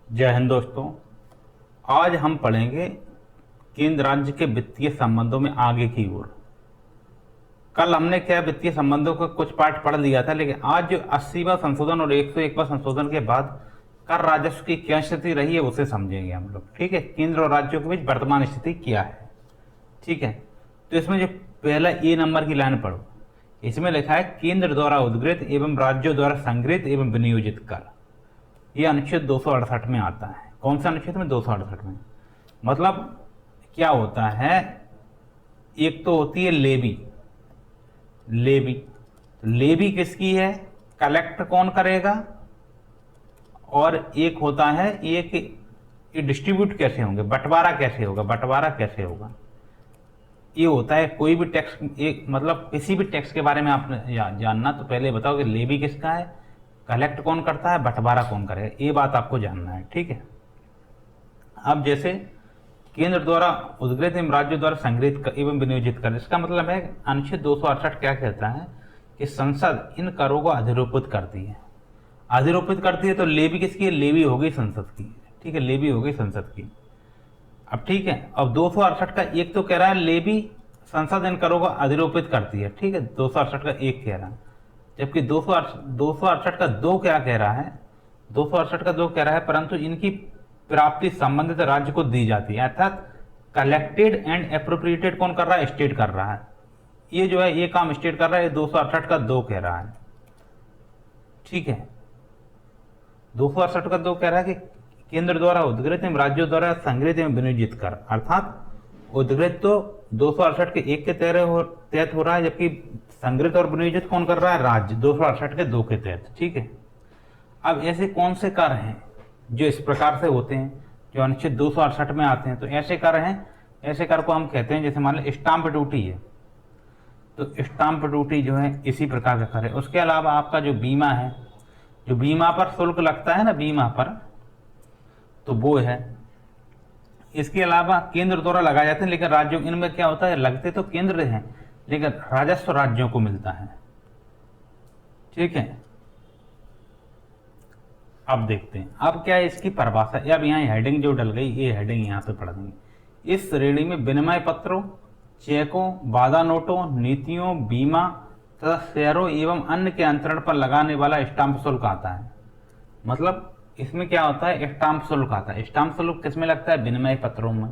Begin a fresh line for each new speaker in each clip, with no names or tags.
जय हिंद दोस्तों। आज हम पढ़ेंगे केंद्र राज्य के वित्तीय संबंधों में आगे की ओर। कल हमने क्या वित्तीय संबंधों का कुछ पार्ट पढ़ लिया था, लेकिन आज जो 80वां संशोधन और 101वां संशोधन के बाद कर राजस्व की क्या स्थिति रही है उसे समझेंगे हम लोग। ठीक है, केंद्र और राज्यों के बीच वर्तमान स्थिति क्या है। ठीक है, तो इसमें जो पहला ए नंबर की लाइन पढ़ो, इसमें लिखा है केंद्र द्वारा उद्गृहित एवं राज्यों द्वारा संगृहित एवं विनियोजित कर। यह अनुच्छेद 268 में आता है। कौन सा अनुच्छेद में? 268 में। मतलब क्या होता है, एक तो होती है लेवी। लेवी किसकी है? कलेक्ट कौन करेगा? और एक होता है ये डिस्ट्रीब्यूट कैसे होंगे, बंटवारा कैसे होगा। ये होता है कोई भी टैक्स, एक मतलब किसी भी टैक्स के बारे में आपने जानना तो पहले बताओ कि लेवी किसका है, कलेक्ट कौन करता है, बंटवारा कौन करेगा, ये बात आपको जानना है। ठीक है, अब जैसे केंद्र द्वारा उद्गृहित एवं राज्यों द्वारा संग्रहित एवं विनियोजित कर, इसका मतलब है अनुच्छेद 268 क्या कहता है कि संसद इन करों को अधिरोपित करती है। तो लेवी किसकी है? लेवी हो गई संसद की। ठीक है, लेवी हो गई संसद की। अब ठीक है, अब 268 का एक तो कह रहा है लेवी संसद इन करों को अधिरोपित करती है। ठीक है, 268 का एक कह रहा है, जबकि 268 का दो क्या कह रहा है? 268 का दो कह रहा है परंतु इनकी प्राप्ति संबंधित राज्य को दी जाती है, अर्थात कलेक्टेड एंड अप्रोप्रिएटेड कौन कर रहा है? स्टेट कर रहा है। ये जो है ये काम स्टेट कर रहा है, 268 का दो कह रहा है। ठीक है, 268 का दो कह रहा है कि केंद्र द्वारा उद्गृहित एवं राज्यों द्वारा संग्रहित एवं विनियोजित कर, अर्थात उद्गृहित तो 268 के एक के तहत हो रहा है, जबकि संग्रहित और विनियोजित कौन कर रहा है? राज्य, 268 के दो के तहत। ठीक है, अब ऐसे कौन से कर हैं जो इस प्रकार से होते हैं, जो अनुच्छेद 268 में आते हैं? तो ऐसे कर हैं, ऐसे कर को हम कहते हैं, जैसे मान लो स्टाम्प ड्यूटी है, तो स्टाम्प ड्यूटी जो है इसी प्रकार का कर है। उसके अलावा आपका जो बीमा है, जो बीमा पर शुल्क लगता है ना, बीमा पर, तो वो है। इसके अलावा केंद्र द्वारा लगाए जाते हैं, लेकिन राज्यों, इनमें क्या होता है, लगते तो केंद्र हैं लेकिन राजस्व राज्यों को मिलता है। ठीक है, अब देखते हैं अब क्या है इसकी परिभाषा। अब यहाँ हेडिंग जो डल गई, ये हेडिंग यहाँ पे पढ़ देंगे। इस श्रेणी में विनिमय पत्रों, चेकों, वादा नोटों, नीतियों, बीमा तथा शेयरों एवं अन्य के अंतरण पर लगाने वाला स्टाम्प शुल्क आता है। मतलब इसमें क्या होता है? स्टाम्प शुल्क आता है। स्टाम्प शुल्क किसमें लगता है? विनिमय पत्रों में।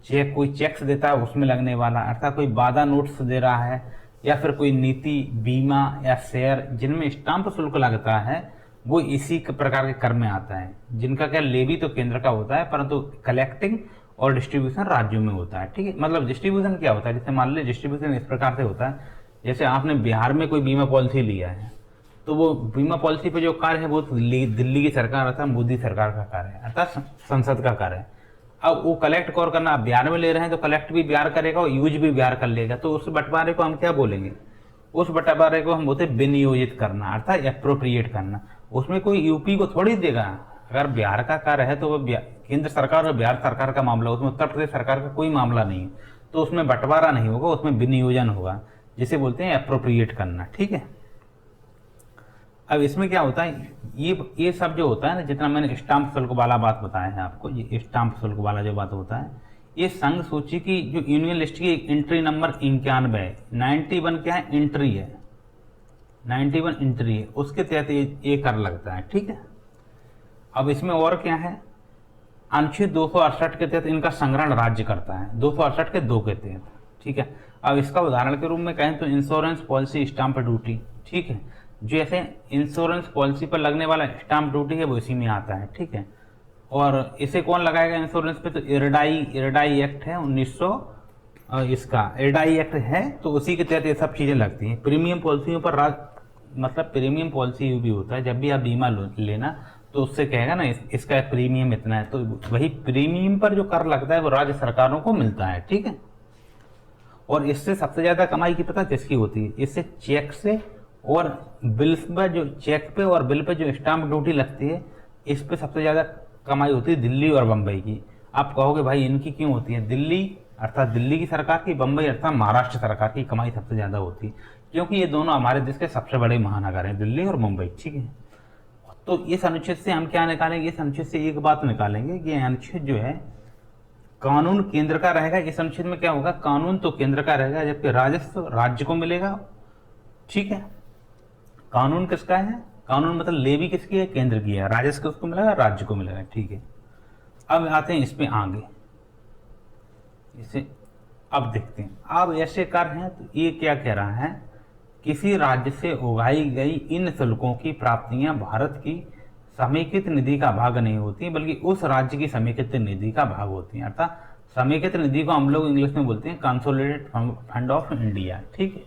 चेक, कोई चेक्स देता है उसमें लगने वाला, अर्थात कोई वादा नोट्स दे रहा है, या फिर कोई नीति, बीमा या शेयर जिनमें स्टाम्प शुल्क लगता है, वो इसी प्रकार के कर में आता है, जिनका क्या लेवी तो केंद्र का होता है परंतु कलेक्टिंग और डिस्ट्रीब्यूशन राज्यों में होता है। ठीक है, मतलब डिस्ट्रीब्यूशन क्या होता है, जैसे मान लीजिए डिस्ट्रीब्यूशन इस प्रकार से होता है, जैसे आपने बिहार में कोई बीमा पॉलिसी लिया है, तो वो बीमा पॉलिसी पे जो कार्य है वो दिल्ली की सरकार अर्थात मोदी सरकार का कार्य है, अर्थात संसद का कार्य है। अब वो कलेक्ट कौन करना? आप बिहार में ले रहे हैं तो कलेक्ट भी बिहार करेगा और यूज भी बिहार कर लेगा, तो उस बंटवारे को हम क्या बोलेंगे? उस बंटवारे को हम बोलते विनियोजित करना, अर्थात अप्रोप्रिएट करना। उसमें कोई यूपी को थोड़ी देगा। अगर बिहार का कार्य है तो वो केंद्र सरकार और बिहार सरकार का मामला, उसमें उत्तर प्रदेश सरकार का कोई मामला नहीं है, तो उसमें बंटवारा नहीं होगा, उसमें विनियोजन होगा, जिसे बोलते हैं अप्रोप्रिएट करना। ठीक है, अब इसमें क्या होता है, ये सब जो होता है ना, जितना मैंने स्टाम्प शुल्क वाला बात बताया है आपको, ये स्टाम्प शुल्क वाला जो बात होता है, ये संघ सूची की जो यूनियन लिस्ट की एंट्री नंबर 91 है, 91 क्या है? एंट्री है, 91 एंट्री है, उसके तहत ये कर लगता है। ठीक है, अब इसमें और क्या है, अनुच्छेद 268 के तहत इनका संग्रहण राज्य करता है, 268 के दो के तहत। ठीक है, अब इसका उदाहरण के रूप में कहें तो इंश्योरेंस पॉलिसी स्टाम्प ड्यूटी। ठीक है, जो ऐसे इंश्योरेंस पॉलिसी पर लगने वाला स्टाम्प ड्यूटी है वो इसी में आता है। ठीक है, और इसे कौन लगाएगा इंश्योरेंस पे? तो इरडाई एक्ट है 1900, इसका इरडाई एक्ट है, तो उसी के तहत ये सब चीज़ें लगती हैं। प्रीमियम पॉलिसियों पर मतलब प्रीमियम पॉलिसी भी होता है, जब भी आप बीमा लेना तो उससे कहेगा ना इसका प्रीमियम इतना है, तो वही प्रीमियम पर जो कर लगता है वो राज्य सरकारों को मिलता है। ठीक है, और इससे सबसे ज़्यादा कमाई की पता किसकी होती है? इससे चेक से और बिल्स पर, जो चेक पे और बिल पे जो स्टाम्प ड्यूटी लगती है, इस पे सबसे ज़्यादा कमाई होती है दिल्ली और बम्बई की। आप कहोगे भाई इनकी क्यों होती है? दिल्ली अर्थात दिल्ली की सरकार की, बम्बई अर्थात महाराष्ट्र सरकार की कमाई सबसे ज़्यादा होती है, क्योंकि ये दोनों हमारे देश के सबसे बड़े महानगर हैं, दिल्ली और मुंबई। ठीक है, तो इस अनुच्छेद से हम क्या निकालेंगे, इस अनुच्छेद से एक बात निकालेंगे कि अनुच्छेद जो है कानून केंद्र का रहेगा। इस अनुच्छेद में क्या होगा, कानून तो केंद्र का रहेगा जबकि राजस्व राज्य को मिलेगा। ठीक है, कानून किसका है, कानून मतलब लेवी किसकी है, केंद्र की है, राजस्व किसको मिलेगा, राज्य को मिलेगा। ठीक है, अब आते हैं इस पे आगे, इसे अब देखते हैं। अब ऐसे कर हैं तो ये क्या कह रहा है, किसी राज्य से उगाई गई इन शुल्कों की प्राप्तियां भारत की समेकित निधि का भाग नहीं होती बल्कि उस राज्य की समेकित निधि का भाग होती हैं। अर्थात समेकित निधि को हम लोग इंग्लिश में बोलते हैं कंसोलिडेटेड फंड ऑफ इंडिया। ठीक है,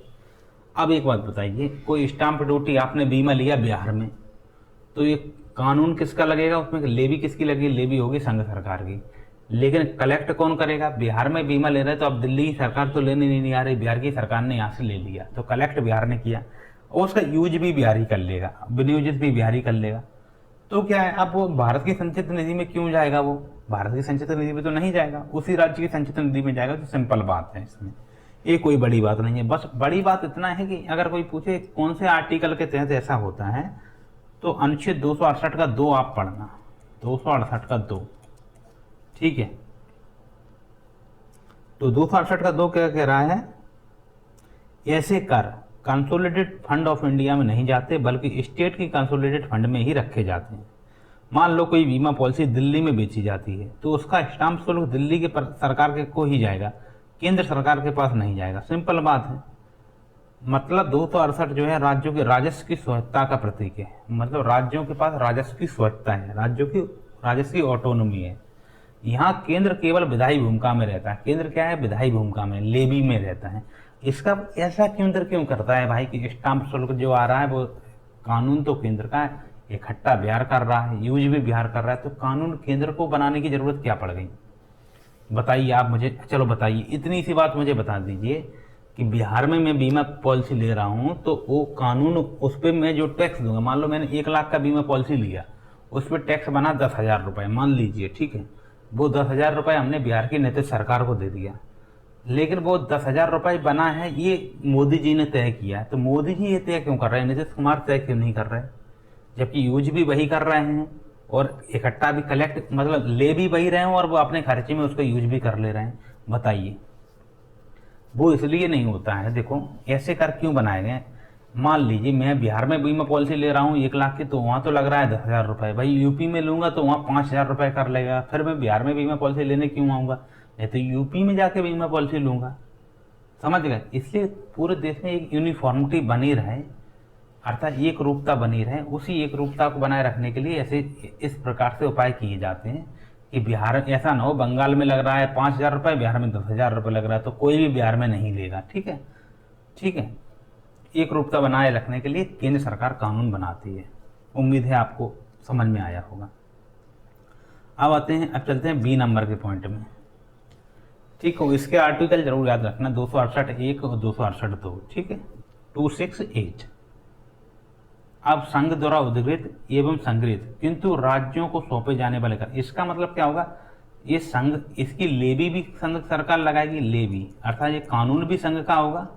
अब एक बात बताइए, कोई स्टाम्प ड्यूटी आपने बीमा लिया बिहार में, तो ये कानून किसका लगेगा, उसमें लेवी किसकी लगेगी, लेवी होगी संघ सरकार की। लेकिन कलेक्ट कौन करेगा, बिहार में बीमा ले रहे हैं तो अब दिल्ली की सरकार तो लेने नहीं आ रही, बिहार की सरकार ने यहाँ से ले लिया तो कलेक्ट बिहार ने किया और उसका यूज भी बिहार ही कर लेगा, विनियोजित भी बिहार ही कर लेगा। तो क्या है, अब वो भारत की संचित निधि में क्यों जाएगा, वो भारत की संचित निधि में तो नहीं जाएगा, उसी राज्य की संचित निधि में जाएगा। तो सिंपल बात है, इसमें ये कोई बड़ी बात नहीं है। बस बड़ी बात इतना है कि अगर कोई पूछे कौन से आर्टिकल के तहत ऐसा होता है, तो अनुच्छेद 268 का 2 आप पढ़ना, 268 का 2। ठीक है, तो 268 का 2 क्या कह रहा है, ऐसे कर कंसोलिडेटेड फंड ऑफ इंडिया में नहीं जाते बल्कि स्टेट की कंसोलिडेटेड फंड में ही रखे जाते हैं। मान लो कोई बीमा पॉलिसी दिल्ली में बेची जाती है तो उसका स्टाम्प शुल्क दिल्ली के सरकार के को ही जाएगा, केंद्र सरकार के पास नहीं जाएगा। सिंपल बात है। मतलब 268 जो है राज्यों के राजस्व की स्वायत्ता का प्रतीक है, मतलब राज्यों के पास राजस्व की स्वायत्ता है, राज्यों की राजस्व की ऑटोनोमी है। यहाँ केंद्र केवल विधायी भूमिका में रहता है, केंद्र क्या है, विधायी भूमिका में, लेवी में रहता है। इसका ऐसा केंद्र क्यों करता है भाई कि स्टाम्प शुल्क जो आ रहा है वो कानून तो केंद्र का है, इकट्ठा बिहार कर रहा है, यूज भी बिहार कर रहा है, तो कानून केंद्र को बनाने की जरूरत क्या पड़ गई, बताइए आप मुझे। चलो बताइए, इतनी सी बात मुझे बता दीजिए कि बिहार में मैं बीमा पॉलिसी ले रहा हूँ तो वो कानून, उस पर मैं जो टैक्स दूंगा, मान लो मैंने 1 लाख का बीमा पॉलिसी लिया, उस पर टैक्स बना 10,000 रुपये मान लीजिए। ठीक है, वो 10,000 रुपये हमने बिहार की नीतीश सरकार को दे दिया, लेकिन वो 10,000 रुपये बना है ये मोदी जी ने तय किया है। तो मोदी जी ये तय क्यों कर रहे हैं, नीतीश कुमार तय क्यों नहीं कर रहे, जबकि यूज भी वही कर रहे हैं और इकट्ठा भी कलेक्ट, मतलब ले भी वही रहे हैं और वो अपने खर्चे में उसका यूज भी कर ले रहे हैं। बताइए, वो इसलिए नहीं होता है। देखो ऐसे कर क्यों बनाए गए, मान लीजिए मैं बिहार में बीमा पॉलिसी ले रहा हूँ 1 लाख की, तो वहाँ तो लग रहा है 10,000 रुपये, भाई यूपी में लूंगा तो वहाँ 5,000 रुपये कर लेगा, फिर मैं बिहार में बीमा पॉलिसी लेने क्यों आऊँगा, नहीं तो यूपी में जाके बीमा पॉलिसी लूंगा। समझ गए, इसलिए पूरे देश में एक यूनिफॉर्मिटी बनी रहे, अर्थात एक रूपता बनी रहे, उसी एक रूपता को बनाए रखने के लिए ऐसे इस प्रकार से उपाय किए जाते हैं कि बिहार ऐसा ना हो बंगाल में लग रहा है 5,000 रुपये, बिहार में 10,000 रुपये लग रहा है तो कोई भी बिहार में नहीं लेगा। ठीक है, ठीक है, एक रूपता बनाए रखने के लिए केंद्र सरकार कानून बनाती है। उम्मीद है आपको समझ में आया होगा। अब आते हैं, अब चलते हैं बी नंबर के पॉइंट में। ठीक हो, इसके आर्टिकल जरूर याद रखना, 268(1) और 268(2). ठीक है, 268। अब संघ द्वारा उद्धृत एवं संग्रहित किंतु राज्यों को सौंपे जाने वाले कर, इसका मतलब क्या होगा, ये संघ, इसकी लेवी भी संघ सरकार लगाएगी, लेवी अर्थात ये कानून भी संघ का होगा,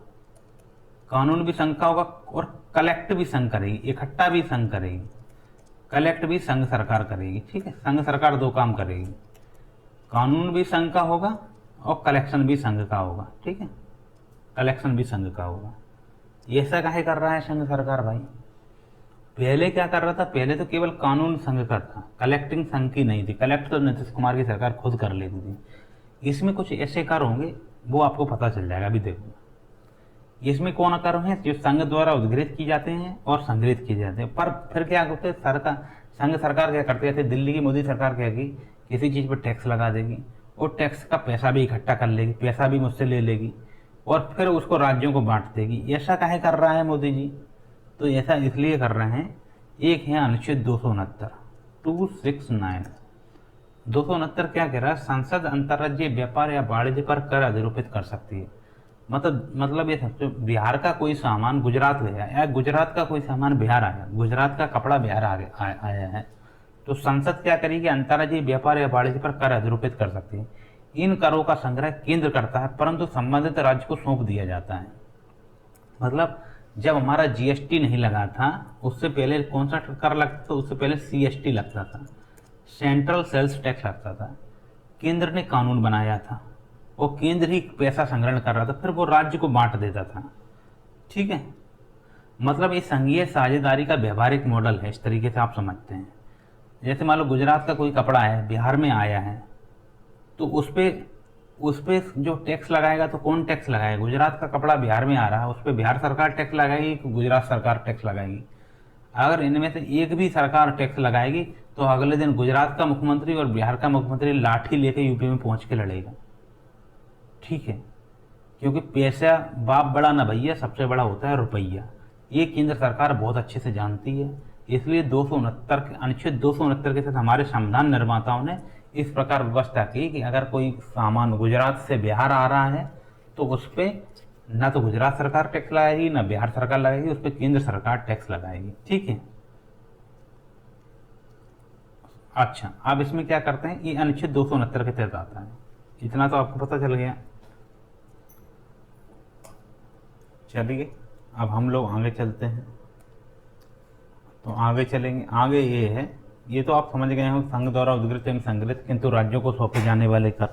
कानून भी संघ का होगा और कलेक्ट भी संघ करेगी, इकट्ठा भी संघ करेगी, कलेक्ट भी संघ सरकार करेगी। ठीक है, संघ सरकार 2 काम करेगी, कानून भी संघ का होगा और कलेक्शन भी संघ का होगा। ठीक है, कलेक्शन भी संघ का होगा। ऐसा काहे कर रहा है संघ सरकार भाई, पहले क्या कर रहा था, पहले तो केवल कानून संघ का था, कलेक्टिंग संघ की नहीं थी, कलेक्ट तो नीतीश कुमार की सरकार खुद कर लेती थी। इसमें कुछ ऐसे कर होंगे वो आपको पता चल जाएगा, अभी देखो। इसमें कौन कर हैं, जो संघ द्वारा उद्घृत की जाते हैं और संग्रहित किए जाते हैं। पर फिर क्या होते हैं, संघ सरकार क्या करते थे, दिल्ली की मोदी सरकार कहेगी किसी चीज़ पर टैक्स लगा देगी और टैक्स का पैसा भी इकट्ठा कर लेगी, पैसा भी मुझसे ले लेगी और फिर उसको राज्यों को बांट देगी। ऐसा काहे कर रहा है मोदी जी, तो ऐसा इसलिए कर रहे हैं, एक है अनुच्छेद 269, 269 क्या कह रहा है, संसद अंतर्राज्यीय व्यापार या वाणिज्य पर कर अधिरोपित कर सकती है। मतलब ये समझो, बिहार का कोई सामान गुजरात गया या गुजरात का कोई सामान बिहार आया, गुजरात का कपड़ा बिहार आया है, तो संसद क्या करेगी, अंतर्राज्यीय व्यापार या वाणिज्य पर कर अधिरोपित कर सकती है। इन करों का संग्रह केंद्र करता है परंतु संबंधित राज्य को सौंप दिया जाता है। मतलब जब हमारा जीएसटी नहीं लगा था, उससे पहले कौन सा कर लगता था? उससे पहले सीएसटी लगता था, सेंट्रल सेल्स टैक्स लगता था। केंद्र ने कानून बनाया था, वो केंद्र ही पैसा संग्रहण कर रहा था, फिर वो राज्य को बांट देता था। ठीक है, मतलब ये संघीय साझेदारी का व्यवहारिक मॉडल है, इस तरीके से आप समझते हैं। जैसे मान लो गुजरात का कोई कपड़ा है, बिहार में आया है, तो उस पर जो टैक्स लगाएगा, तो कौन टैक्स लगाएगा? गुजरात का कपड़ा बिहार में आ रहा है, उस पर बिहार सरकार टैक्स लगाएगी कि गुजरात सरकार टैक्स लगाएगी? अगर इनमें से एक भी सरकार टैक्स लगाएगी तो अगले दिन गुजरात का मुख्यमंत्री और बिहार का मुख्यमंत्री लाठी लेकर यूपी में पहुंच के लड़ेगा। ठीक है, क्योंकि पैसा बाप बड़ा ना भैया, सबसे बड़ा होता है रुपया। ये केंद्र सरकार बहुत अच्छे से जानती है, इसलिए 269 अनुच्छेद 269 के तहत हमारे संविधान निर्माताओं ने इस प्रकार व्यवस्था की कि अगर कोई सामान गुजरात से बिहार आ रहा है तो उस पर ना तो गुजरात सरकार टैक्स लगाएगी ना बिहार सरकार लगाएगी, उस पर केंद्र सरकार टैक्स लगाएगी। ठीक है, अच्छा अब इसमें क्या करते हैं, ये अनुच्छेद 269 के तहत आता है। इतना तो आपको पता चल गया। चलिए अब हम लोग आगे चलते हैं। तो आगे चलेंगे, आगे ये है, ये तो आप समझ गए हो, संघ द्वारा उद्गृत एवं संग्रहित किंतु राज्यों को सौंपे जाने वाले कर।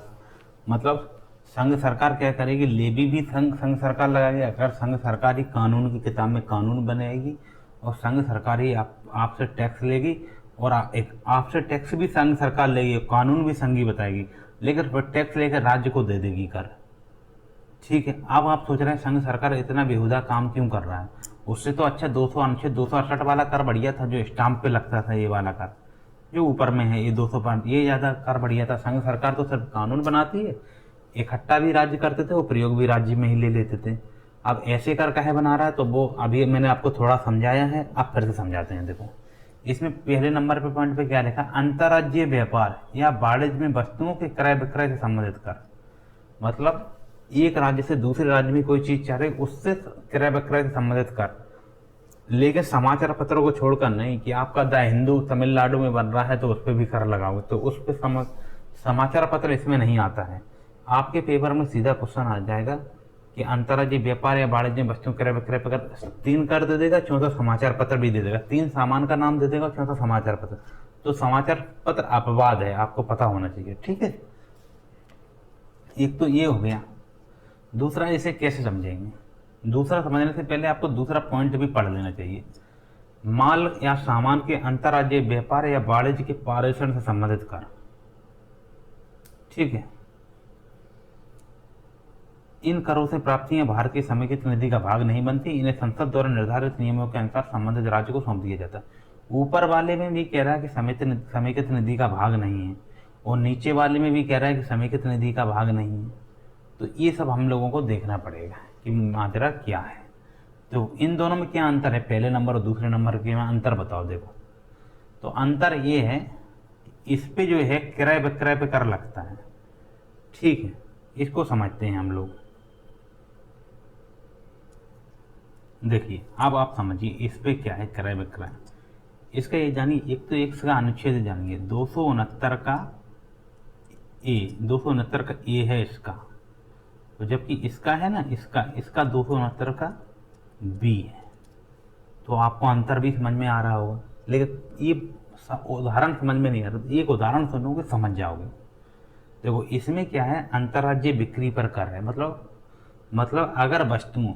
मतलब संघ सरकार क्या करेगी, लेवी भी संघ सरकार लगाएगी। अगर संघ सरकार ही कानून की किताब में कानून बनाएगी और संघ सरकार ही आपसे टैक्स लेगी, और आपसे टैक्स भी संघ सरकार लेगी, कानून भी संघ ही बताएगी, लेकिन फिर टैक्स लेकर राज्य को दे देगी कर। ठीक है, अब आप सोच रहे हैं संघ सरकार इतना बेहुदा काम क्यों कर रहा है? उससे तो अच्छा 268 वाला कर बढ़िया था, जो स्टाम्प पे लगता था, ये वाला कर जो ऊपर में है, ये 205, ये ज़्यादा कर बढ़िया था। संघ सरकार तो सिर्फ कानून बनाती है, इकट्ठा भी राज्य करते थे, वो प्रयोग भी राज्य में ही ले लेते थे। अब ऐसे कर काहे बना रहा है, तो वो अभी मैंने आपको थोड़ा समझाया है, अब फिर से समझाते हैं। देखो इसमें पहले नंबर पे पॉइंट पे क्या लिखा, अंतर्राज्यीय व्यापार या वाणिज्य में वस्तुओं के क्रय विक्रय से संबंधित कर। मतलब एक राज्य से दूसरे राज्य में कोई चीज चाह रही, उससे क्रय विक्रय से संबंधित कर, लेकिन समाचार पत्रों को छोड़कर नहीं कि आपका द हिंदू तमिलनाडु में बन रहा है तो उस पर भी कर लगाओगे, तो उस पर समाचार पत्र इसमें नहीं आता है। आपके पेपर में सीधा क्वेश्चन आ जाएगा कि अंतर्राज्यीय व्यापार या वाणिज्य में वस्तुओं क्रय विक्रय पर 3 कर दे देगा, चौथा समाचार पत्र भी दे देगा, 3 सामान का नाम दे देगा, चौथा समाचार पत्र। तो समाचार पत्र अपवाद है, आपको पता होना चाहिए। ठीक है, एक तो ये हो गया। दूसरा, इसे कैसे समझेंगे? दूसरा समझने से पहले आपको दूसरा पॉइंट भी पढ़ लेना चाहिए। माल या सामान के अंतर्राज्यीय व्यापार या वाणिज्य के पारेषण से संबंधित कर। ठीक है, इन करों से प्राप्तियां भारत की समेकित निधि का भाग नहीं बनती, इन्हें संसद द्वारा निर्धारित नियमों के अनुसार संबंधित राज्य को सौंप दिया जाता है। ऊपर वाले में भी कह रहा है कि समेकित निधि का भाग नहीं है, और नीचे वाले में भी कह रहा है कि समेकित निधि का भाग नहीं है। तो ये सब हम लोगों को देखना पड़ेगा कि माजरा क्या है। तो इन दोनों में क्या अंतर है, पहले नंबर और दूसरे नंबर के में अंतर बताओ। देखो तो अंतर ये है, इस पे जो है क्रय विक्रय पे कर लगता है। ठीक है, इसको समझते हैं हम लोग। देखिए अब आप समझिए इस पे क्या है क्रय विक्रय। इसका ये जानिए, एक तो इसका अनुच्छेद जानिए, 269 का ए है इसका, तो जबकि इसका है ना, इसका 269 का बी है। तो आपको अंतर भी समझ में आ रहा होगा, लेकिन ये उदाहरण समझ में नहीं आ रहा। एक उदाहरण सुनोगे समझ जाओगे। देखो इसमें क्या है, अंतर्राज्यीय बिक्री पर कर है। मतलब अगर वस्तुओं,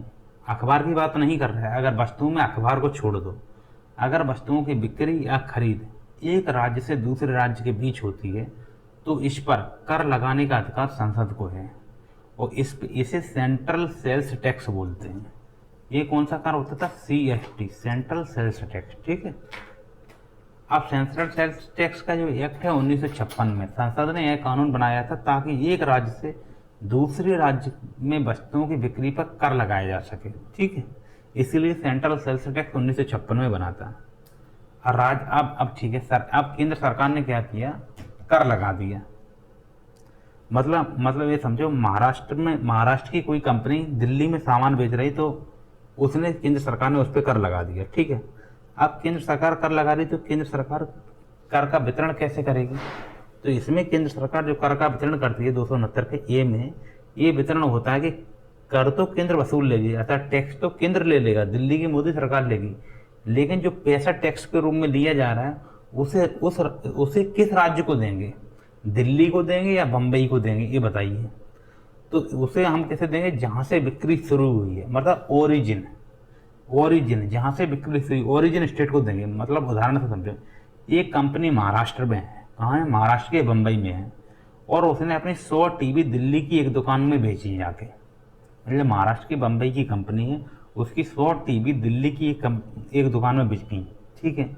अखबार की बात नहीं कर रहा है, अगर वस्तुओं में अखबार को छोड़ दो, अगर वस्तुओं की बिक्री या खरीद एक राज्य से दूसरे राज्य के बीच होती है तो इस पर कर लगाने का अधिकार संसद को है, और इसे सेंट्रल सेल्स टैक्स बोलते हैं। ये कौन सा कर होता था, CST, सेंट्रल सेल्स टैक्स। ठीक है, अब सेंट्रल सेल्स टैक्स का जो एक्ट है 1956 में संसद ने यह कानून बनाया था ताकि एक राज्य से दूसरे राज्य में वस्तुओं की बिक्री पर कर लगाया जा सके। ठीक है, इसीलिए सेंट्रल सेल्स टैक्स 1956 में बना था। और अब ठीक है सर, अब केंद्र सरकार ने क्या किया, कर लगा दिया। मतलब ये समझो, महाराष्ट्र की कोई कंपनी दिल्ली में सामान बेच रही, तो उसने केंद्र सरकार ने उस पर कर लगा दिया। ठीक है, अब केंद्र सरकार कर लगा रही, तो केंद्र सरकार कर का वितरण कैसे करेगी? तो इसमें केंद्र सरकार जो कर का वितरण करती है 269 के ए में, ये वितरण होता है कि कर तो केंद्र वसूल लेगी, अर्थात टैक्स तो केंद्र ले लेगा, दिल्ली की मोदी सरकार लेगी, लेकिन जो पैसा टैक्स के रूप में लिया जा रहा है उसे किस राज्य को देंगे? दिल्ली को देंगे या बम्बई को देंगे, ये बताइए। तो उसे हम कैसे देंगे? जहाँ से बिक्री शुरू हुई है, मतलब ओरिजिन जहाँ से बिक्री हुई, ओरिजिन स्टेट को देंगे। मतलब उदाहरण से समझो, एक कंपनी महाराष्ट्र में है, कहाँ है? महाराष्ट्र के बम्बई में है, और उसने अपनी 100 टीवी दिल्ली की एक दुकान में बेची जाके। मतलब महाराष्ट्र की बम्बई की कंपनी है, उसकी 100 टीवी दिल्ली की एक दुकान में बिकी, ठीक है।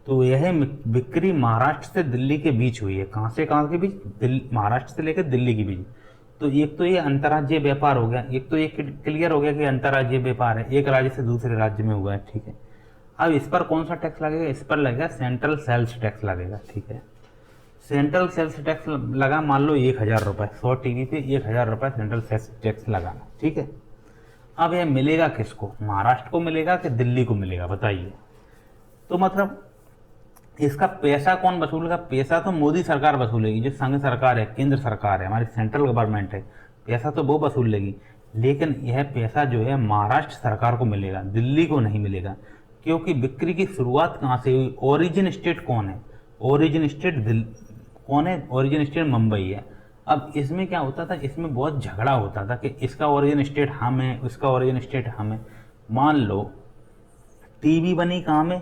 तो यह बिक्री महाराष्ट्र से दिल्ली के बीच हुई है। कहाँ से कहाँ के बीच? महाराष्ट्र से लेकर दिल्ली के बीच। तो एक तो ये अंतर्राज्यीय व्यापार हो गया, एक तो ये क्लियर हो गया कि अंतर्राज्यीय व्यापार है, एक राज्य से दूसरे राज्य में हुआ है, ठीक है। अब इस पर कौन सा टैक्स लगेगा? इस पर लगेगा सेंट्रल सेल्स टैक्स लगेगा, ठीक है। सेंट्रल सेल्स टैक्स लगा, मान लो 1000 रुपये, 100 टीवी पे 1000 रुपये सेंट्रल सेल्स टैक्स लगा, ठीक है। अब यह मिलेगा किसको? महाराष्ट्र को मिलेगा कि दिल्ली को मिलेगा, बताइए। तो मतलब इसका पैसा कौन वसूलेगा? पैसा तो मोदी सरकार वसूलेगी, जो संघ सरकार है, केंद्र सरकार है, हमारी सेंट्रल गवर्नमेंट है, पैसा तो वो वसूल लेगी। लेकिन यह पैसा जो है महाराष्ट्र सरकार को मिलेगा, दिल्ली को नहीं मिलेगा, क्योंकि बिक्री की शुरुआत कहाँ से हुई? ओरिजिन स्टेट कौन है? ओरिजिन स्टेट कौन है? ओरिजिन स्टेट मुंबई है। अब इसमें क्या होता था? इसमें बहुत झगड़ा होता था कि इसका ओरिजिन स्टेट हम है, उसका ओरिजिन स्टेट हम है। मान लो टीवी बनी कहाँ में?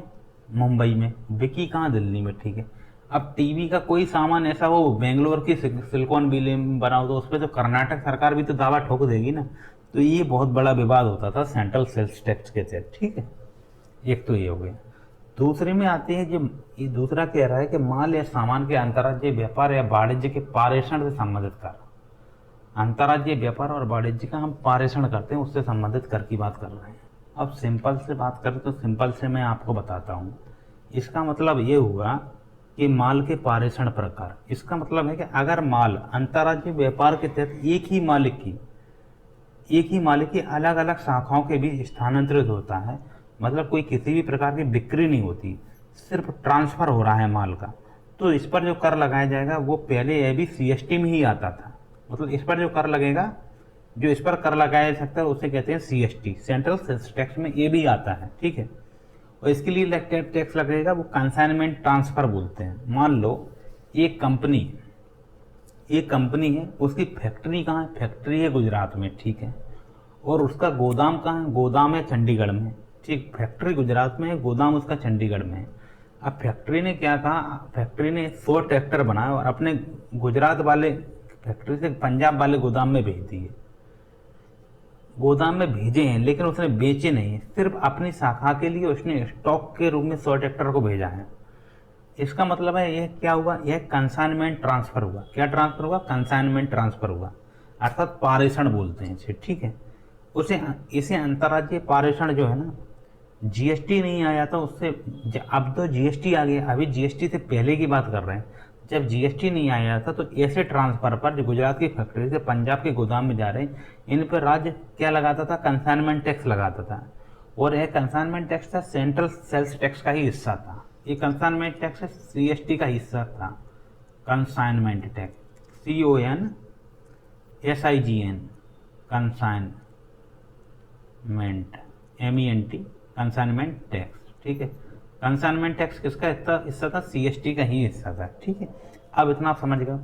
मुंबई में, बिकी कहाँ? दिल्ली में, ठीक है। अब टीवी का कोई सामान ऐसा हो बेंगलोर की सिलिकॉन वैली में बनाओ, तो उस पर तो कर्नाटक सरकार भी तो दावा ठोक देगी ना। तो ये बहुत बड़ा विवाद होता था सेंट्रल सेल्स टैक्स के तहत, ठीक है। एक तो ये हो गया। दूसरे में आती है, जो ये दूसरा कह रहा है कि माल या सामान के अंतर्राज्यीय व्यापार या वाणिज्य के पारेषण से संबंधित कर। अंतर्राज्यीय व्यापार और वाणिज्य का हम पारेषण करते हैं, उससे संबंधित कर की बात कर रहे हैं। अब सिंपल से बात करें तो सिंपल से मैं आपको बताता हूँ। इसका मतलब ये हुआ कि माल के पारेषण प्रकार। इसका मतलब है कि अगर माल अंतर्राज्यीय व्यापार के तहत एक ही मालिक की अलग अलग शाखाओं के बीच स्थानांतरित होता है, मतलब कोई किसी भी प्रकार की बिक्री नहीं होती, सिर्फ ट्रांसफर हो रहा है माल का, तो इस पर जो कर लगाया जाएगा वो पहले ये भी CST में ही आता था। मतलब इस पर जो कर लगेगा, जो इस पर कर लगाया जा सकता है, उसे कहते हैं CST, सेंट्रल सेल्स टैक्स में ये भी आता है, ठीक है। और इसके लिए टैक्स लगेगा, वो कंसाइनमेंट ट्रांसफर बोलते हैं। मान लो एक कंपनी है, उसकी फैक्ट्री कहाँ है? फैक्ट्री है गुजरात में, ठीक है। और उसका गोदाम कहाँ है? गोदाम है चंडीगढ़ में, ठीक। फैक्ट्री गुजरात में है, गोदाम उसका चंडीगढ़ में है। अब फैक्ट्री ने क्या कहा? फैक्ट्री ने 100 ट्रैक्टर बनाए और अपने गुजरात वाले फैक्ट्री से पंजाब वाले गोदाम में भेज दिए। गोदाम में भेजे हैं, लेकिन उसने बेचे नहीं, सिर्फ अपनी शाखा के लिए उसने स्टॉक के रूप में 100 ट्रैक्टर को भेजा है। इसका मतलब है यह क्या हुआ? यह कंसाइनमेंट ट्रांसफर हुआ। क्या ट्रांसफर हुआ? कंसाइनमेंट ट्रांसफर हुआ, अर्थात पारेषण बोलते हैं इसे, ठीक है। इसे अंतर्राज्यीय पारेषण जो है ना, GST नहीं आया था उससे, अब तो GST आ गया, अभी GST से पहले की बात कर रहे हैं। जब GST नहीं आया था तो ऐसे ट्रांसफर पर जो गुजरात की फैक्ट्री से पंजाब के गोदाम में जा रहे हैं, इन पर राज्य क्या लगाता था? कंसाइनमेंट टैक्स लगाता था। और यह कंसाइनमेंट टैक्स था सेंट्रल सेल्स टैक्स का ही हिस्सा था। ये कंसाइनमेंट टैक्स CST का हिस्सा था। Consignment tax, CONSIGN, consignment, MENT, consignment tax, ठीक है। कंसाइनमेंट टैक्स किसका हिस्सा था? CST का ही हिस्सा था, ठीक है। अब इतना आप समझ गए।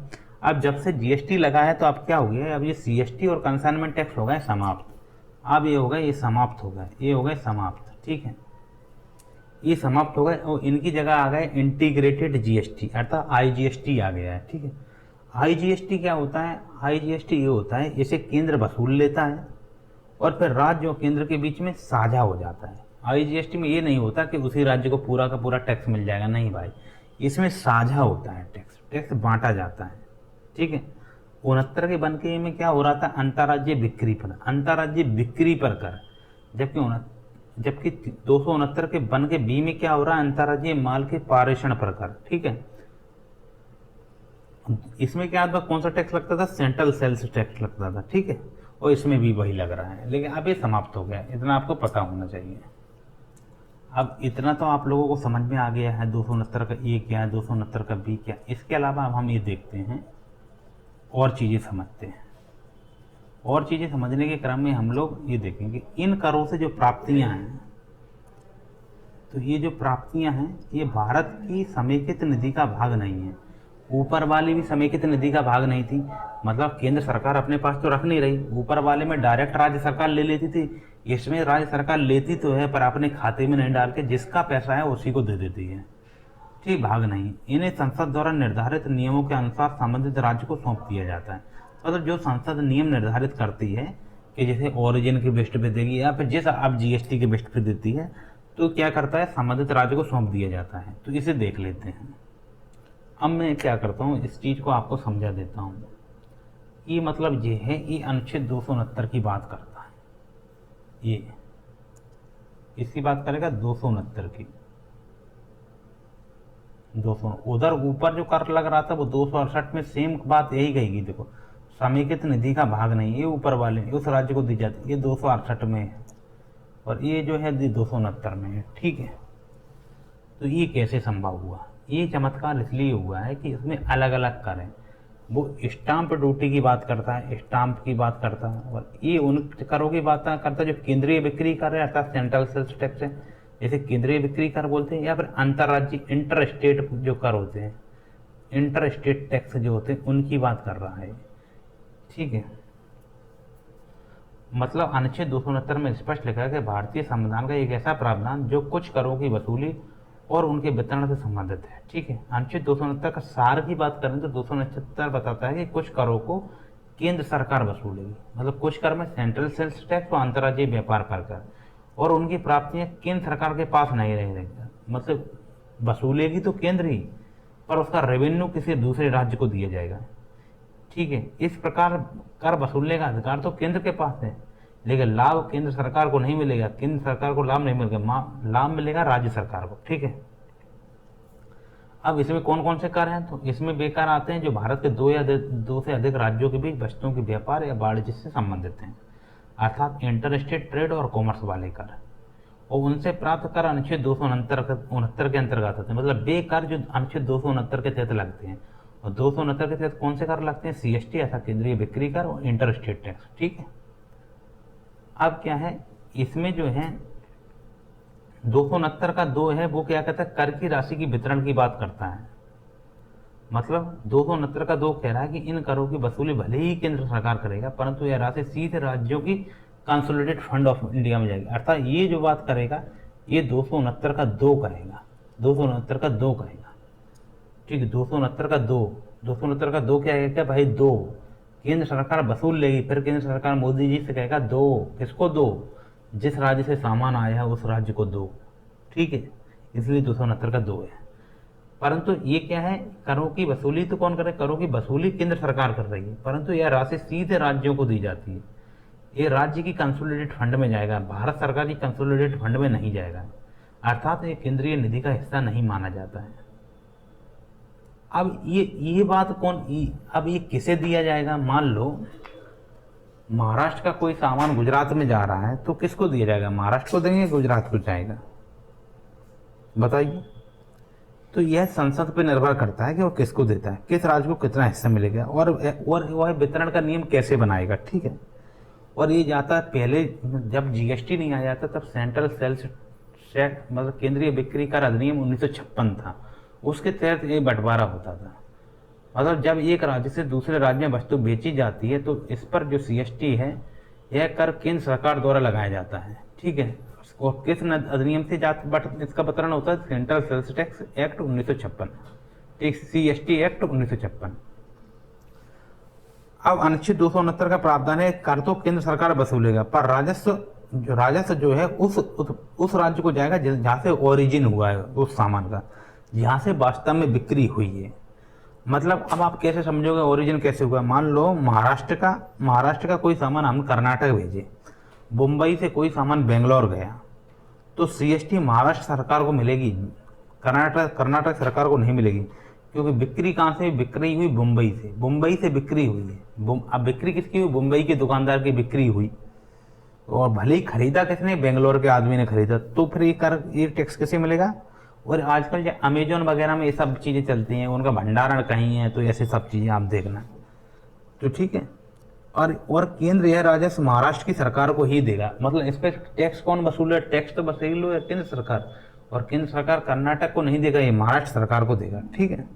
अब जब से GST लगा है तो अब क्या हो गया? अब ये CST और कंसाइनमेंट टैक्स हो गए समाप्त। अब ये हो गए, ये समाप्त हो गए, ये हो गए समाप्त, ठीक है। ये समाप्त हो गए और इनकी जगह आ गए इंटीग्रेटेड GST, अर्थात IGST आ गया है, ठीक है। IGST क्या होता है? IGST ये होता है, इसे केंद्र वसूल लेता है और फिर राज्य और केंद्र के बीच में साझा हो जाता है। IGST में ये नहीं होता कि उसी राज्य को पूरा का पूरा टैक्स मिल जाएगा, नहीं भाई, इसमें साझा होता है, टैक्स बांटा जाता है, ठीक है। 69 के बन के में क्या हो रहा था? अंतर्राज्यीय बिक्री पर कर, जबकि 269 के बन के बी में क्या हो रहा है? अंतर्राज्यीय माल के पारेषण पर कर, ठीक है। इसमें क्या था? कौन सा टैक्स लगता था? सेंट्रल सेल्स टैक्स लगता था, ठीक है। और इसमें भी वही लग रहा है, लेकिन अब ये समाप्त हो गया, इतना आपको पता होना चाहिए। अब इतना तो आप लोगों को समझ में आ गया है 269 का ए क्या है, 269 का बी क्या। इसके अलावा अब हम ये देखते हैं और चीज़ें समझते हैं। और चीज़ें समझने के क्रम में हम लोग ये देखेंगे इन करों से जो प्राप्तियां हैं, तो ये जो प्राप्तियां हैं ये भारत की समेकित निधि का भाग नहीं है। ऊपर वाली भी समेकित निधि का भाग नहीं थी, मतलब केंद्र सरकार अपने पास तो रख नहीं रही, ऊपर वाले में डायरेक्ट राज्य सरकार ले लेती थी, इसमें राज्य सरकार लेती तो है पर अपने खाते में नहीं डाल के जिसका पैसा है उसी को दे देती है। ठीक, भाग नहीं। इन्हें संसद द्वारा निर्धारित नियमों के अनुसार संबंधित राज्य को सौंप दिया जाता है। मतलब जो संसद नियम निर्धारित करती है कि जैसे ओरिजिन की बेस्ट पे देगी या फिर जैसा आप जीएसटी के बेस्ट पे देती है, तो क्या करता है, संबंधित राज्य को सौंप दिया जाता है। तो इसे देख लेते हैं। अब मैं क्या करता हूँ, इस चीज़ को आपको समझा देता हूँ। ये मतलब ये है, ये अनुच्छेद 269 की बात करता है, ये इसकी बात करेगा 269 की। 200 उधर ऊपर जो कर लग रहा था वो 268 में सेम बात यही कहेगी। देखो, समेकित निधि का भाग नहीं, ये ऊपर वाले उस राज्य को दी जाती है, ये 268 में है और ये जो है 269 में है। ठीक है, तो ये कैसे संभव हुआ? ये चमत्कार इसलिए हुआ है कि इसमें अलग अलग कर हैं। वो स्टाम्प ड्यूटी की बात करता है, स्टाम्प की बात करता है, और ये उन करों की बात करता है जो केंद्रीय बिक्री कर है अर्थात सेंट्रल सेल्स टैक्स है, जैसे केंद्रीय बिक्री कर बोलते हैं, या फिर अंतर्राज्यीय इंटर स्टेट जो कर होते हैं, इंटर स्टेट टैक्स जो होते हैं उनकी बात कर रहा है। ठीक है, मतलब अनुच्छेद 269 में स्पष्ट लिखा है कि भारतीय संविधान का एक ऐसा प्रावधान जो कुछ करों की वसूली और उनके वितरण से संबंधित है। ठीक है, अनुच्छेद 269 का सार की बात करें तो 269 बताता है कि कुछ करों को केंद्र सरकार वसूलेगी, मतलब कुछ कर में सेंट्रल सेल्स टैक्स और अंतर्राज्यीय व्यापार कर, और उनकी प्राप्तियां केंद्र सरकार के पास नहीं रहेगी, मतलब वसूलेगी तो केंद्र ही, पर उसका रेवेन्यू किसी दूसरे राज्य को दिया जाएगा। ठीक है, इस प्रकार कर वसूलने का अधिकार तो केंद्र के पास है, लेकिन लाभ केंद्र सरकार को नहीं मिलेगा, केंद्र सरकार को लाभ नहीं मिलेगा, लाभ मिलेगा राज्य सरकार को। ठीक है, अब इसमें कौन कौन से कर हैं? तो इसमें वे कर आते हैं जो भारत के दो से अधिक राज्यों के बीच वस्तुओं के व्यापार या वाणिज्य से संबंधित हैं, अर्थात इंटर स्टेट ट्रेड और कॉमर्स वाले कर, और उनसे प्राप्त कर अनुच्छेद 269 के अंतर्गत आते हैं। मतलब वे कर जो अनुच्छेद 269 के तहत लगते हैं, और 269 के तहत कौन से कर लगते हैं? सीएसटी अर्थात केंद्रीय बिक्री कर और इंटर स्टेट टैक्स। ठीक है, अब क्या है, इसमें जो है 269 का 2 है, वो क्या कहता है, कर की राशि की वितरण की बात करता है। मतलब 269 का 2 कह रहा है कि इन करों की वसूली भले ही केंद्र सरकार करेगा, परंतु यह राशि सीधे राज्यों की कंसोलिडेटेड फंड ऑफ इंडिया में जाएगी। अर्थात ये जो बात करेगा ये 269 का 2 करेगा, 269 का 2 करेगा। ठीक है, 269 का 2, 269 का 2 क्या है क्या भाई, 2 केंद्र सरकार वसूल लेगी, फिर केंद्र सरकार मोदी जी से कहेगा दो, किसको दो? जिस राज्य से सामान आया है उस राज्य को दो। ठीक है, इसलिए 269 का 2 है। परंतु ये क्या है, करों की वसूली तो कौन करे? करों की वसूली केंद्र सरकार कर रही है, परंतु यह राशि सीधे राज्यों को दी जाती है। ये राज्य की कंसोलिडेटेड फंड में जाएगा, भारत सरकार की कंसोलिडेटेड फंड में नहीं जाएगा, अर्थात ये केंद्रीय निधि का हिस्सा नहीं माना जाता है। अब ये बात अब ये किसे दिया जाएगा? मान लो महाराष्ट्र का कोई सामान गुजरात में जा रहा है तो किसको दिया जाएगा? महाराष्ट्र को देंगे, गुजरात को जाएगा? बताइए। तो यह संसद पर निर्भर करता है कि वो किसको देता है, किस राज्य को कितना हिस्सा मिलेगा, और वह वितरण का नियम कैसे बनाएगा। ठीक है, और ये जाता है पहले जब जीएसटी नहीं आ जाता तब सेंट्रल सेल्स टैक्स, मतलब केंद्रीय बिक्री कर अधिनियम 1956 था, उसके तहत ये बंटवारा होता था। मतलब जब एक राज्य से दूसरे राज्य में वस्तु बेची जाती है तो इस पर जो सीएसटी है यह कर केंद्र सरकार द्वारा लगाया जाता है। ठीक है, और किस अधिनियम से इसका वितरण होता है? सेंट्रल सेल्स टैक्स एक्ट 1956, ठीक, सीएसटी एक्ट 1956। अब अनुच्छेद 269 का प्रावधान है, कर तो केंद्र सरकार वसूलेगा, पर राजस्व जो है उस राज्य को जाएगा जहाँ से ओरिजिन हुआ है उस सामान का, जहाँ से वास्तव में बिक्री हुई है। मतलब अब आप कैसे समझोगे ओरिजिन कैसे हुआ? मान लो महाराष्ट्र का कोई सामान हम कर्नाटक भेजे, मुंबई से कोई सामान बेंगलोर गया, तो सीएसटी महाराष्ट्र सरकार को मिलेगी, कर्नाटक सरकार को नहीं मिलेगी, क्योंकि बिक्री कहाँ से? बिक्री हुई मुंबई से बिक्री हुई है। अब बिक्री किसकी हुई? मुंबई के दुकानदार की बिक्री हुई, और भले ही खरीदा किसने? बेंगलोर के आदमी ने खरीदा, तो फिर ये टैक्स कैसे मिलेगा? और आजकल जो अमेजोन वगैरह में ये सब चीज़ें चलती हैं, उनका भंडारण कहीं है, तो ऐसे सब चीज़ें आप देखना। तो ठीक है, और केंद्र यह राजस्व महाराष्ट्र की सरकार को ही देगा। मतलब इस पे टैक्स कौन वसूले? टैक्स तो वसूल है केंद्र सरकार, और केंद्र सरकार कर्नाटक को नहीं देगा, ये महाराष्ट्र सरकार को देगा। ठीक है।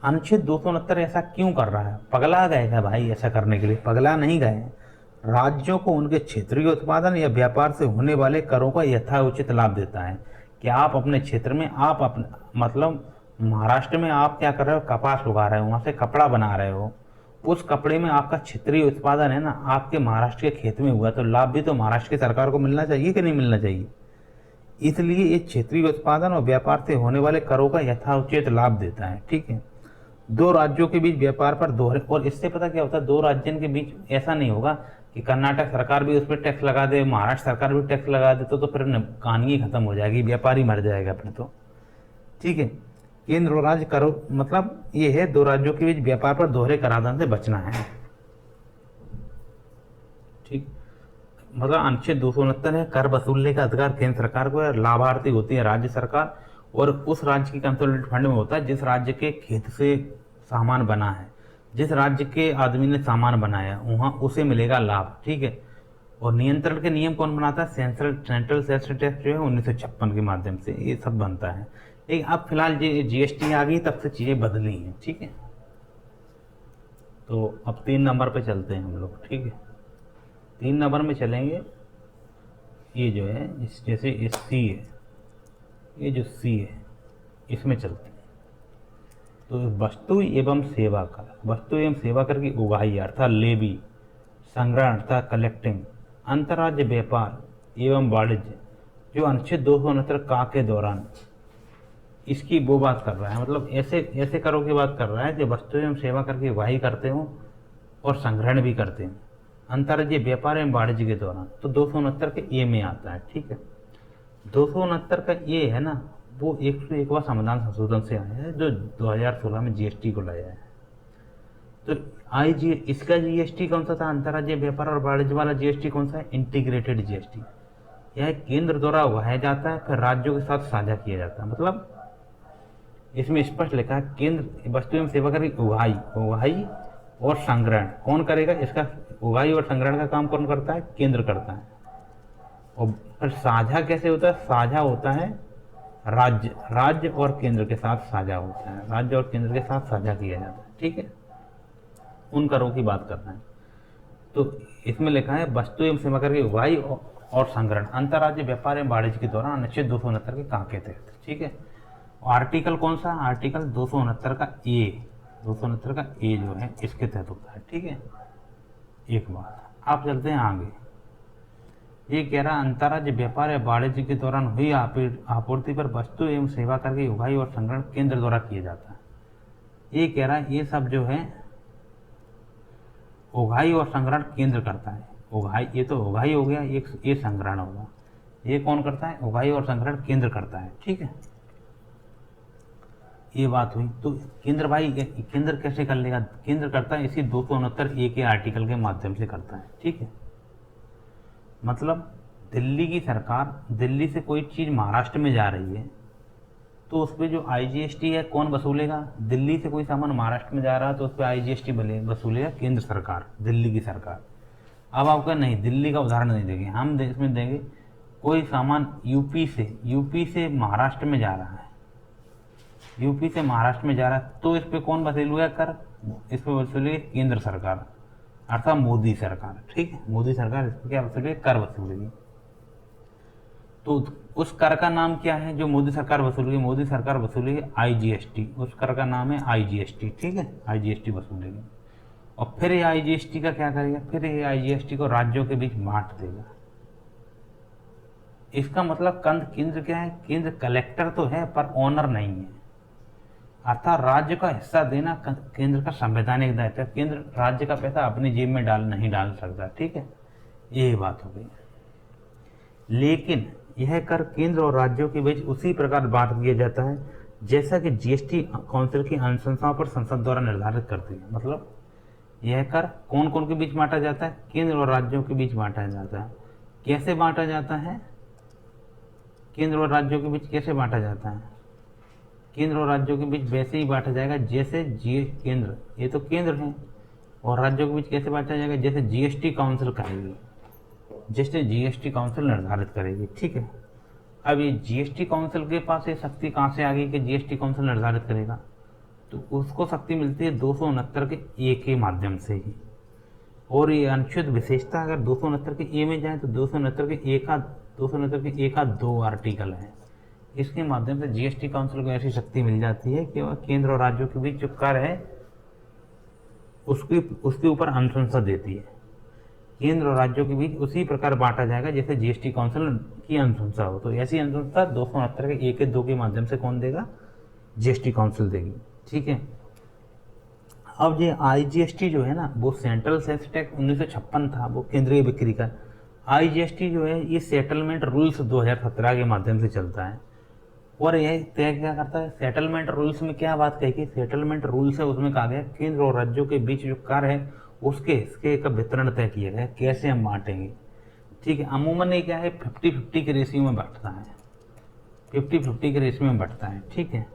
अनुच्छेद 269 ऐसा क्यों कर रहा है? पगला गए हैं भाई ऐसा करने के लिए? पगला नहीं गए हैं। राज्यों को उनके क्षेत्रीय उत्पादन या व्यापार से होने वाले करों का यथाउचित लाभ देता है कि आप अपने क्षेत्र में, आप अपने मतलब महाराष्ट्र में आप क्या कर रहे हो? कपास उगा रहे हो, वहाँ से कपड़ा बना रहे हो, उस कपड़े में आपका क्षेत्रीय उत्पादन है ना, आपके महाराष्ट्र के खेत में हुआ, तो लाभ भी तो महाराष्ट्र की सरकार को मिलना चाहिए कि नहीं मिलना चाहिए? इसलिए ये क्षेत्रीय उत्पादन और व्यापार से होने वाले करों का यथाउचित लाभ देता है। ठीक है। दो राज्यों के बीच व्यापार पर दोहरे, और इससे पता क्या होता है, दो राज्यों के बीच ऐसा नहीं होगा कि कर्नाटक सरकार भी उस पर टैक्स लगा दे, महाराष्ट्र सरकार भी टैक्स लगा दे, तो फिर कहानी ही खत्म हो जाएगी, व्यापारी मर जाएगा अपने तो। ठीक है। केंद्र और राज्य करो, मतलब ये है दो राज्यों के बीच व्यापार पर दोहरे कराधान से बचना है। ठीक। मतलब अनुच्छेद 269 है, कर वसूलने का अधिकार केंद्र सरकार को है, लाभार्थी होती है राज्य सरकार, और उस राज्य की कंसोलिडेटेड फंड में होता है जिस राज्य के खेत से सामान बना है, जिस राज्य के आदमी ने सामान बनाया वहाँ उसे मिलेगा लाभ। ठीक है। और नियंत्रण के नियम कौन बनाता है? सेंट्रल सेल्स टैक्स जो है 1956 के माध्यम से ये सब बनता है। लेकिन अब फिलहाल जीएसटी आ गई, तब से चीज़ें बदली हैं। ठीक है। तो अब 3 नंबर पे चलते हैं हम लोग। ठीक है। 3 नंबर में चलेंगे। ये जो है जैसे ये सी है, ये जो सी है इसमें चलते हैं। तो वस्तु एवं सेवा कर, वस्तु एवं सेवा कर की उगाही अर्थात लेवी, संग्रहण अर्थात कलेक्टिंग, अंतर्राज्य व्यापार एवं वाणिज्य जो अनुच्छेद 269 का के दौरान, इसकी वो बात कर रहा है। मतलब ऐसे ऐसे करों की बात कर रहा है जो वस्तु एवं सेवा कर की उगाही करते हो और संग्रहण भी करते हैं अंतर्राज्यीय व्यापार एवं वाणिज्य के दौरान। तो 269 के ए में आता है। ठीक है। 269 का ये है ना, वो 101वां संविधान संशोधन से आया है जो 2016 में जीएसटी को लाया है। तो इसका जीएसटी कौन सा था? अंतर्राज्यीय व्यापार और वाणिज्य वाला जीएसटी कौन सा है? Integrated GST. यह केंद्र द्वारा उगाया जाता है, फिर राज्यों के साथ साझा किया जाता है। मतलब इसमें स्पष्ट लिखा है केंद्र वस्तु एवं सेवा कर की उगाही और संग्रहण कौन करेगा? इसका उगाही और संग्रहण का काम कौन करता है? केंद्र करता है। और फिर साझा कैसे होता है? साझा होता है राज्य और केंद्र के साथ साझा होता है, राज्य और केंद्र के साथ साझा किया जाता है। ठीक है। उन करों की बात करना है। तो इसमें लिखा है वस्तु एवं सेवा कर की उगाही और संग्रहण अंतर्राज्य व्यापार एवं वाणिज्य के दौरान अनुच्छेद 269 के काके तहत। ठीक है। आर्टिकल कौन सा? आर्टिकल 269 का ए, 269 का ए जो है इसके तहत होता है। ठीक है। एक बात। आप चलते हैं आगे। ये कह रहा अंतर्राज्य व्यापार या वाणिज्य के दौरान हुई आपूर्ति पर वस्तु एवं सेवा कर की उगाही और संग्रहण केंद्र द्वारा किया जाता है। ये कह रहा है ये सब जो है उगाही और संग्रहण केंद्र करता है। उगाही, ये तो उगाही हो गया, ये संग्रहण होगा। ये कौन करता है? उगाही और संग्रहण केंद्र करता है। ठीक है। ये बात हुई। तो केंद्र भाई, केंद्र कैसे कर लेगा? केंद्र करता है इसी 269 ए के आर्टिकल के माध्यम से करता है। ठीक है। मतलब दिल्ली की सरकार, दिल्ली से कोई चीज़ महाराष्ट्र में जा रही है तो उस पर जो आईजीएसटी है कौन वसूलेगा? दिल्ली से कोई सामान महाराष्ट्र में जा रहा है तो उस पर आईजीएसटी वसूलेगा केंद्र सरकार, दिल्ली की सरकार। अब आपका नहीं, दिल्ली का उदाहरण नहीं देंगे हम, इसमें देंगे कोई सामान यूपी से महाराष्ट्र में जा रहा है, यूपी से महाराष्ट्र में जा रहा है तो इस पर कौन वसूलेगा कर? इस पर वसूलेगी केंद्र सरकार अर्थात मोदी सरकार। ठीक है। मोदी सरकार इस पर क्या वसूलेगी? कर वसूलेगी। तो उस कर का नाम क्या है जो मोदी सरकार वसूलेगी? मोदी सरकार वसूलेगी आईजीएसटी। उस कर का नाम है आईजीएसटी। ठीक है। आईजीएसटी वसूलेगी। और फिर ये आईजीएसटी का क्या करेगा? फिर ये आईजीएसटी को राज्यों के बीच बांट देगा। इसका मतलब केंद्र क्या है? केंद्र कलेक्टर तो है पर ओनर नहीं है, अर्थात राज्य का हिस्सा देना केंद्र का संवैधानिक दायित्व है। केंद्र राज्य का पैसा अपनी जेब में नहीं डाल सकता। ठीक है। यही बात हो गई। लेकिन यह कर केंद्र और राज्यों के बीच उसी प्रकार बांट दिया जाता है जैसा कि जीएसटी काउंसिल की अनुशंसाओं पर संसद द्वारा निर्धारित करती है। मतलब यह कर कौन कौन के बीच बांटा जाता है? केंद्र और राज्यों के बीच बांटा जाता है। कैसे बांटा जाता है? केंद्र और राज्यों के बीच कैसे बांटा जाता है? केंद्र और राज्यों के बीच वैसे ही बांटा जाएगा जैसे केंद्र, ये तो केंद्र है और राज्यों के बीच कैसे बांटा जाएगा, जैसे जीएसटी काउंसिल करेगी, जैसे जीएसटी काउंसिल निर्धारित करेगी, ठीक है। अब ये जीएसटी काउंसिल के पास ये शक्ति कहाँ से आ गई कि जीएसटी काउंसिल निर्धारित करेगा, तो उसको शक्ति मिलती है 269 के ए के माध्यम से ही। और ये अनुच्छेद विशेषता अगर 269 के ए में जाए तो 269 के ए का 2 आर्टिकल है। इसके माध्यम से जीएसटी काउंसिल को ऐसी शक्ति मिल जाती है कि वह केंद्र और राज्यों के बीच जो कर है उसके ऊपर अनुशंसा देती है। केंद्र और राज्यों के बीच उसी प्रकार बांटा जाएगा जैसे जीएसटी काउंसिल की अनुशंसा हो। तो ऐसी अनुशंसा 269 के ए के 2 के माध्यम से कौन देगा, जीएसटी काउंसिल देगी, ठीक है। अब ये आईजीएसटी जो है ना, वो सेंट्रल सेल्स टैक्स 1956 था, वो केंद्रीय बिक्री का। आईजीएसटी जो है ये सेटलमेंट रूल्स 2017 के माध्यम से चलता है। और यह तय क्या करता है, सेटलमेंट रूल्स में क्या बात कही कि सेटलमेंट रूल्स है, उसमें कहा गया केंद्र और राज्यों के बीच जो कर है उसके हिस्से का वितरण तय किया गया, कैसे हम बांटेंगे, ठीक है। अमूमन ये क्या है, 50-50 के रेशियो में बढ़ता है, 50-50 के रेशियो में बढ़ता है, ठीक है।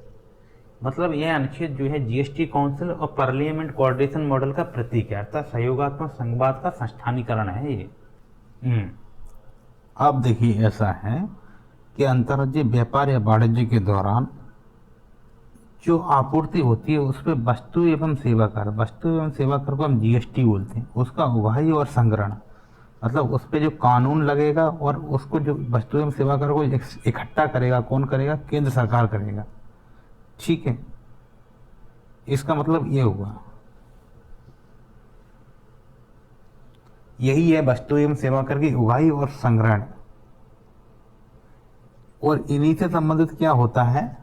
मतलब यह अनुच्छेद जो है जीएसटी काउंसिल और पार्लियामेंट कोऑर्डिनेशन मॉडल का प्रतीक है, अर्थात सहयोगात्मक संघवाद का संस्थानीकरण है ये। अब देखिए ऐसा है कि अंतर्राज्यीय व्यापार या वाणिज्य के दौरान जो आपूर्ति होती है उस पर वस्तु एवं सेवा कर को हम जीएसटी बोलते हैं, उसका उगाही और संग्रहण, मतलब उस पर जो कानून लगेगा और उसको जो वस्तु एवं सेवा कर को इकट्ठा करेगा, कौन करेगा, केंद्र सरकार करेगा, ठीक है। इसका मतलब ये हुआ, यही है वस्तु एवं सेवा कर की उगाही और संग्रहण। और इन्हीं से संबंधित क्या होता है,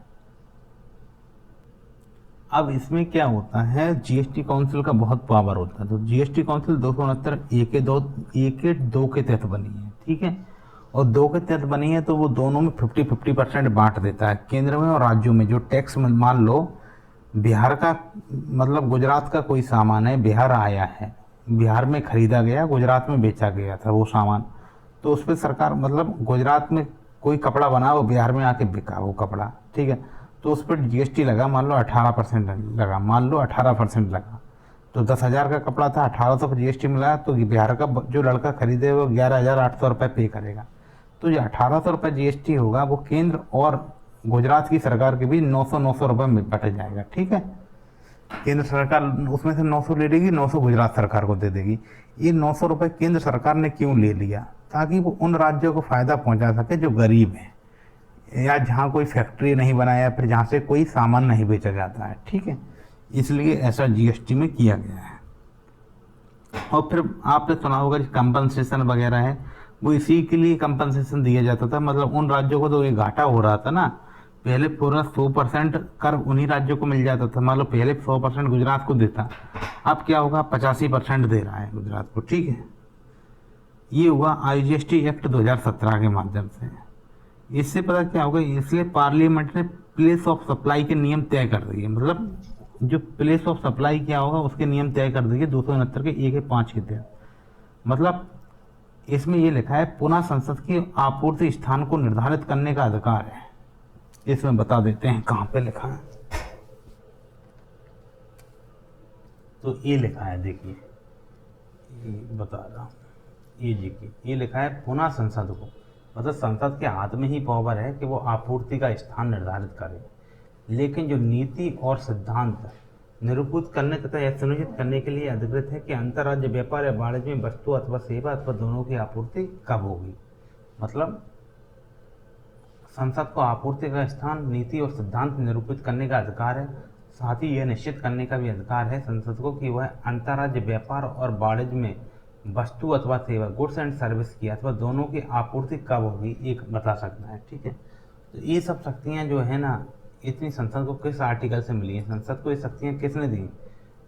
अब इसमें क्या होता है, जीएसटी काउंसिल का बहुत पावर होता है। तो जीएसटी काउंसिल 269 ए के 2 के तहत बनी है, ठीक है। और 2 के तहत बनी है तो वो दोनों में 50-50% बांट देता है, केंद्र में और राज्यों में। जो टैक्स, मान लो बिहार का, मतलब गुजरात का कोई सामान है, बिहार आया है, बिहार में खरीदा गया, गुजरात में बेचा गया था वो सामान, तो उस पर सरकार, मतलब गुजरात में कोई कपड़ा बना, वो बिहार में आके बिका वो कपड़ा, ठीक है। तो उस पर जीएसटी लगा, मान लो 18% लगा, मान लो 18% लगा, तो 10,000 का कपड़ा था, 1800 पर जीएसटी मिला, तो बिहार का जो लड़का खरीदे वो 11,800 रुपये पे करेगा। तो जो 1800 रुपये जीएसटी होगा वो केंद्र और गुजरात की सरकार के बीच 900 रुपये में बट जाएगा, ठीक है। केंद्र सरकार उसमें से 900 ले लेगी, 900 गुजरात सरकार को दे देगी। ये 900 रुपये केंद्र सरकार ने क्यों ले लिया, ताकि वो उन राज्यों को फायदा पहुंचा सके जो गरीब हैं, या जहाँ कोई फैक्ट्री नहीं बनाया, फिर जहाँ से कोई सामान नहीं बेचा जाता है, ठीक है। इसलिए ऐसा जीएसटी में किया गया है। और फिर आपने सुना होगा कंपनसेशन वगैरह है, वो इसी के लिए कंपनसेशन दिया जाता था। मतलब उन राज्यों को तो ये घाटा हो रहा था ना, पहले पूरा 100% कर उन्हीं राज्यों को मिल जाता था। मान लो पहले 100% गुजरात को देता, अब क्या होगा, 85% दे रहा है गुजरात को, ठीक है। ये हुआ आईजीएसटी एक्ट 2017 के माध्यम से। इससे पता क्या होगा, इसलिए पार्लियामेंट ने प्लेस ऑफ सप्लाई के नियम तय कर दिए। मतलब जो प्लेस ऑफ सप्लाई क्या होगा उसके नियम तय कर दिए 269 के ए के 5 के तहत। मतलब इसमें ये लिखा है, पुनः संसद की आपूर्ति स्थान को निर्धारित करने का अधिकार है। इसमें बता देते हैं कहाँ पे लिखा है। तो ये लिखा है, देखिए बता रहा हूँ, ये देखिए ये लिखा है पुनः संसद को, मतलब संसद के हाथ में ही पावर है कि वो आपूर्ति का स्थान निर्धारित करे, लेकिन जो नीति और सिद्धांत निरूपित करने तथा यह सुनिश्चित करने के लिए अधिकृत है कि अंतर्राज्य व्यापार या वाणिज्य में वस्तु अथवा सेवा अथवा दोनों की आपूर्ति कब होगी। मतलब संसद को आपूर्ति का स्थान, नीति और सिद्धांत निरूपित करने का अधिकार है। साथ ही यह निश्चित करने का भी अधिकार है संसद को कि वह अंतर्राज्य व्यापार और वाणिज्य में वस्तु अथवा सेवा, गुड्स एंड सर्विस की अथवा दोनों की आपूर्ति कब होगी, एक बता सकता है, ठीक है। तो ये सब शक्तियाँ जो है ना, इतनी संसद को किस आर्टिकल से मिली हैं, संसद को ये शक्तियाँ किसने दी?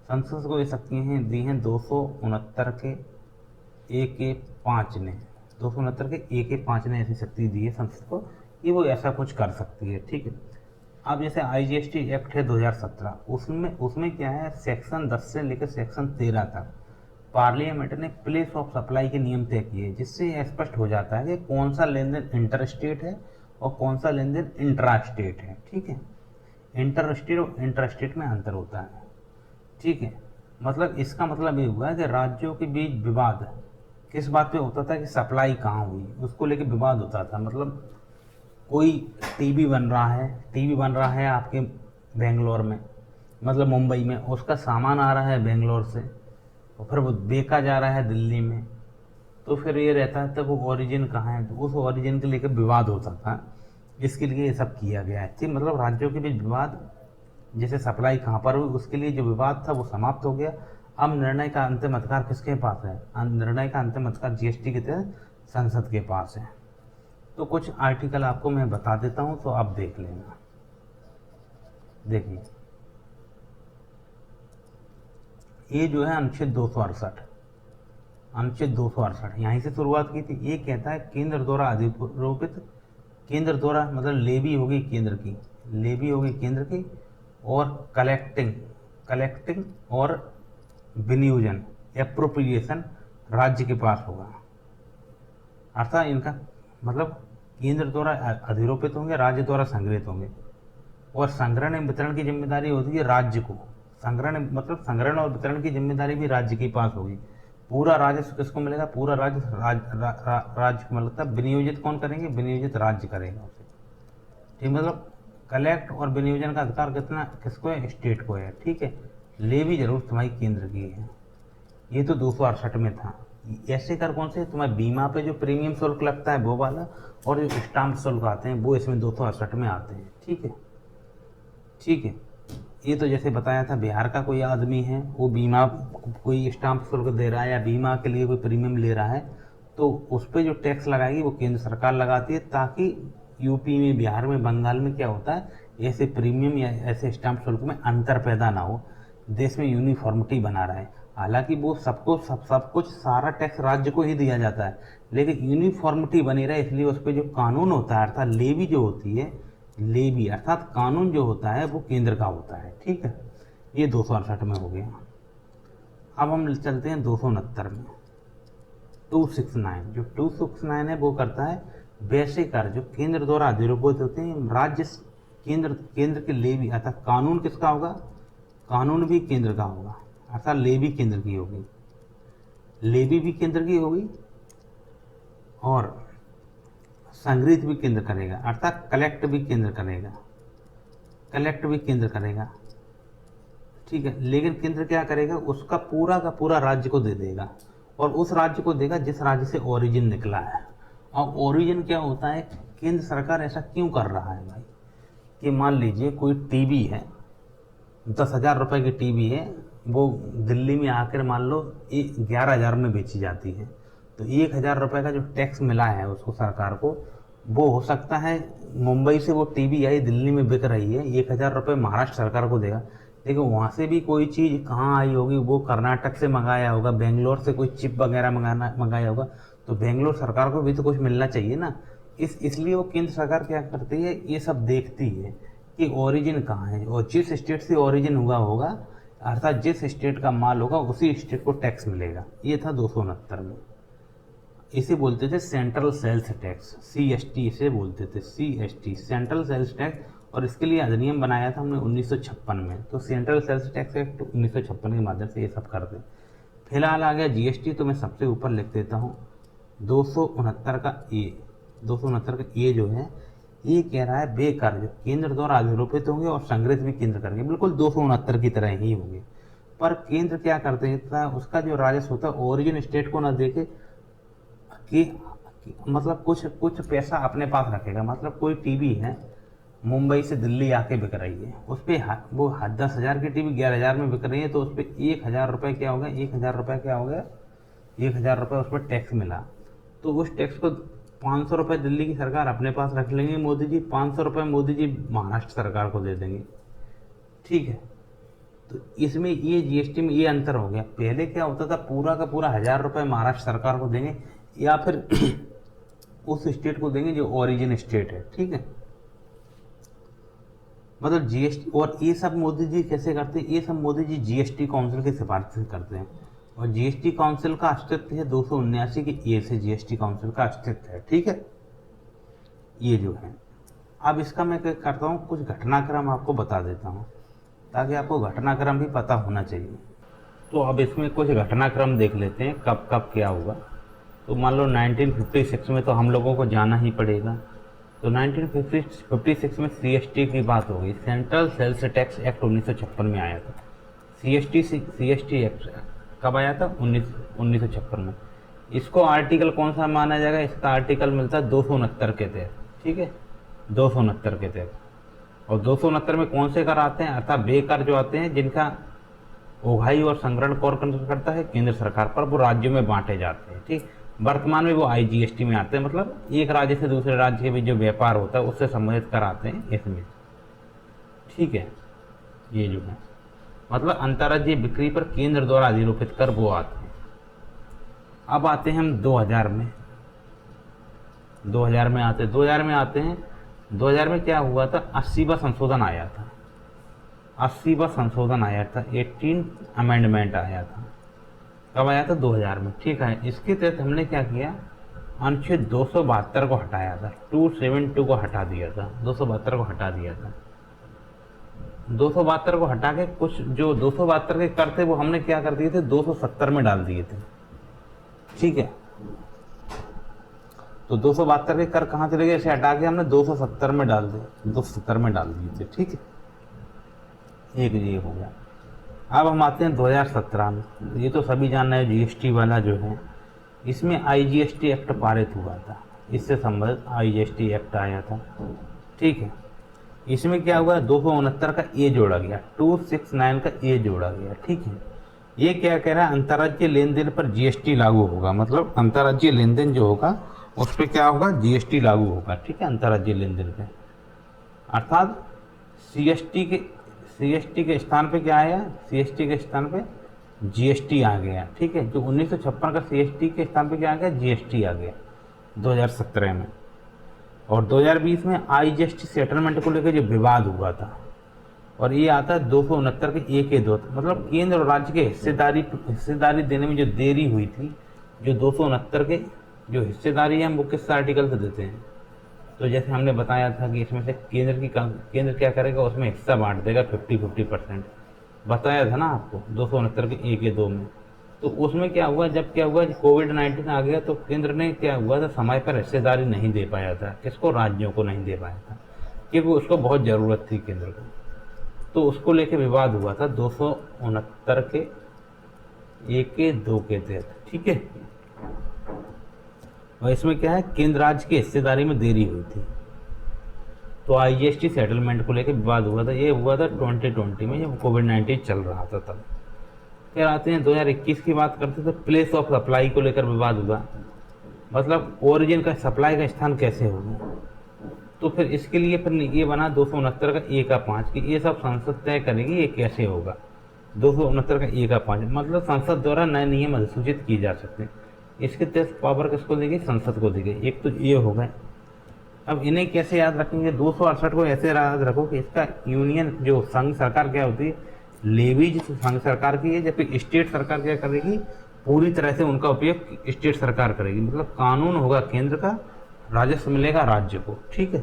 संसद को ये शक्तियाँ दी हैं 269 के ए के 5 ने, 269 के ए के 5 ने ऐसी शक्ति दी है संसद को कि वो ऐसा कुछ कर सकती है, ठीक है। अब जैसे आईजीएसटी एक्ट है 2017, उसमें क्या है, सेक्शन 10 से लेकर सेक्शन 13 तक पार्लियामेंट ने प्लेस ऑफ सप्लाई के नियम तय किए, जिससे यह स्पष्ट हो जाता है कि कौन सा लेन देन इंटर स्टेट है और कौन सा लेन देन इंट्रा स्टेट है, ठीक है। इंटर स्टेट और इंट्रा स्टेट में अंतर होता है, ठीक है। मतलब इसका मतलब ये हुआ है कि राज्यों के बीच विवाद किस बात पे होता था कि सप्लाई कहाँ हुई, उसको लेके विवाद होता था। मतलब कोई टीवी बन रहा है, टीवी बन रहा है आपके बेंगलोर में, मतलब मुंबई में, उसका सामान आ रहा है बेंगलोर से और फिर वो बेचा जा रहा है दिल्ली में। तो फिर ये रहता है, तब वो ओरिजिन कहाँ है, तो उस ओरिजिन के लेकर विवाद होता था। इसके लिए ये सब किया गया है। ठीक, मतलब राज्यों के बीच विवाद, जैसे सप्लाई कहाँ पर हुई उसके लिए जो विवाद था वो समाप्त हो गया। अब निर्णय का अंतिम अधिकार किसके पास है? निर्णय का अंतिम अधिकार जीएसटी के तहत संसद के पास है। तो कुछ आर्टिकल आपको मैं बता देता हूँ, तो आप देख लेना। देखिए, ये जो है अनुच्छेद 268, अनुच्छेद 268 यहीं से शुरुआत की थी। ये कहता है केंद्र द्वारा अधिरोपित, केंद्र द्वारा मतलब लेवी होगी केंद्र की, लेवी होगी केंद्र की, और कलेक्टिंग, कलेक्टिंग और विनियोजन, एप्रोप्रिएशन राज्य के पास होगा। अर्थात इनका मतलब केंद्र द्वारा अधिरोपित होंगे, राज्य द्वारा संग्रहित होंगे, और संग्रहण एवं वितरण की जिम्मेदारी होती है राज्य को। संग्रहण मतलब संग्रहण और वितरण की जिम्मेदारी भी राज्य के पास होगी। पूरा राजस्व किसको मिलेगा? पूरा राज्य को मिलता है। विनियोजित कौन करेंगे? विनियोजित राज्य करेगा उसे। ठीक, मतलब कलेक्ट और विनियोजन का अधिकार कितना किसको है? स्टेट को है। ठीक है, लेवी जरूर तुम्हारी केंद्र की है। ये तो 268 में था। ऐसे कर कौन से? तुम्हारे बीमा पे जो प्रीमियम शुल्क लगता है वो वाला, और जो स्टाम्प शुल्क आते हैं वो इसमें 268 में आते हैं। ठीक है, ठीक है। ये तो जैसे बताया था, बिहार का कोई आदमी है, वो बीमा कोई स्टाम्प शुल्क दे रहा है या बीमा के लिए कोई प्रीमियम ले रहा है, तो उस पर जो टैक्स लगाएगी वो केंद्र सरकार लगाती है, ताकि यूपी में, बिहार में, बंगाल में क्या होता है, ऐसे प्रीमियम या ऐसे स्टाम्प शुल्क में अंतर पैदा ना हो, देश में यूनिफॉर्मिटी बना रहे। हालांकि वो सबको सब कुछ सारा टैक्स राज्य को ही दिया जाता है, लेकिन यूनिफॉर्मिटी बनी रहे इसलिए उस पर जो कानून होता है, अर्थात लेवी जो होती है, लेवी अर्थात कानून जो होता है वो केंद्र का होता है। ठीक है, ये 268 में हो गया। अब हम चलते हैं 269 में। 269, जो 269 है वो करता है वैसे कर जो केंद्र द्वारा अधिरोपित होते हैं, राज्य केंद्र के लेवी, अर्थात कानून किसका होगा? कानून भी केंद्र का होगा, अर्थात लेवी केंद्र की होगी, लेवी भी केंद्र की होगी, और संग्रहित भी केंद्र करेगा, अर्थात कलेक्ट भी केंद्र करेगा, कलेक्ट भी केंद्र करेगा। ठीक है, लेकिन केंद्र क्या करेगा? उसका पूरा का पूरा राज्य को दे देगा, और उस राज्य को देगा जिस राज्य से ओरिजिन निकला है। और ओरिजिन क्या होता है? केंद्र सरकार ऐसा क्यों कर रहा है भाई, कि मान लीजिए कोई टीवी है, 10,000 रुपये की टीवी है, वो दिल्ली में आकर मान लो 11,000 में बेची जाती है, तो 1,000 रुपये का जो टैक्स मिला है उसको सरकार को, वो हो सकता है मुंबई से वो टीवी आई दिल्ली में बिक रही है, 1,000 रुपये महाराष्ट्र सरकार को देगा, लेकिन वहाँ से भी कोई चीज़ कहाँ आई होगी, वो कर्नाटक से मंगाया होगा, बेंगलोर से कोई चिप वगैरह मंगाया होगा, तो बेंगलोर सरकार को भी तो कुछ मिलना चाहिए ना। इसलिए वो केंद्र सरकार क्या करती है, ये सब देखती है कि ओरिजिन कहाँ है, और जिस स्टेट से ओरिजिन हुआ होगा, अर्थात जिस स्टेट का माल होगा उसी स्टेट को टैक्स मिलेगा। ये था 269 में। इसे बोलते थे सेंट्रल सेल्स टैक्स, CST इसे बोलते थे, CST सेंट्रल सेल्स टैक्स। और इसके लिए अधिनियम बनाया था हमने 1956 में, तो सेंट्रल सेल्स टैक्स एक्ट 1956 के माध्यम से ये सब करते। फिलहाल आ गया GST, तो मैं सबसे ऊपर लिख देता हूँ 269 का ए। 269 का ए जो है, ये कह रहा है वे कार्य केंद्र द्वारा अधिरोपित होंगे और संग्रहित भी केंद्र करेंगे, बिल्कुल 269 की तरह ही होंगे। पर केंद्र क्या करते हैं, उसका जो राजस्व होता है ओरिजिन स्टेट को ना देके कि मतलब कुछ पैसा अपने पास रखेगा। मतलब कोई टीवी है मुंबई से दिल्ली आके बिक रही है, उस पर वो 10,000 की टीवी 11,000 में बिक रही है, तो उस पर 1,000 रुपये क्या हो गया? 1,000 रुपये क्या हो गया? 1,000 रुपये उस पर टैक्स मिला। तो उस टैक्स को 500 रुपये दिल्ली की सरकार अपने पास रख लेंगे मोदी जी, 500 रुपये मोदी जी महाराष्ट्र सरकार को दे देंगे। ठीक है, तो इसमें ये GST में ये अंतर हो गया। पहले क्या होता था, पूरा का पूरा 1,000 रुपये महाराष्ट्र सरकार को देंगे, या फिर उस स्टेट को देंगे जो ओरिजिन स्टेट है। ठीक है, मतलब GST, और ये सब मोदी जी कैसे करते हैं? ये सब मोदी जी GST काउंसिल की सिफारिश से करते हैं, और GST काउंसिल का अस्तित्व है 279 के ए से GST काउंसिल का अस्तित्व है। ठीक है, ये जो है। अब इसका मैं क्या करता हूँ, कुछ घटनाक्रम आपको बता देता हूँ, ताकि आपको घटनाक्रम भी पता होना चाहिए। तो अब इसमें कुछ घटनाक्रम देख लेते हैं कब कब क्या हुआ। तो मान लो 1956 में तो हम लोगों को जाना ही पड़ेगा। तो 1956 में सीएसटी की बात हो गई, सेंट्रल सेल्स टैक्स एक्ट 1956 में आया था। सीएसटी एक्ट कब आया था? 1956 में। इसको आर्टिकल कौन सा माना जाएगा? इसका आर्टिकल मिलता है 269 के तहत, ठीक है, 269 के तहत। और 269 में कौन से कर आते हैं? अर्थात वे कर जो आते हैं जिनका उगाही और संग्रहण कौन करता है? केंद्र सरकार पर, वो राज्यों में बांटे जाते हैं, ठीक। वर्तमान में वो आईजीएसटी में आते हैं, मतलब एक राज्य से दूसरे राज्य के बीच जो व्यापार होता है उससे संबंधित कर आते हैं इसमें, ठीक है। ये जो है मतलब अंतर्राज्यीय बिक्री पर केंद्र द्वारा अधिरोपित कर वो आते हैं। अब आते हैं हम 2000 में। 2000 में आते हैं। 2000 में क्या हुआ था? 80वां संशोधन आया था। 80वां संशोधन आया था, 18 अमेंडमेंट आया था। कब आया था? 2000 में, ठीक है। इसके तहत हमने क्या किया? अनुच्छेद 272 को हटाया था, 272 को हटा दिया था, 272 को हटा दिया था। 272 को हटा के कुछ जो 272 के कर थे वो हमने क्या कर दिए थे? 270 में डाल दिए थे, ठीक है। तो 272 के कर कहाँ चले गए? इसे हटा के हमने 270 में डाल दिए, 270 में डाल दिए थे, ठीक है। एक ये हो गया। अब हम आते हैं 2017 में। ये तो सभी जान रहे हैं, जीएसटी वाला जो है, इसमें आईजीएसटी एक्ट पारित हुआ था। इससे संबंधित आईजीएसटी एक्ट आया था, ठीक है। इसमें क्या हुआ? 269 का ए जोड़ा गया, 269 का ए जोड़ा गया, ठीक है। ये क्या कह रहा है? अंतर्राज्यीय लेन देन पर जीएसटी लागू होगा, मतलब अंतर्राज्यीय लेन देन जो होगा उस पर क्या होगा? जीएसटी लागू होगा, ठीक है, अंतर्राज्यीय लेन देन पे। अर्थात सीएसटी के स्थान पे क्या आया? सीएसटी के स्थान पे जीएसटी आ गया, ठीक है। जो 1956 का सीएसटी के स्थान पे क्या आ गया? जीएसटी आ गया 2017 में। और 2020 में आईजीएसटी सेटलमेंट को लेकर जो विवाद हुआ था, और ये आता है 269 के ए के दो, मतलब केंद्र और राज्य के हिस्सेदारी देने में जो देरी हुई थी, जो 269 के जो हिस्सेदारी है वो किस आर्टिकल से देते हैं? तो जैसे हमने बताया था कि इसमें से केंद्र क्या करेगा? उसमें हिस्सा बांट देगा 50-50%, बताया था ना आपको 269 के ए के 2 में। तो उसमें क्या हुआ? जब क्या हुआ, कोविड-19 आ गया तो केंद्र ने क्या हुआ था? समय पर हिस्सेदारी नहीं दे पाया था। किसको? राज्यों को नहीं दे पाया था, क्योंकि उसको बहुत ज़रूरत थी केंद्र को। तो उसको लेके विवाद हुआ था 269 के ए के 2 के तहत, ठीक है। और इसमें क्या है? केंद्र राज्य की हिस्सेदारी में देरी हुई थी, तो आईजीएसटी सेटलमेंट को लेकर विवाद हुआ था। ये हुआ था 2020 में, जब कोविड-19 चल रहा था तब। फिर आते हैं 2021 की बात करते तो प्लेस ऑफ सप्लाई को लेकर विवाद हुआ, मतलब ओरिजिन का, सप्लाई का स्थान कैसे होगा। तो फिर इसके लिए फिर ये बना 269 का ए का 5 कि ये सब संसद तय करेगी ये कैसे होगा। 269 का ए का 5 मतलब संसद द्वारा नए नियम अधिसूचित किए जा सकते हैं। इसके तहत पावर किसको दी गई? संसद को दी गई। एक तो ये हो गए। अब इन्हें कैसे याद रखेंगे? 268 को ऐसे याद रखो कि इसका यूनियन जो संघ सरकार क्या होती है? लेवीज संघ सरकार की है, जबकि स्टेट सरकार क्या करेगी? पूरी तरह से उनका उपयोग स्टेट सरकार करेगी, मतलब कानून होगा केंद्र का, राजस्व मिलेगा राज्य को, ठीक है।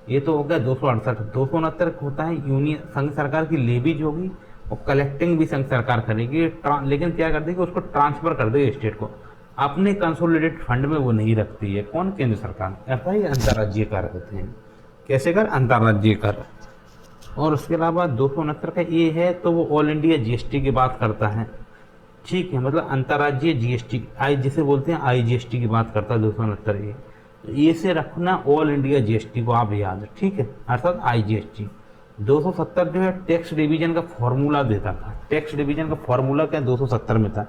ये तो हो गया 268। 269 होता है यूनियन संघ सरकार की लेवीज होगी, और कलेक्टिंग भी संघ सरकार करेगी, लेकिन क्या कर देगी? उसको ट्रांसफर कर देगी स्टेट को, अपने कंसोलिडेटेड फंड में वो नहीं रखती है। कौन? केंद्र सरकार। ऐसा ही अंतर्राज्यीय कर होते हैं। कैसे कर? अंतर्राज्यीय कर। और उसके अलावा 269 का ये है तो वो ऑल इंडिया जीएसटी की बात करता है, ठीक है, मतलब अंतर्राज्यीय जीएसटी जिसे बोलते हैं आईजीएसटी की बात करता है 269 ये। तो ये से रखना ऑल इंडिया जीएसटी को आप याद, ठीक है, अर्थात आईजीएसटी। 270 जो है टैक्स डिवीजन का फॉर्मूला देता था। टैक्स डिवीजन का फॉर्मूला क्या 270 में था,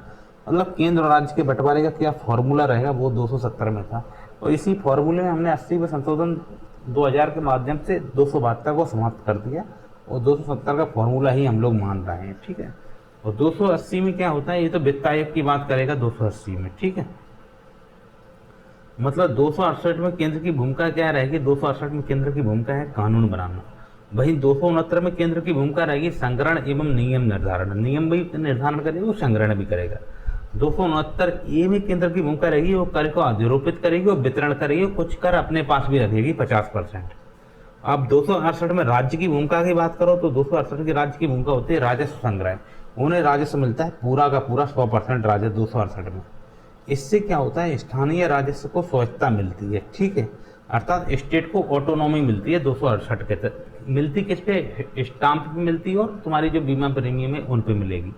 मतलब केंद्र और राज्य के बंटवारे का क्या फॉर्मूला रहेगा वो 270 में था। और इसी फॉर्मूले में हमने 80वें संशोधन 2000 के माध्यम से 272 को समाप्त कर दिया, और 270 का फॉर्मूला ही हम लोग मान रहे हैं, ठीक है। और 280 में क्या होता है? ये तो वित्त आयोग की बात करेगा 280 में, ठीक है। मतलब 268 में केंद्र की भूमिका क्या रहेगी? 268 में केंद्र की भूमिका है कानून बनाना। वहीं 269 में केंद्र की भूमिका रहेगी संग्रहण एवं नियम निर्धारण। नियम भी निर्धारण करेगा, वो संग्रहण भी करेगा। 269 ए में केंद्र की भूमिका रहेगी, वो कर को अधिरोपित करेगी और वितरण करेगी, कुछ कर अपने पास भी रखेगी 50%। अब 268 में राज्य की भूमिका की बात करो तो 268 की राज्य की भूमिका होती है राजस्व संग्रह। उन्हें राजस्व मिलता है पूरा का पूरा 100% राजस्व 268 में। इससे क्या होता है, स्थानीय राजस्व को स्वायत्तता मिलती है, ठीक है, अर्थात स्टेट को ऑटोनॉमी मिलती है 268 के तहत। मिलती किस पे, स्टाम्प पे मिलती है, और तुम्हारी जो बीमा प्रीमियम है उन पे मिलेगी।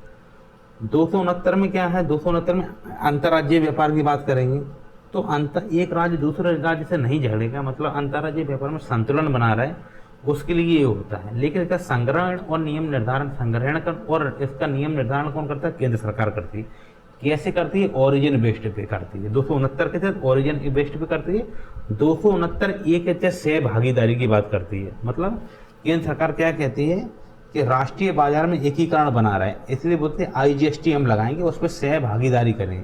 269 में क्या है, 269 में अंतर्राज्यीय व्यापार की बात करेंगे। तो एक राज्य दूसरे राज्य से नहीं झगड़ेगा, मतलब अंतर्राज्यीय व्यापार में संतुलन बना रहे, उसके लिए ये होता है। लेकिन इसका संग्रहण और नियम निर्धारण, संग्रहण कर और इसका नियम निर्धारण कौन करता है, केंद्र सरकार करती है। कैसे करती है, ओरिजिन बेस्ड पे करती है। 269 के तहत ओरिजिन बेस्ड पे करती है। 269 एक के सह भागीदारी की बात करती है, मतलब केंद्र सरकार क्या कहती है कि राष्ट्रीय बाजार में एकीकरण बना रहा है, इसलिए बोलते हैं IGST हम लगाएंगे, उस पर सह भागीदारी करेंगे।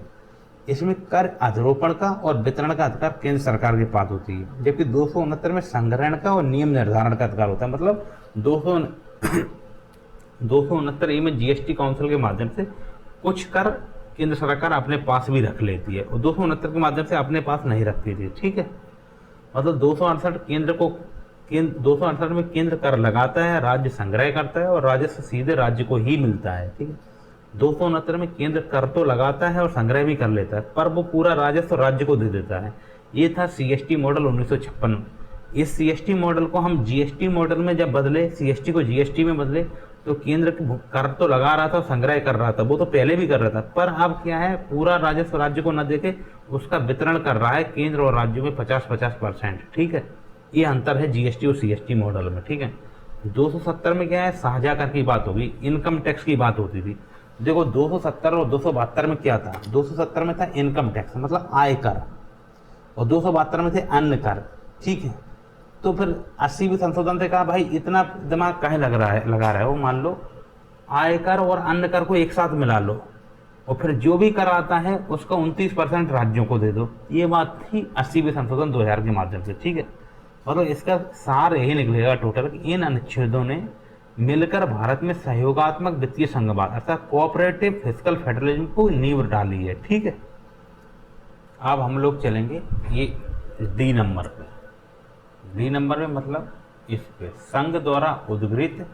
इसमें कर आरोपण का और वितरण का अधिकार केंद्र सरकार के पास होती है, जबकि 269 में संग्रहण का और नियम निर्धारण का अधिकार होता है। मतलब 269 में GST काउंसिल के माध्यम से कुछ कर केंद्र सरकार अपने पास भी रख लेती है, और 269 के माध्यम से अपने पास नहीं रखती थी, ठीक है। मतलब 268 में केंद्र कर लगाता है, राज्य संग्रह करता है, और राजस्व सीधे राज्य को ही मिलता है, ठीक है। 269 में केंद्र कर तो लगाता है और संग्रह भी कर लेता है, पर वो पूरा राजस्व राज्य को दे देता है। ये था CST मॉडल 1956 में। इस CST मॉडल को हम GST मॉडल में जब बदले, CST को GST में बदले, तो केंद्र कर तो लगा रहा था, संग्रह कर रहा था, वो तो पहले भी कर रहा था, पर अब क्या है, पूरा राजस्व राज्य को न देके उसका वितरण कर रहा है केंद्र और राज्यों में 50-50%, ठीक है। ये अंतर है GST और CST मॉडल में, ठीक है। 270 में क्या है, साझा कर की बात होगी, इनकम टैक्स की बात होती थी। देखो 270 और 272 में क्या था, 270 में था इनकम टैक्स, मतलब आय कर, और 272 में थे अन्य कर, ठीक है। तो फिर 80वें संशोधन से कहा भाई इतना दिमाग काहे लगा रहा है वो, मान लो आयकर और अन्य कर को एक साथ मिला लो, और फिर जो भी कर आता है उसका 29% राज्यों को दे दो। ये बात थी 80वें संशोधन 2000 के माध्यम से, ठीक है। मतलब इसका सार यही निकलेगा टोटल कि इन अनुच्छेदों ने मिलकर भारत में सहयोगात्मक वित्तीय संघवाद अर्थात कोऑपरेटिव फिस्कल फेडरलिज्म को नींव डाली है, ठीक है। अब हम लोग चलेंगे ये D नंबर पे। D नंबर में मतलब इस पे संघ द्वारा उद्गृहित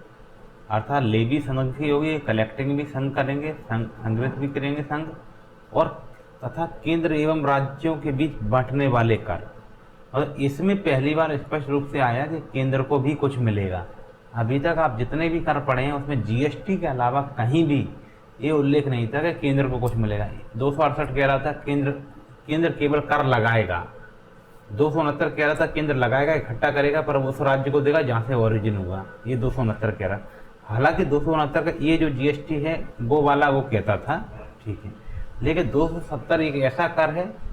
अर्थात लेवी संघ की होगी, कलेक्टिंग भी संघ करेंगे, संग्रहित भी करेंगे संघ, और तथा केंद्र एवं राज्यों के बीच बांटने वाले कर। और इसमें पहली बार स्पष्ट रूप से आया कि केंद्र को भी कुछ मिलेगा। अभी तक आप जितने भी कर पढ़े हैं उसमें GST के अलावा कहीं भी ये उल्लेख नहीं था कि केंद्र को कुछ मिलेगा। 268 कह रहा था केंद्र केवल कर लगाएगा, 269 कह रहा था केंद्र लगाएगा, इकट्ठा करेगा, पर उस राज्य को देगा जहाँ से ओरिजिन हुआ, ये 269 कह रहा। हालांकि 269 का ये जो GST है वो वाला वो कहता था, ठीक है, लेकिन 270 एक ऐसा कर है,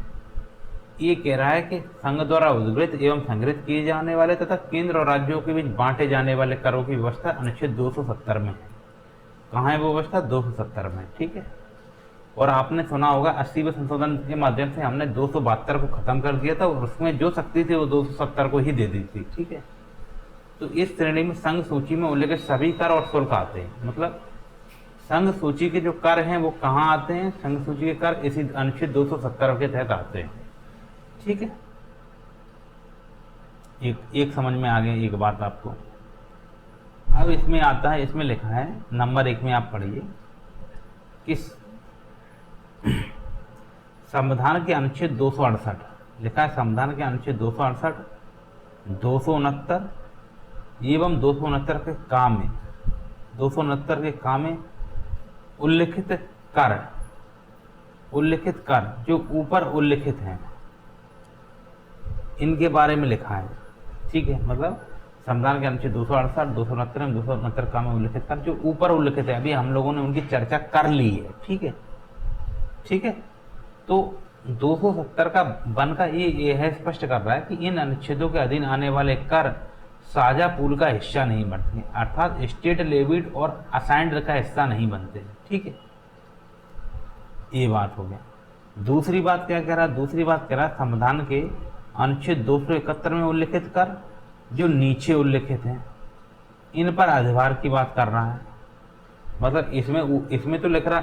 ये कह रहा है कि संघ द्वारा उद्गृहित एवं संग्रहित किए जाने वाले तथा केंद्र और राज्यों के बीच बांटे जाने वाले करों की व्यवस्था अनुच्छेद 270 में है। कहाँ है वो व्यवस्था, 270 में, ठीक है। और आपने सुना होगा 80वें संशोधन के माध्यम से हमने 272 को खत्म कर दिया था, और उसमें जो शक्ति थी वो 270 को ही दे दी थी, ठीक है। तो इस श्रेणी में संघ सूची में उल्लेखित सभी कर और शुल्क आते हैं। मतलब संघ सूची के जो कर हैं वो कहाँ आते हैं, संघ सूची के कर इसी अनुच्छेद 270 के तहत आते हैं, ठीक है। एक समझ में आ गया एक बात आपको। अब इसमें आता है, इसमें लिखा है नंबर 1 में आप पढ़िए कि संविधान के अनुच्छेद 268 लिखा है, संविधान के अनुच्छेद 268, 269 एवं 269 के काम में 269 के काम में उल्लिखित कर जो ऊपर उल्लिखित हैं इनके बारे में लिखा है, ठीक है। मतलब संविधान के अनुच्छेद 268, 269 एवं 269 काम में उल्लिखित कर जो ऊपर उल्लिखित है, अभी हम लोगों ने उनकी चर्चा कर ली है, ठीक है, ठीक है। तो 270 का वन का ये है स्पष्ट कर रहा है कि इन अनुच्छेदों के अधीन आने वाले कर साझा पूल का हिस्सा नहीं बनते, अर्थात स्टेट लेविड और असाइंड का हिस्सा नहीं बनते, ठीक है। ये बात हो गया। दूसरी बात क्या कह रहा है, दूसरी बात कह रहा है संविधान के अनुच्छेद 271 में उल्लिखित कर जो नीचे उल्लिखित हैं इन पर अधिभार की बात कर रहा है। मतलब इसमें तो लिख रहा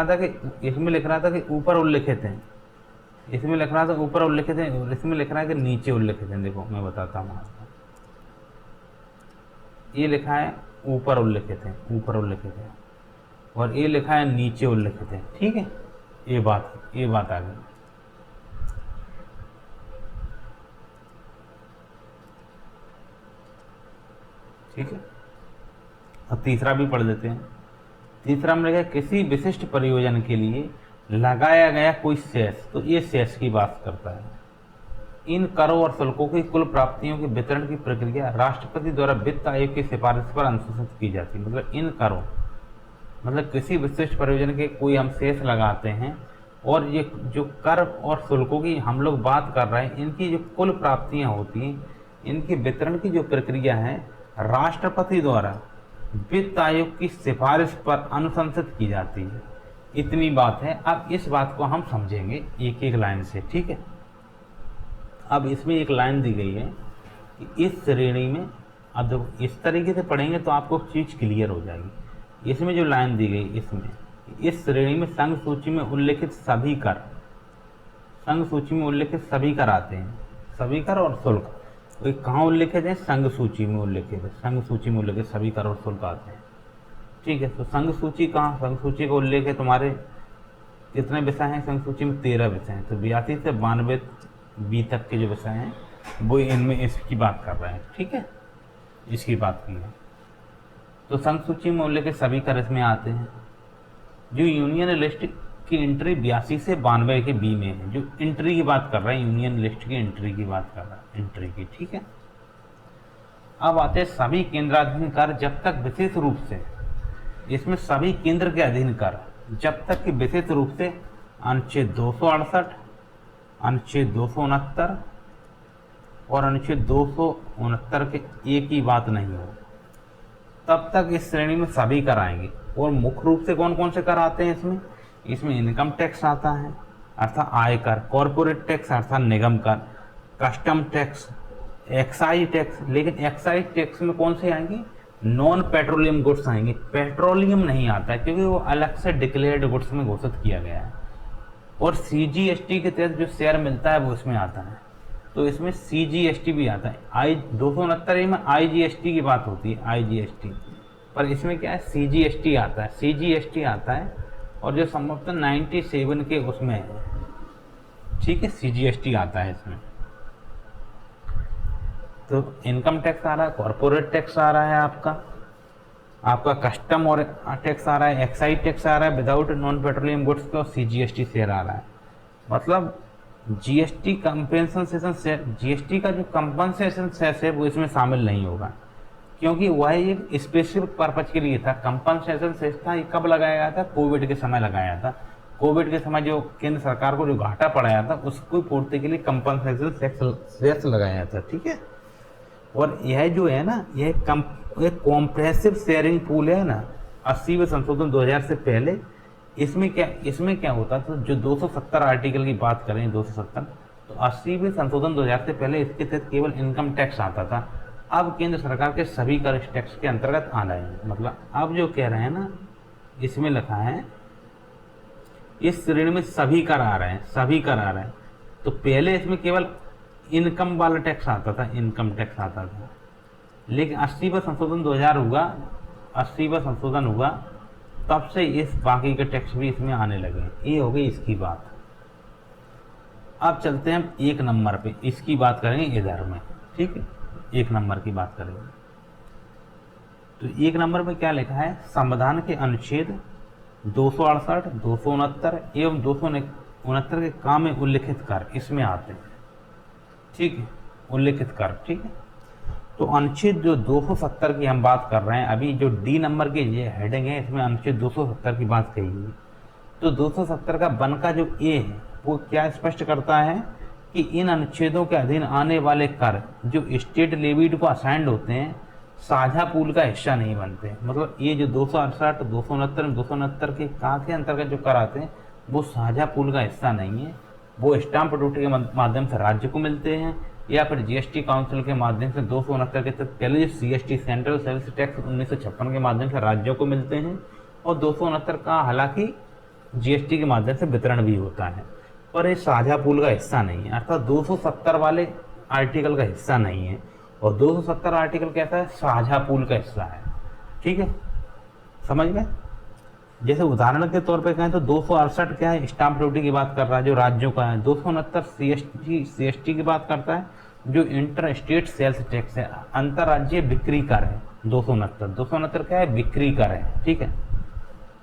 था कि ऊपर उल्लिखित हैं, इसमें लिख रहा था ऊपर उल्लिखित हैं, इसमें लिख रहा है कि नीचे उल्लिखित हैं। देखो मैं बताता हूँ आपको, ये लिखा है ऊपर उल्लिखित है, ऊपर उल्लिखित है, और ये लिखा है नीचे उल्लिखित है। ठीक है, ये बात आ गई। ठीक है, अब तीसरा भी पढ़ देते हैं। तीसरा में लिखा है किसी विशिष्ट प्रयोजन के लिए लगाया गया कोई सेस, तो ये सेस की बात करता है। इन करों और शुल्कों की कुल प्राप्तियों के वितरण की प्रक्रिया राष्ट्रपति द्वारा वित्त आयोग की सिफारिश पर अनुशंसित की जाती है। मतलब इन करों, मतलब किसी विशिष्ट प्रयोजन के कोई हम सेस लगाते हैं, और ये जो कर और शुल्कों की हम लोग बात कर रहे हैं, इनकी जो कुल प्राप्तियां होती हैं, इनके वितरण की जो प्रक्रिया है राष्ट्रपति द्वारा वित्त आयोग की सिफारिश पर अनुशंसित की जाती है। इतनी बात है। अब इस बात को हम समझेंगे एक एक लाइन से। ठीक है, अब इसमें एक लाइन दी गई है कि इस श्रेणी में, अब देखो इस तरीके से पढ़ेंगे तो आपको चीज़ क्लियर हो जाएगी। इसमें जो लाइन दी गई, इसमें इस श्रेणी में संघ सूची में उल्लेखित सभी कर, संघ सूची में उल्लेखित सभी कर आते हैं, सभी कर और शुल्क। तो कहाँ उल्लेखित है? संघ सूची में उल्लेखित है। संघ सूची में उल्लेखित सभी कर और शुल्क आते हैं। ठीक है, तो संघ सूची कहाँ? संघ सूची का उल्लेख है तुम्हारे कितने विषय हैं संघ सूची में? 13 विषय हैं। तो 82 से 92 बी तक के जो विषय हैं वो इनमें इसकी बात कर रहे हैं। ठीक है, इसकी बात की है। तो संघ सूची में उल्लेखित सभी कर इसमें आते हैं। जो यूनियन लिस्ट की एंट्री 82 से 92 के बी में है, जो एंट्री की बात कर रहे हैं, यूनियन लिस्ट की एंट्री की बात कर रहा है, एंट्री की। ठीक है, अब आते हैं सभी केंद्राधीन कर जब तक विशेष रूप से, इसमें सभी केंद्र के अधीन कर जब तक कि विशेष रूप से अनुच्छेद 268, अनुच्छेद 269 और अनुच्छेद 269 के एक ही बात नहीं हो, तब तक इस श्रेणी में सभी कर आएंगे। और मुख्य रूप से कौन कौन से कर आते हैं इसमें? इसमें इनकम टैक्स आता है अर्थात आयकर, कॉरपोरेट टैक्स अर्थात निगम कर, कस्टम टैक्स, एक्साइज टैक्स। लेकिन एक्साइज टैक्स में कौन से आएंगे? नॉन पेट्रोलियम गुड्स आएंगे। पेट्रोलियम नहीं आता है क्योंकि वो अलग से डिक्लेयर्ड गुड्स में घोषित किया गया है। और सीजीएसटी के तहत जो शेयर मिलता है वो इसमें आता है, तो इसमें सीजीएसटी भी आता है। 269 में आईजीएसटी की बात होती है, आईजीएसटी, पर इसमें क्या है? सीजीएसटी आता है, सीजीएसटी आता है। और जो संभवतः 97 के उसमें है। ठीक है, सीजीएसटी आता है इसमें। तो इनकम टैक्स आ रहा है, कॉर्पोरेट टैक्स आ रहा है, आपका कस्टम और टैक्स आ रहा है, एक्साइज टैक्स आ रहा है विदाउट नॉन पेट्रोलियम गुड्स का, और सीजीएसटी शेयर आ रहा है। मतलब जीएसटी कंपेंसेशन शेयर, जीएसटी का जो कंपनसेशन सेस है वो इसमें शामिल नहीं होगा, क्योंकि वह एक स्पेसिफिक पर्पज के लिए था। कंपनसेशन सेस था, ये कब लगाया गया था? कोविड के समय लगाया था। कोविड के समय जो केंद्र सरकार को जो घाटा पड़ाया था उसको पूर्ति के लिए कंपनसेशन सेस लगाया था। ठीक है, और यह जो है ना, यह कॉम्प्रेसिव शेयरिंग पूल है ना, 80वें संशोधन 2000 से पहले, इसमें क्या होता था? जो 270 आर्टिकल की बात करें, 270, तो 80वें संशोधन 2000 से पहले इसके तहत केवल इनकम टैक्स आता था। अब केंद्र सरकार के सभी कर इस टैक्स के अंतर्गत आ रहे हैं। मतलब अब जो कह रहे हैं ना, इसमें लिखा है इस श्रेणी में सभी कर आ रहे हैं, सभी कर आ रहे हैं। तो पहले इसमें केवल इनकम वाला टैक्स आता था, इनकम टैक्स आता था। लेकिन 80वां संशोधन 2000 हुआ, 80वां संशोधन हुआ, तब से इस बाकी के टैक्स भी इसमें आने लगे। ये हो गई इसकी बात। अब चलते हैं हम 1 नंबर पे, इसकी बात करेंगे इधर में। ठीक है, 1 नंबर की बात करेंगे। तो 1 नंबर में क्या लिखा है? संविधान के अनुच्छेद 268, 269 एवं 269 के काम में उल्लिखित कर इसमें आते हैं। ठीक है, उल्लिखित कर। ठीक है, तो अनुच्छेद जो 270 की हम बात कर रहे हैं, अभी जो डी नंबर की ये हेडिंग है, इसमें अनुच्छेद 270 की बात कही हुई। तो 270 का 1 का जो ए है वो क्या स्पष्ट करता है कि इन अनुच्छेदों के अधीन आने वाले कर जो स्टेट लेवीड को असाइंड होते हैं, साझा पूल का हिस्सा नहीं बनते। मतलब ये जो 268, 269, 269 के के अंतर्गत जो कर आते हैं वो साझा पूल का हिस्सा नहीं है। वो स्टाम्प ड्यूटी के माध्यम से राज्य को मिलते हैं, या फिर जीएसटी काउंसिल के माध्यम से 269 के तहत पहले जो सीएसटी, सेंट्रल सेल्स टैक्स 1956 के माध्यम से राज्यों को मिलते हैं, और 269 का हालांकि जीएसटी के माध्यम से वितरण भी होता है, पर ये साझा पूल का हिस्सा नहीं है। अर्थात 270 वाले आर्टिकल का हिस्सा नहीं है, और 270 आर्टिकल कैसा है? साझा पूल का हिस्सा है। ठीक है, समझ गए? जैसे उदाहरण के तौर पे कहें तो 268 क्या है, स्टाम्प ड्यूटी की बात कर रहा है जो राज्यों का है। 269 सीएसटी की बात करता है जो इंटर स्टेट सेल्स टैक्स है, अंतर्राज्यीय बिक्री कर है। 269 क्या है, बिक्री कर है, ठीक है।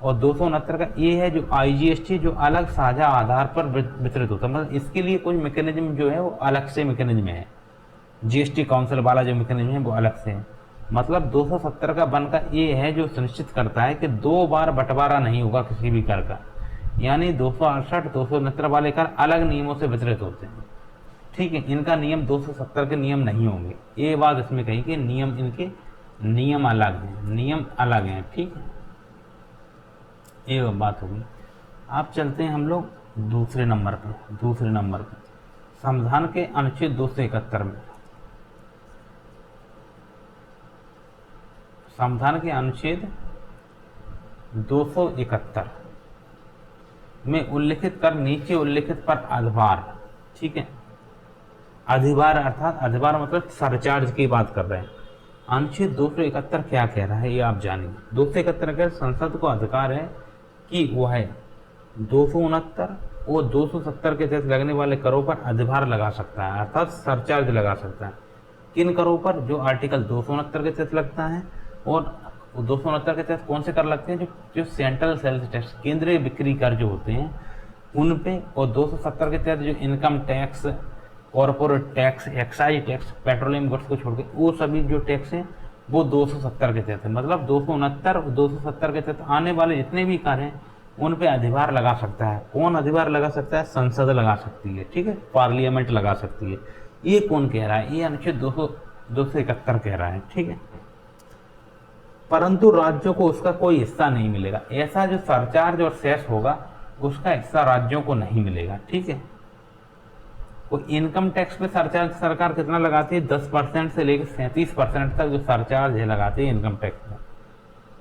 और 269 का ये है जो आईजीएसटी, जो अलग साझा आधार पर वितरित होता है, मतलब इसके लिए कोई मैकेनिज्म जो है वो अलग से मैकेनिज्म है। जीएसटी काउंसिल वाला जो मैकेनिज्म है वो अलग से है। मतलब 270 का वन का ये है जो सुनिश्चित करता है कि 2 बार बंटवारा नहीं होगा किसी भी कर का, यानी 268 269 वाले कर अलग नियमों से वितरित होते हैं, ठीक है। इनका नियम 270 के नियम नहीं होंगे, ये बात इसमें कही कि नियम इनके नियम अलग हैं, नियम अलग हैं, ठीक है, ये बात होगी। आप चलते हैं हम लोग दूसरे नंबर पे संविधान के अनुच्छेद 271 में। संविधान के अनुच्छेद 271 में उल्लिखित कर नीचे उल्लिखित पर अधिभार, ठीक है। अधिभार अर्थात अधिभार मतलब सरचार्ज की बात कर रहे हैं। अनुच्छेद 271 क्या कह रहा है ये आप जानिए। 271 के संसद को अधिकार है कि वह 269 और 270 के तहत लगने वाले करों पर अधिभार लगा सकता है, अर्थात सरचार्ज लगा सकता है। किन करों पर, जो आर्टिकल 269 के तहत लगता है, और 269 के तहत कौन से कर लगते हैं, जो सेंट्रल सेल्स टैक्स, केंद्रीय बिक्री कर जो होते हैं उन पे, और 270 के तहत जो income tax, corporate tax, excise tax, petroleum goods को छोड़ के वो सभी जो टैक्स हैं वो 270 के तहत है। मतलब 269 और 270 के तहत आने वाले जितने भी कर हैं उन पे अधिभार लगा सकता है। कौन अधिभार लगा सकता है, संसद लगा सकती है, ठीक है, पार्लियामेंट लगा सकती है। ये कौन कह रहा है, ये अनुच्छेद 271 कह रहा है, ठीक है। परंतु राज्यों को उसका कोई हिस्सा नहीं मिलेगा। ऐसा जो सरचार्ज और सेस होगा उसका हिस्सा राज्यों को नहीं मिलेगा, ठीक है। और इनकम टैक्स पे सरचार्ज सरकार कितना लगाती है, 10% से लेकर 37% तक जो सरचार्ज है लगाती है इनकम टैक्स में,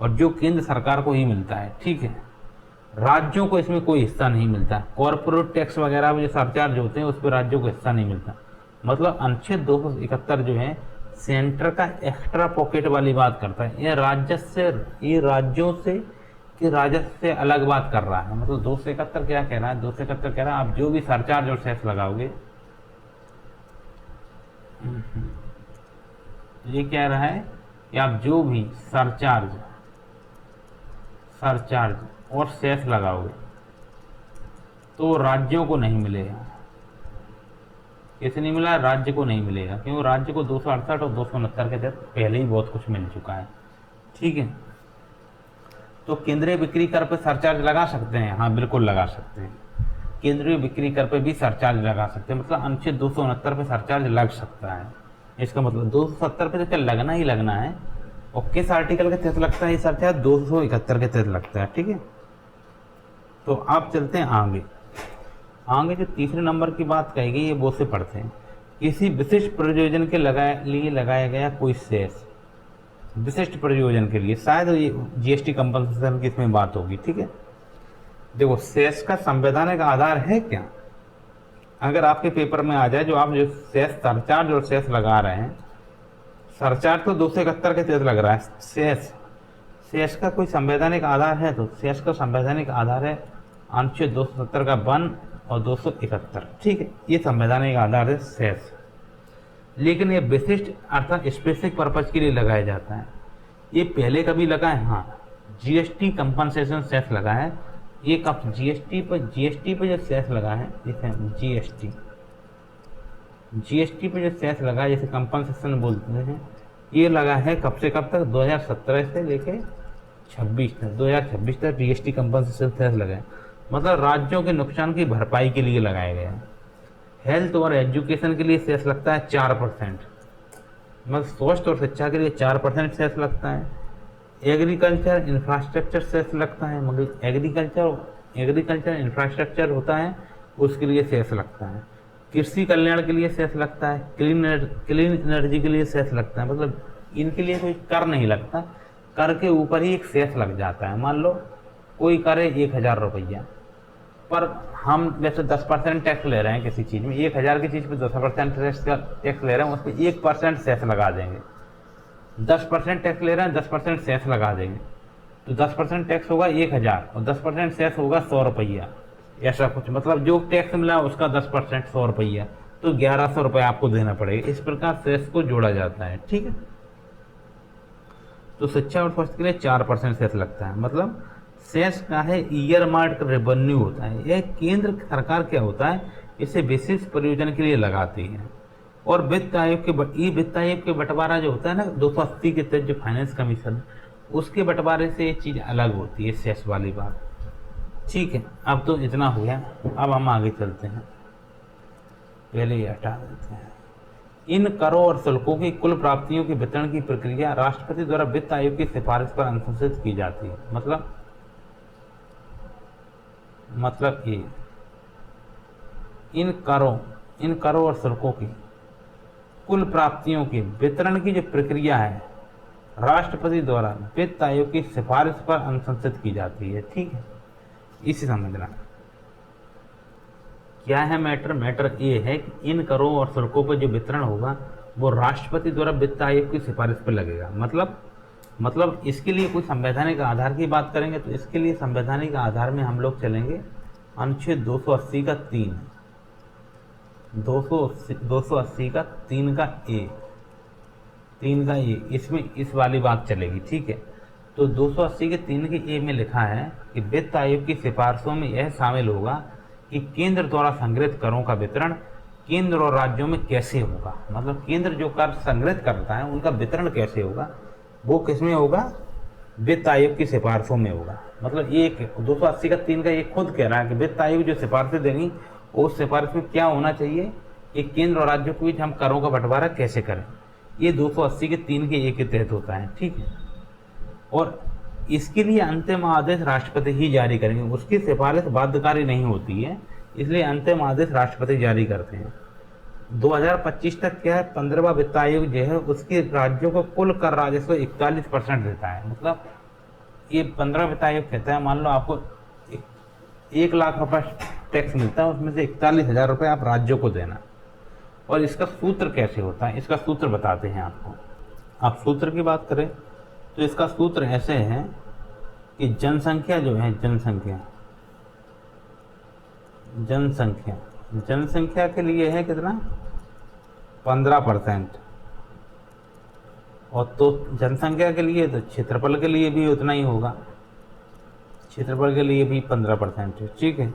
और जो केंद्र सरकार को ही मिलता है, ठीक है। राज्यों को इसमें कोई हिस्सा नहीं मिलता। कॉर्पोरेट टैक्स वगैरह में जो सरचार्ज होते हैं उस पर राज्यों को हिस्सा नहीं मिलता। मतलब अनुच्छेद 271 जो है सेंटर का एक्स्ट्रा पॉकेट वाली बात करता है। ये राज्यों से कि राजस्व से अलग बात कर रहा है। मतलब 271 क्या कह रहा है, 271 कह रहा है आप जो भी सरचार्ज और सेस लगाओगे, ये कह रहा है कि आप जो भी सरचार्ज और सेस लगाओगे तो राज्यों को नहीं मिलेगा। किसे नहीं मिला, राज्य को नहीं मिलेगा, क्योंकि राज्य को 268 और 269 के तहत पहले ही बहुत कुछ मिल चुका है, ठीक है। तो केंद्रीय बिक्री कर पे सरचार्ज लगा सकते हैं, हाँ बिल्कुल लगा सकते हैं। केंद्रीय बिक्री कर पे भी सरचार्ज लगा सकते हैं। मतलब अनुच्छेद 269 पे सरचार्ज लग सकता है। इसका मतलब 270 पे तो लगना ही लगना है। और किस आर्टिकल के तहत लगता है ये सरचार्ज, 271 के तहत लगता है, ठीक है। तो आप चलते हैं आगे जो तीसरे नंबर की बात कही गई है वो से पढ़ते हैं। किसी विशिष्ट प्रयोजन के लिए लगाया गया कोई सेस, विशिष्ट प्रयोजन के लिए, शायद ये जीएसटी कंपनसेशन की इसमें बात होगी, ठीक है। देखो सेस का संवैधानिक आधार है क्या, अगर आपके पेपर में आ जाए जो आप जो सेस सरचार्ज और सेस लगा रहे हैं, सरचार्ज तो 271 के तहत लग रहा है, सेस का कोई संवैधानिक आधार है, तो सेस का संवैधानिक आधार है अनुच्छेद 270 का 1 और 271, ठीक है, ये संवैधानिक आधार है सेस। लेकिन ये विशिष्ट अर्थात स्पेसिफिक पर्पज के लिए लगाया जाता है। ये पहले कभी लगा है, हाँ जीएसटी कंपनसेशन सेस लगा है। ये कब, जीएसटी पर जो सेस लगा है, जैसे जीएसटी पे जो सेस लगा है, जैसे कंपनसेशन बोलते हैं, ये लगा है कब से कब तक, 2017 से लेके 2026 तक जीएसटी कंपनसेशन सेस लगा है। मतलब राज्यों के नुकसान की भरपाई के लिए लगाया गया है। हेल्थ और एजुकेशन के लिए सेस लगता है 4%, मतलब स्वास्थ्य और शिक्षा के लिए 4% सेस लगता है। एग्रीकल्चर इंफ्रास्ट्रक्चर सेस लगता है, मगर एग्रीकल्चर इंफ्रास्ट्रक्चर होता है उसके लिए सेस लगता है। कृषि कल्याण के लिए सेस लगता है, क्लीन एनर्जी के लिए सेस लगता है। मतलब इनके लिए कोई कर नहीं लगता, कर के ऊपर ही एक सेस लग जाता है। मान लो कोई करे 1000 रुपया, पर हम जैसे 10% टैक्स ले रहे हैं किसी चीज़ में, 1000 की चीज़ पे 10% टैक्स ले रहे हैं, उस पर 1% सेस लगा देंगे। 10% टैक्स ले रहे हैं, 10% सेस लगा देंगे, तो 10% टैक्स होगा 1000 और 10% सेस होगा 100 रुपया, ऐसा कुछ। मतलब जो टैक्स मिला उसका 10% 100 रुपया, तो 1100 रुपये आपको देना पड़ेगा। इस प्रकार सेस को जोड़ा जाता है, ठीक है। तो शिक्षा और स्वास्थ्य के लिए 4% सेस लगता है। मतलब सेस का है ईयर मार्क रेवेन्यू होता है, यह केंद्र सरकार क्या होता है, इसे विशेष प्रयोजन के लिए लगाती है। और वित्त आयोग के बंटवारा जो होता है ना 280 के तहत जो फाइनेंस कमीशन, उसके बंटवारे से ये चीज़ अलग होती है सेस वाली बात, ठीक है। अब तो इतना हो गया, अब हम आगे चलते हैं। पहले ये हटा देते हैं। इन करों और शुल्कों की कुल प्राप्तियों के वितरण की प्रक्रिया राष्ट्रपति द्वारा वित्त आयोग की सिफारिश पर अनुशंसित की जाती है। मतलब ये इन करों और शुल्कों की कुल प्राप्तियों के वितरण की जो प्रक्रिया है राष्ट्रपति द्वारा वित्त आयोग की सिफारिश पर अनुशंसित की जाती है, ठीक है। इसे समझना क्या है मैटर ये है कि इन करों और शुल्कों पर जो वितरण होगा वो राष्ट्रपति द्वारा वित्त आयोग की सिफारिश पर लगेगा। मतलब इसके लिए कोई संवैधानिक आधार की बात करेंगे तो इसके लिए संवैधानिक आधार में हम लोग चलेंगे अनुच्छेद 280 का 3, 280 का 3 का ए, इसमें इस वाली बात चलेगी, ठीक है। तो 280 के 3 के ए में लिखा है कि वित्त आयोग की सिफारिशों में यह शामिल होगा कि केंद्र द्वारा संग्रहित करों का वितरण केंद्र और राज्यों में कैसे होगा। मतलब केंद्र जो कर संग्रहित करता है उनका वितरण कैसे होगा, वो किसमें होगा, वित्त आयोग की सिफारिशों में होगा। मतलब एक 280 का 3 का ये खुद कह रहा है कि वित्त आयोग जो सिफारिशें देंगी उस सिफारिश में क्या होना चाहिए कि केंद्र और राज्यों के बीच हम करों का बंटवारा कैसे करें। ये 280 के 3 के ए के तहत होता है, ठीक है। और इसके लिए अंतिम आदेश राष्ट्रपति ही जारी करेंगे, उसकी सिफारिश बाध्यकारी नहीं होती है, इसलिए अंतिम आदेश राष्ट्रपति जारी करते हैं। 2025 तक क्या है, 15वां वित्त आयोग जो है उसके राज्यों को कुल कर राजस्व 41% देता है। मतलब ये 15 वित्त आयोग कहता है मान लो आपको 1 लाख रुपए टैक्स मिलता है, उसमें से 41,000 रुपये आप राज्यों को देना। और इसका सूत्र कैसे होता है, इसका सूत्र बताते हैं आपको। आप सूत्र की बात करें तो इसका सूत्र ऐसे है कि जनसंख्या जो है जनसंख्या के लिए है कितना, 15%। और तो जनसंख्या के लिए तो क्षेत्रफल के लिए भी उतना ही होगा, क्षेत्रफल के लिए भी 15% है, ठीक है।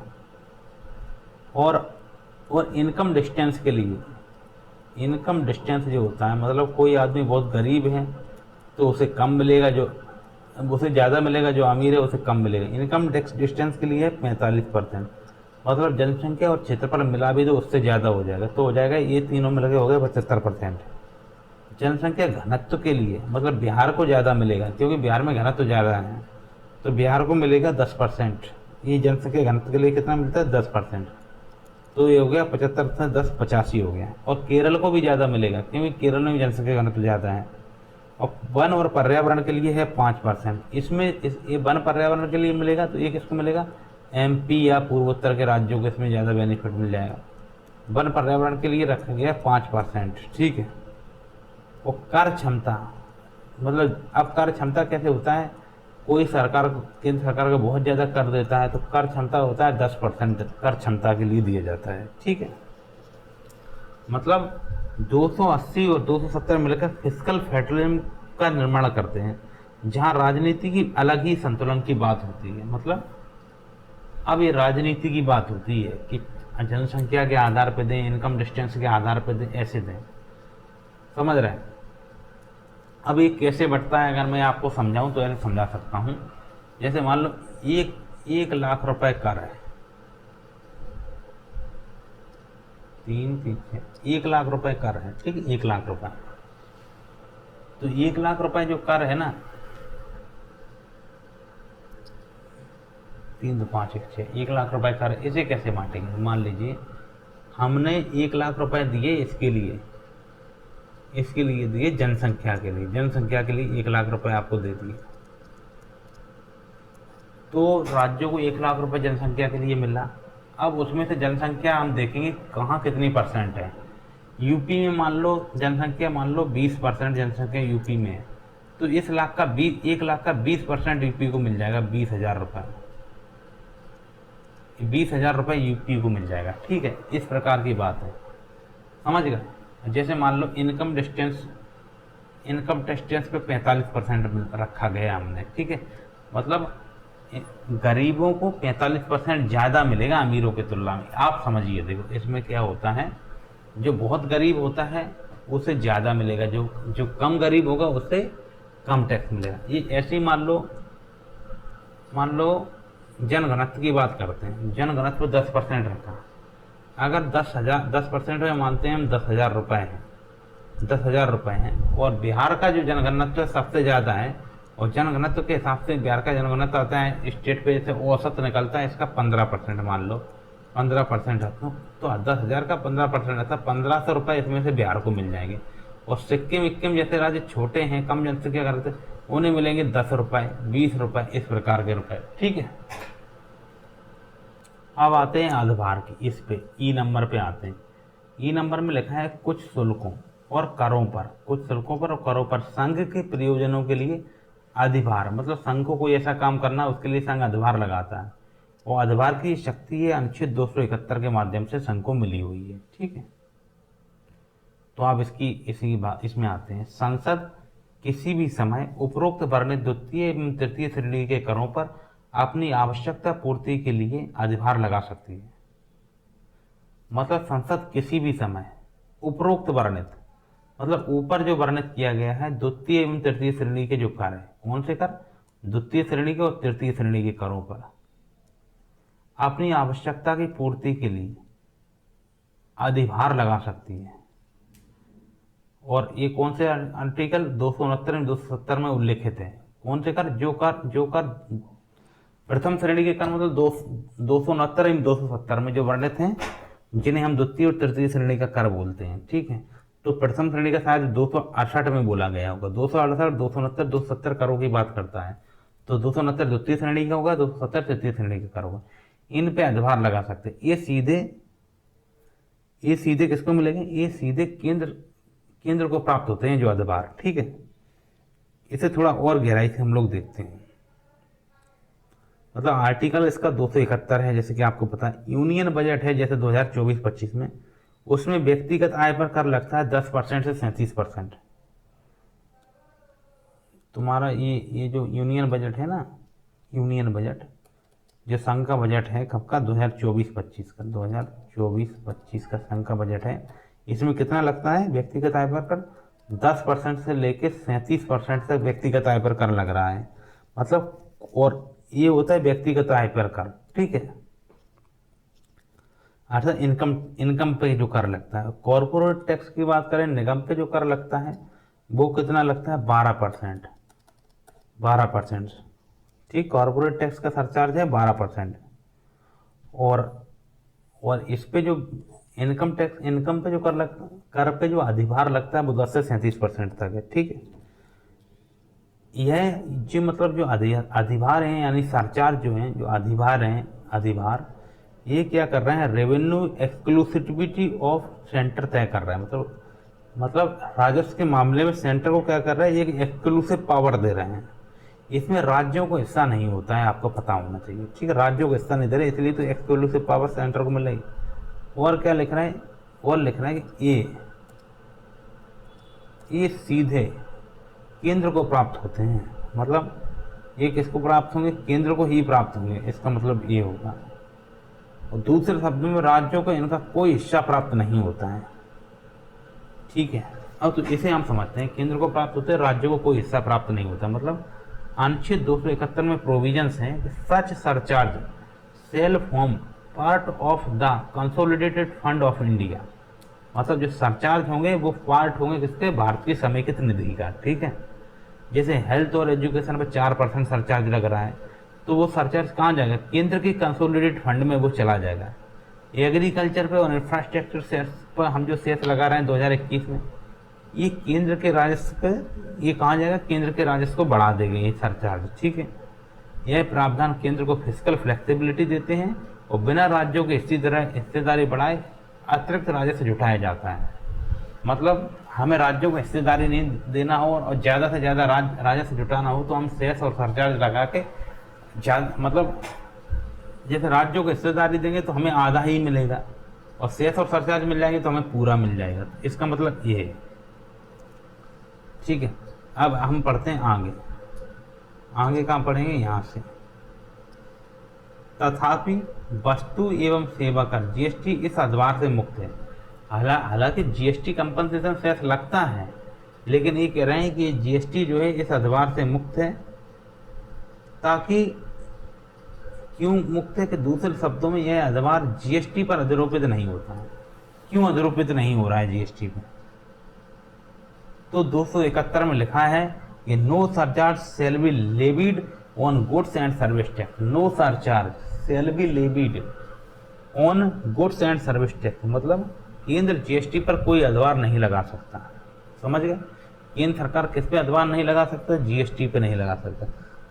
और इनकम डिस्टेंस के लिए, इनकम डिस्टेंस जो होता है मतलब कोई आदमी बहुत गरीब है तो उसे कम मिलेगा, उसे ज़्यादा मिलेगा, जो अमीर है उसे कम मिलेगा। इनकम डिस्टेंस के लिए है 45%। मतलब जनसंख्या और क्षेत्रफल मिला भी तो उससे ज़्यादा हो जाएगा, तो हो जाएगा ये तीनों मिल के हो गए 75%। जनसंख्या घनत्व के लिए मतलब बिहार को ज़्यादा मिलेगा क्योंकि बिहार में घनत्व ज़्यादा है, तो बिहार को मिलेगा 10%। ये जनसंख्या घनत्व के लिए कितना मिलता है, 10%। तो ये हो गया 75 से 10 85 हो गया। और केरल को भी ज़्यादा मिलेगा क्योंकि केरल में भी जनसंख्या घनत्व ज़्यादा है। और वन और पर्यावरण के लिए है 5%। ये वन पर्यावरण के लिए मिलेगा तो ये किसको मिलेगा, MP या पूर्वोत्तर के राज्यों को इसमें ज़्यादा बेनिफिट मिल जाएगा। वन पर्यावरण के लिए रखा गया 5%, ठीक है। और कर क्षमता, मतलब अब कर क्षमता कैसे होता है, कोई सरकार केंद्र सरकार को बहुत ज़्यादा कर देता है तो कर क्षमता होता है 10% कर क्षमता के लिए दिया जाता है, ठीक है। मतलब 280 और 270 मिलकर फिस्कल फेडरलिज्म का निर्माण करते हैं जहां राजनीति की अलग ही संतुलन की बात होती है। मतलब अब ये राजनीति की बात होती है कि जनसंख्या के आधार पर दें, इनकम डिस्टेंस के आधार पर दें, ऐसे दें, समझ रहे हैं। अब ये कैसे बढ़ता है अगर मैं आपको समझाऊं तो ऐसे समझा सकता हूं। जैसे मान लो 1 लाख रुपए कर है, 1 लाख रुपए कर है, ठीक है। 1 लाख रुपए, तो 1 लाख रुपए जो कर है ना, 3 2 5 1 6, 1 लाख रुपए कर, इसे कैसे बांटेंगे। मान लीजिए हमने 1 लाख रुपए दिए इसके लिए दिए जनसंख्या के लिए 1 लाख रुपए आपको दे दिए, तो राज्यों को 1 लाख रुपए जनसंख्या के लिए मिला। अब उसमें से जनसंख्या हम देखेंगे कहाँ कितनी % है। यूपी में मान लो जनसंख्या 20% जनसंख्या यूपी में है, तो इस लाख का 1,20% यूपी को मिल जाएगा, 20,000 रुपये, 20,000 रुपये यूपी को मिल जाएगा। ठीक है, इस प्रकार की बात है, समझ गए। जैसे मान लो इनकम डिस्टेंस पे 45% रखा गया हमने। ठीक है, मतलब गरीबों को 45% ज़्यादा मिलेगा अमीरों की तुलना में। आप समझिए, देखो इसमें क्या होता है, जो बहुत गरीब होता है उसे ज़्यादा मिलेगा, जो कम गरीब होगा उससे कम टैक्स मिलेगा। ये ऐसे ही मान लो जनघनत्व की बात करते हैं, जनघनत्व 10% रखा, अगर 10% में मानते हैं हम 10,000 रुपये हैं, 10,000 रुपये हैं, और बिहार का जो जनघनत्व सबसे ज़्यादा है, और जनघनत्व के हिसाब से बिहार का जनघनत्व आता है स्टेट पे, जैसे औसत निकलता है इसका 15%, मान लो 15% है, तो 10,000 का 15% रहता है, 1,500 रुपये इसमें से बिहार को मिल जाएंगे। और सिक्किम जैसे राज्य छोटे हैं, कम जनसंख्या करते, उन्हें मिलेंगे 10 रुपये, 20 रुपये, इस प्रकार के रुपए। ठीक है, अब आते हैं अधिभार की, इस पे ई नंबर पे आते हैं। ई नंबर में लिखा है कुछ शुल्कों और करों पर, कुछ शुल्कों पर और करों पर संघ के प्रयोजनों के लिए अधिभार, मतलब संघ को कोई ऐसा काम करना उसके लिए संघ अधिभार लगाता है, और अधिभार की शक्ति ये अनुच्छेद 271 के माध्यम से संघ को मिली हुई है। ठीक है, तो आप इसमें आते हैं। संसद किसी भी समय उपरोक्त वर्णित द्वितीय एवं तृतीय श्रेणी के करों पर अपनी आवश्यकता पूर्ति के लिए अधिभार लगा सकती है। मतलब संसद किसी भी समय उपरोक्त वर्णित, मतलब ऊपर जो वर्णित किया गया है द्वितीय एवं तृतीय श्रेणी के जो कर है, कौन से कर, द्वितीय श्रेणी के और तृतीय श्रेणी के करों पर अपनी आवश्यकता की पूर्ति के लिए अधिभार लगा सकती है। और ये कौन से आर्टिकल 269 एवं 270 में उल्लेखित है, कौन से कर, जो कर प्रथम श्रेणी के कर, मतलब 269 एवं 270 में जो वर्णित हैं, जिन्हें हम द्वितीय और तृतीय श्रेणी का कर बोलते हैं। ठीक है, तो प्रथम श्रेणी का शायद 268 में बोला गया होगा, 268, 269, 270 करों की बात करता है, तो 269 द्वितीय श्रेणी का होगा, 270 तृतीय श्रेणी का कर होगा। इन पे अधिभार लगा सकते हैं। ये सीधे किसको मिलेंगे, ये सीधे केंद्र को प्राप्त होते हैं जो अधिभार। ठीक है, इसे थोड़ा और गहराई से हम लोग देखते हैं। मतलब आर्टिकल इसका 271 है, जैसे कि आपको पता है। यूनियन बजट है जैसे 2024-25 में, उसमें व्यक्तिगत आय पर कर लगता है 10% से 37%। तुम्हारा ये जो यूनियन बजट है ना, यूनियन बजट जो संघ का बजट है कब का, 2024-25 का, 2024-25 का संघ का बजट है। इसमें कितना लगता है व्यक्तिगत आय पर कर, 10% से लेकर 37% तक व्यक्तिगत आय पर कर लग रहा है। मतलब, और ये होता है व्यक्तिगत आय पर कर। ठीक है, अर्थात इनकम पे जो कर लगता है। कॉर्पोरेट टैक्स की बात करें, निगम पे जो कर लगता है वो कितना लगता है, 12%, 12%। ठीक, कॉर्पोरेट टैक्स का सरचार्ज है 12%। और इस पे जो इनकम पे जो कर पे जो अधिभार लगता है वो 10 से 37% तक है। ठीक है, यह जो मतलब जो अधिभार हैं, यानी सरचार्ज जो हैं, जो अधिभार ये क्या कर रहे हैं, रेवेन्यू एक्सक्लूसिविटी ऑफ सेंटर तय कर रहे हैं। मतलब राजस्व के मामले में सेंटर को क्या कर रहे हैं, एक एक्सक्लूसिव पावर दे रहे हैं। इसमें राज्यों को हिस्सा नहीं होता है, आपको पता होना चाहिए। ठीक है, राज्यों को हिस्सा नहीं दे रहे, इसलिए तो एक्सक्लूसिव पावर सेंटर को मिल रही। और क्या लिख रहे हैं, और लिख रहे हैं कि ये सीधे केंद्र को प्राप्त होते हैं। मतलब ये किसको प्राप्त होंगे, केंद्र को ही प्राप्त होंगे, इसका मतलब ये होगा। और दूसरे शब्दों में राज्यों को इनका कोई हिस्सा प्राप्त नहीं होता है। ठीक है, अब तो इसे हम समझते हैं, केंद्र को प्राप्त होते हैं, राज्यों को कोई हिस्सा प्राप्त नहीं होता। मतलब अनुच्छेद 271 में प्रोविजंस हैं कि such surcharge shall form part of the consolidated fund of India. मतलब जो सरचार्ज होंगे वो पार्ट होंगे किसके, भारतीय समेकित निधि का। ठीक है, जैसे हेल्थ और एजुकेशन पर 4% सरचार्ज लग रहा है, तो वो सरचार्ज कहाँ जाएगा, केंद्र के कंसोलिडेटेड फंड में वो चला जाएगा। एग्रीकल्चर पे और इंफ्रास्ट्रक्चर सेस पर हम जो सेस लगा रहे हैं 2021 में, ये केंद्र के राजस्व पे ये कहाँ जाएगा, केंद्र के राजस्व को बढ़ा देंगे ये सरचार्ज। ठीक है, यह प्रावधान केंद्र को फिजिकल फ्लेक्सिबिलिटी देते हैं और बिना राज्यों के हिस्सेदारी बढ़ाए अतिरिक्त राजस्व जुटाया जाता है। मतलब हमें राज्यों को हिस्सेदारी नहीं देना हो और ज़्यादा से ज़्यादा राजस्व जुटाना हो, तो हम सेस और सरचार्ज लगा के ज़्यादा, मतलब जैसे राज्यों को हिस्सेदारी देंगे तो हमें आधा ही मिलेगा, और सेस और सरचार्ज मिल जाएंगे तो हमें पूरा मिल जाएगा। इसका मतलब ये है। ठीक है, अब हम पढ़ते हैं आगे। आगे कहाँ पढ़ेंगे, यहाँ से। तथापि वस्तु एवं सेवा कर जीएसटी इस अधिभार से मुक्त है। हालांकि जीएसटी कंपनसेशन सेस लगता है, लेकिन ये कह रहे हैं कि जीएसटी जो है इस अधिभार से मुक्त है। ताकि क्यों मुक्त है, कि दूसरे शब्दों में यह अधिभार जीएसटी पर अधिरोपित नहीं होता है। क्यों अधिरोपित नहीं हो रहा है जीएसटी पर, तो 271 में लिखा है कि no surcharge shall be levied on goods and service tax. No surcharge shall be levied on goods and service tax, मतलब केंद्र जीएसटी पर कोई अधिभार नहीं लगा सकता। समझ गए, केंद्र सरकार किस पे अधिभार नहीं लगा सकता, जीएसटी पे नहीं लगा सकता।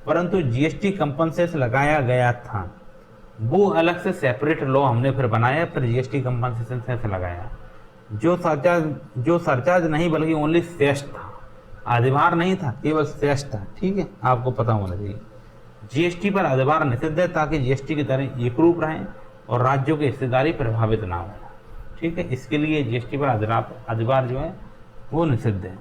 परंतु जीएसटी कंपनसेशन लगाया गया था, वो अलग से सेपरेट लॉ हमने फिर बनाया, फिर जीएसटी कंपनसेशन सेस लगाया। जो सरचार्ज नहीं बल्कि ओनली सेस था, अधिभार नहीं था, केवल सेस था। ठीक है, आपको पता होना चाहिए। जीएसटी पर अधिभार निषिद्ध है ताकि जीएसटी की दरें एकरूप रहें और राज्यों की हिस्सेदारी प्रभावित ना हो। ठीक है, इसके लिए जीएसटी पर अधिभार जो है वो निषिद्ध है।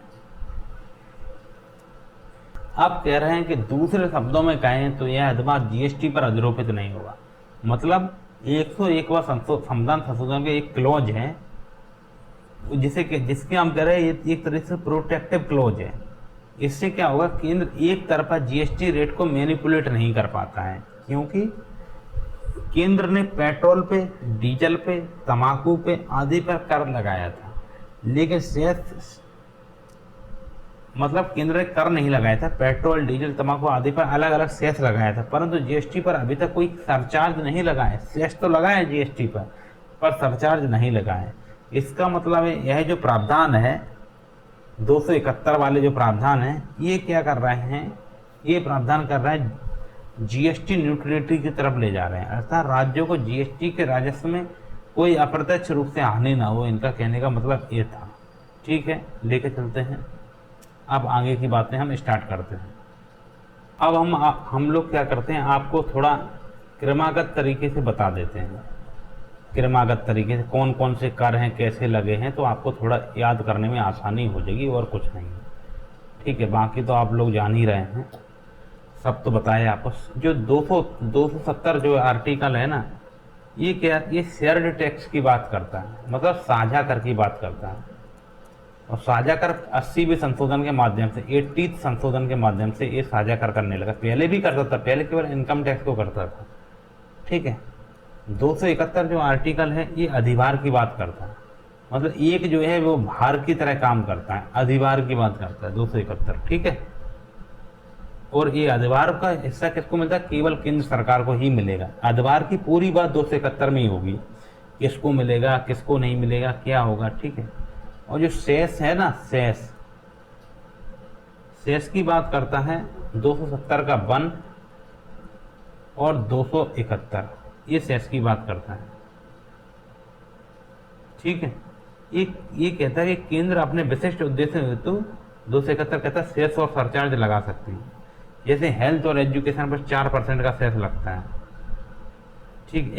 आप कह रहे हैं कि दूसरे शब्दों में कहें तो यह अधिभार जीएसटी पर अधिरोपित नहीं होगा। मतलब 101वां संविधान संशोधन के एक क्लॉज है जिसके हम कह रहे हैं ये एक तरह से प्रोटेक्टिव क्लॉज है। इससे क्या होगा, केंद्र एक तरफा जीएसटी रेट को मैनिपुलेट नहीं कर पाता है, क्योंकि केंद्र ने पेट्रोल पे, डीजल पे, तंबाकू पे आदि पर कर लगाया था, लेकिन सेस मतलब केंद्र ने कर नहीं लगाया था। पेट्रोल, डीजल, तंबाकू आदि पर अलग अलग सेस लगाया था, परंतु जीएसटी पर अभी तक कोई सरचार्ज नहीं लगा है। सेस तो लगा है जीएसटी पर सरचार्ज नहीं लगा है। इसका मतलब है यह जो प्रावधान है 271 वाले जो प्रावधान है, ये क्या कर रहे हैं, ये प्रावधान कर रहे हैं जीएसटी न्यूट्रलिटी की तरफ ले जा रहे हैं। अर्थात राज्यों को जीएसटी के राजस्व में कोई अप्रत्यक्ष रूप से हानि ना हो, इनका कहने का मतलब ये था। ठीक है, लेके चलते हैं। अब आगे की बातें हम स्टार्ट करते हैं। अब हम लोग क्या करते हैं, आपको थोड़ा क्रमागत तरीके से बता देते हैं। क्रमागत तरीके से कौन कौन से कर हैं, कैसे लगे हैं, तो आपको थोड़ा याद करने में आसानी हो जाएगी और कुछ नहीं। ठीक है, बाकी तो आप लोग जान ही रहे हैं, सब तो बताया आपको। जो 270 जो आर्टिकल है ना, ये क्या, ये शेयर्ड टैक्स की बात करता है, मतलब साझा कर की बात करता है। और साझा कर 80वें संशोधन के माध्यम से, 80th संशोधन के माध्यम से ये साझा कर करने लगा। पहले भी करता था, पहले केवल इनकम टैक्स को करता था। ठीक है, 271 जो आर्टिकल है ये अधिभार की बात करता है, मतलब एक जो है वो भार की तरह काम करता है, अधिभार की बात करता है 271। ठीक है, और ये अधिभार का हिस्सा किसको मिलता है, केवल केंद्र सरकार को ही मिलेगा। अधिभार की पूरी बात 271 में ही होगी, किसको मिलेगा, किसको नहीं मिलेगा, क्या होगा। ठीक है, और जो सेस है ना, सेस की बात करता है 270 का 1 और 271, ये सेस की बात करता है। ठीक है, ये कहता है कि केंद्र अपने विशिष्ट उद्देश्य हेतु 271 कहता है सेस और सरचार्ज लगा सकती है। जैसे हेल्थ और एजुकेशन पर 4% का सेस लगता है। ठीक,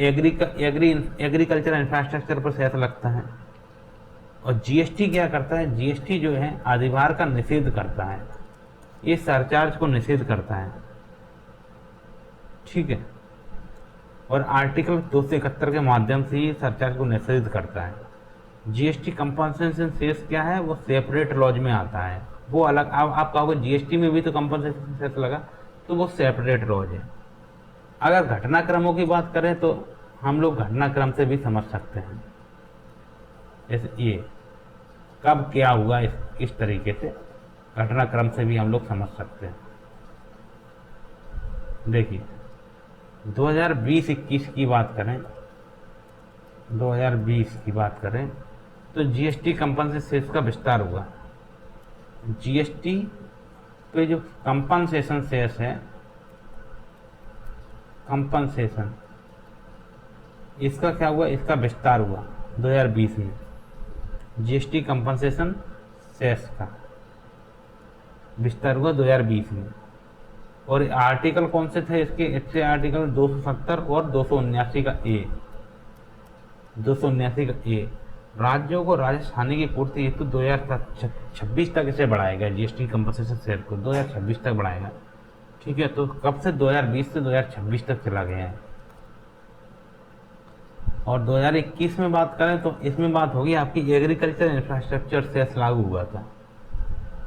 एग्रीकल्चर इंफ्रास्ट्रक्चर पर सेस लगता है। और जीएसटी क्या करता है, जीएसटी जो है अधिभार का निषेध करता है, ये सरचार्ज को निषेध करता है। ठीक है, और आर्टिकल 271 के माध्यम से ही सरचार्ज को निषेध करता है। जीएसटी कंपनसेशन सेस क्या है, वो सेपरेट लॉज में आता है, वो अलग। अब आप कहोगे जीएसटी में भी तो कंपनसेशन सेस लगा, तो वो सेपरेट लॉज है। अगर घटनाक्रमों की बात करें तो हम लोग घटनाक्रम से भी समझ सकते हैं, जैसे ये कब क्या हुआ, इस तरीके से घटनाक्रम से भी हम लोग समझ सकते हैं। देखिए 2020-21 की बात करें, 2020 की बात करें तो जीएसटी कंपनसेशन का विस्तार हुआ। जीएसटी पे जो कंपनसेशन सेस है, कंपनसेशन, इसका क्या हुआ, इसका विस्तार हुआ 2020 में। जीएसटी कंपनसेशन सेस का विस्तार हुआ 2020 में। और आर्टिकल कौन से थे इसके आर्टिकल 270 और 279 का ए। 279 का ए राज्यों को राजस्व हानि की पूर्ति हेतु 2026 तक इसे बढ़ाएगा। जीएसटी कंपनसेशन सेस को 2026 तक बढ़ाएगा। ठीक है, तो कब से 2020 से 2026 तक चला गया है। और 2021 में बात करें तो इसमें बात होगी आपकी एग्रीकल्चर इंफ्रास्ट्रक्चर सेस लागू हुआ था।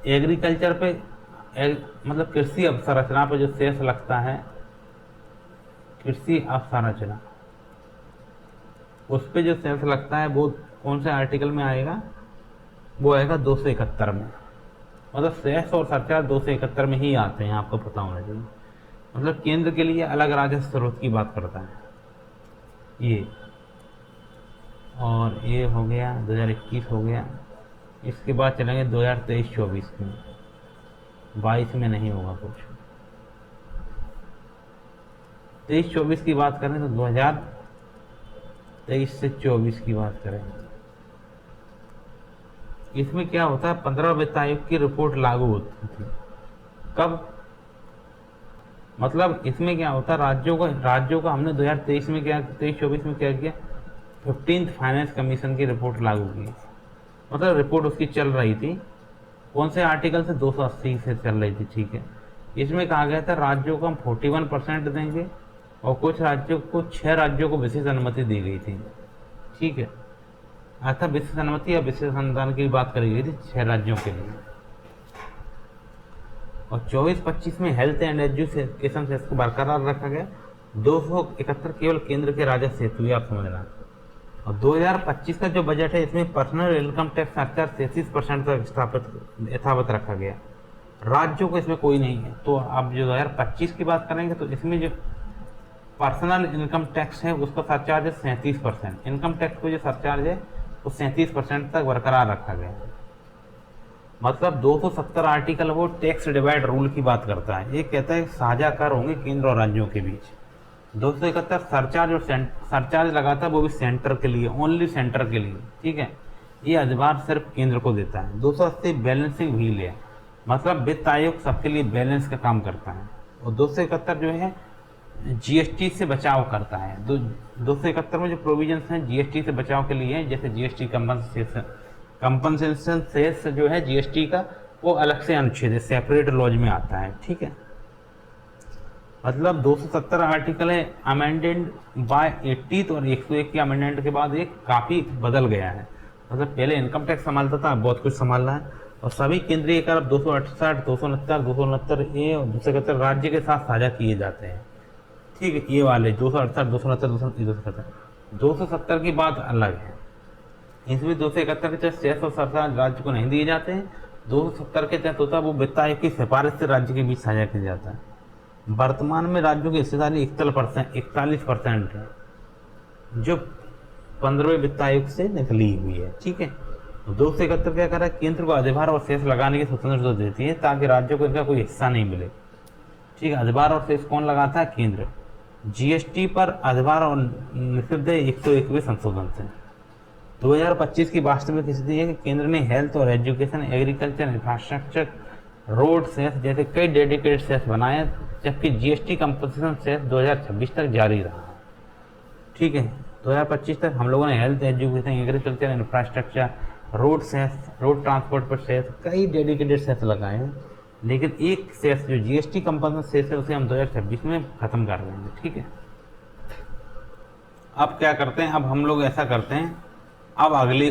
एग्रीकल्चर पे मतलब कृषि अवसंरचना पे जो सेस लगता है, कृषि अवसंरचना, उस पे जो सेस लगता है वो कौन से आर्टिकल में आएगा, वो आएगा 271 में। मतलब सेस और सरचार्ज 271 में ही आते हैं, आपको पता होना चाहिए। मतलब केंद्र के लिए अलग राजस्व स्रोत की बात करता है ये। और ये हो गया 2021 हो गया। इसके बाद चलेंगे 2023-24 में। 22 में नहीं होगा कुछ। 23-24 की बात करें तो 2023 से 24 की बात करें, इसमें क्या होता है, 15 वित्त आयोग की रिपोर्ट लागू होती थी। कब, मतलब इसमें क्या होता है, राज्यों का हमने 2023 में क्या, 23-24 में क्या किया, 15th फाइनेंस कमीशन की रिपोर्ट लागू की। मतलब रिपोर्ट उसकी चल रही थी, कौन से आर्टिकल से, 280 से चल रही थी। ठीक है, इसमें कहा गया था राज्यों को हम 41% देंगे और कुछ राज्यों को, 6 राज्यों को विशेष अनुमति दी गई थी। ठीक है, अर्थात विशेष अनुमति या विशेष अनुदान की बात करी गई थी 6 राज्यों के लिए। और 24-25 में हेल्थ एंड एजुकेशन सेस को बरकरार रखा गया। 271 केवल केंद्र के राजस्व हेतु, ये आप समझना। और 2025 का जो बजट है, इसमें पर्सनल इनकम टैक्स सरचार्ज 33% तक यथावत रखा गया। राज्यों को इसमें कोई नहीं है। तो अब जो 2025 की बात करेंगे तो इसमें जो पर्सनल इनकम टैक्स है उसका सरचार्ज है 37%। इनकम टैक्स को जो सरचार्ज है वो 37% तक बरकरार रखा गया है। मतलब 270 आर्टिकल वो टैक्स डिवाइड रूल की बात करता है। ये कहता है साझा कर होंगे केंद्र और राज्यों के बीच। 271 सरचार्ज और सरचार्ज लगाता है वो भी सेंटर के लिए, ओनली सेंटर के लिए। ठीक है, ये अधिभार सिर्फ केंद्र को देता है। 280 बैलेंसिंग व्हील है, मतलब वित्त आयोग सबके लिए बैलेंस का काम करता है। और 271 जो है जीएसटी से बचाव करता है। 271 में जो प्रोविजंस हैं जीएसटी से बचाव के लिए हैं, जैसे जीएसटी कंपनसेशन सेस जो है जीएसटी का, वो अलग से अनुच्छेद है, सेपरेट लॉज में आता है। ठीक है, मतलब 270 आर्टिकल है अमेंडेड बाय 80 और 101 के अमेंडमेंट के बाद एक काफ़ी बदल गया है। मतलब पहले इनकम टैक्स संभालता था, अब बहुत कुछ संभाल रहा है। और सभी केंद्रीय कर 268, 269 ए और 271 राज्य के साथ साझा किए जाते हैं। ठीक है, ये वाले 268, 269, 270 की बात अलग है। इसमें 271 के तहत सेस और सरचार्ज राज्य को नहीं दिए जाते हैं। 270 के तहत होता है वो वित्त आयोग की सिफारिश से राज्य के बीच साझा किया जाता है। वर्तमान में राज्यों की हिस्सेदारी 41% है, जो 15वें वित्त आयोग से निकली हुई है। ठीक है, 271 क्या कर रहा है, केंद्र को अधिभार और सेस लगाने की स्वतंत्रता देती है ताकि राज्यों को इनका कोई हिस्सा नहीं मिले। ठीक है, अधिभार और सेस कौन लगाता है, केंद्र। जीएसटी पर अधिभार और निषिद्ध 101वें संशोधन से। 2025 की वास्तविक स्थिति है कि केंद्र ने हेल्थ और education, agriculture, infrastructure, road cess जैसे कई डेडिकेटेड सेस बनाए, जबकि जीएसटी कंपनसेशन सेस 2026 तक जारी रहा। ठीक है, 2025 तक हम लोगों ने health, education, agriculture, infrastructure, road cess, road transport पर सेस, कई डेडिकेटेड सेस लगाए हैं। लेकिन एक सेस जो जीएसटी कंपनसेशन सेस है उसे हम 2026 में खत्म कर देंगे। ठीक है, अब क्या करते हैं, अब हम लोग ऐसा करते हैं, अब अगले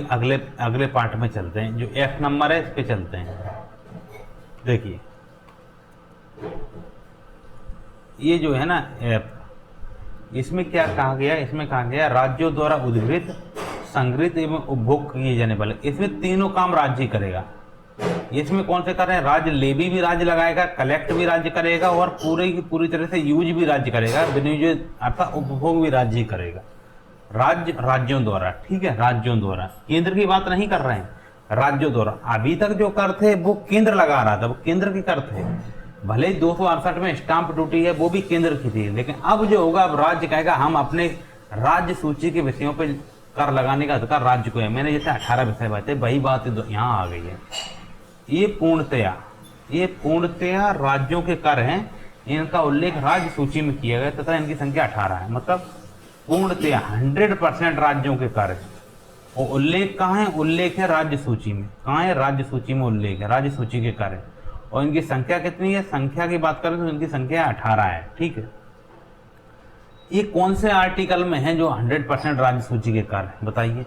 पार्ट में चलते हैं, जो एफ नंबर है इस पे चलते हैं। देखिए ये जो है ना एफ, इसमें क्या कहा गया, इसमें कहा गया राज्यों द्वारा उद्घृत, संग्रहित एवं उपभोग किए जाने वाले, इसमें तीनों काम राज्य करेगा। इसमें कौन से कर रहे हैं, राज्य लेवी भी राज्य लगाएगा, कलेक्ट भी राज्य करेगा और पूरी की पूरी तरह से यूज भी राज्य करेगा, विनियोजित अर्थात उपभोग भी राज्य करेगा। राज्यों द्वारा। ठीक है, राज्यों द्वारा, केंद्र की बात नहीं कर रहे हैं, राज्यों द्वारा। अभी तक जो कर थे वो केंद्र लगा रहा था, वो केंद्र के कर थे। भले ही 268 में स्टाम्प ड्यूटी है वो भी केंद्र की थी, लेकिन अब जो होगा, अब राज्य कहेगा हम अपने राज्य सूची के विषयों पे कर लगाने का अधिकार राज्य को है। मैंने जैसे 18 विषय बताए, वही बात यहाँ आ गई है। ये पूर्णतया राज्यों के कर हैं, इनका उल्लेख राज्य सूची में किया गया तथा इनकी संख्या 18 है। मतलब पूर्णतया 100% राज्यों के कर है। और उल्लेख कहाँ है? उल्लेख है राज्य सूची में। कहाँ है? राज्य सूची में उल्लेख है, राज्य सूची के कर है। और इनकी संख्या कितनी है? संख्या की बात करें तो इनकी संख्या 18 है। ठीक है, ये कौन से आर्टिकल में है जो 100% राज्य सूची के कर है? बताइए।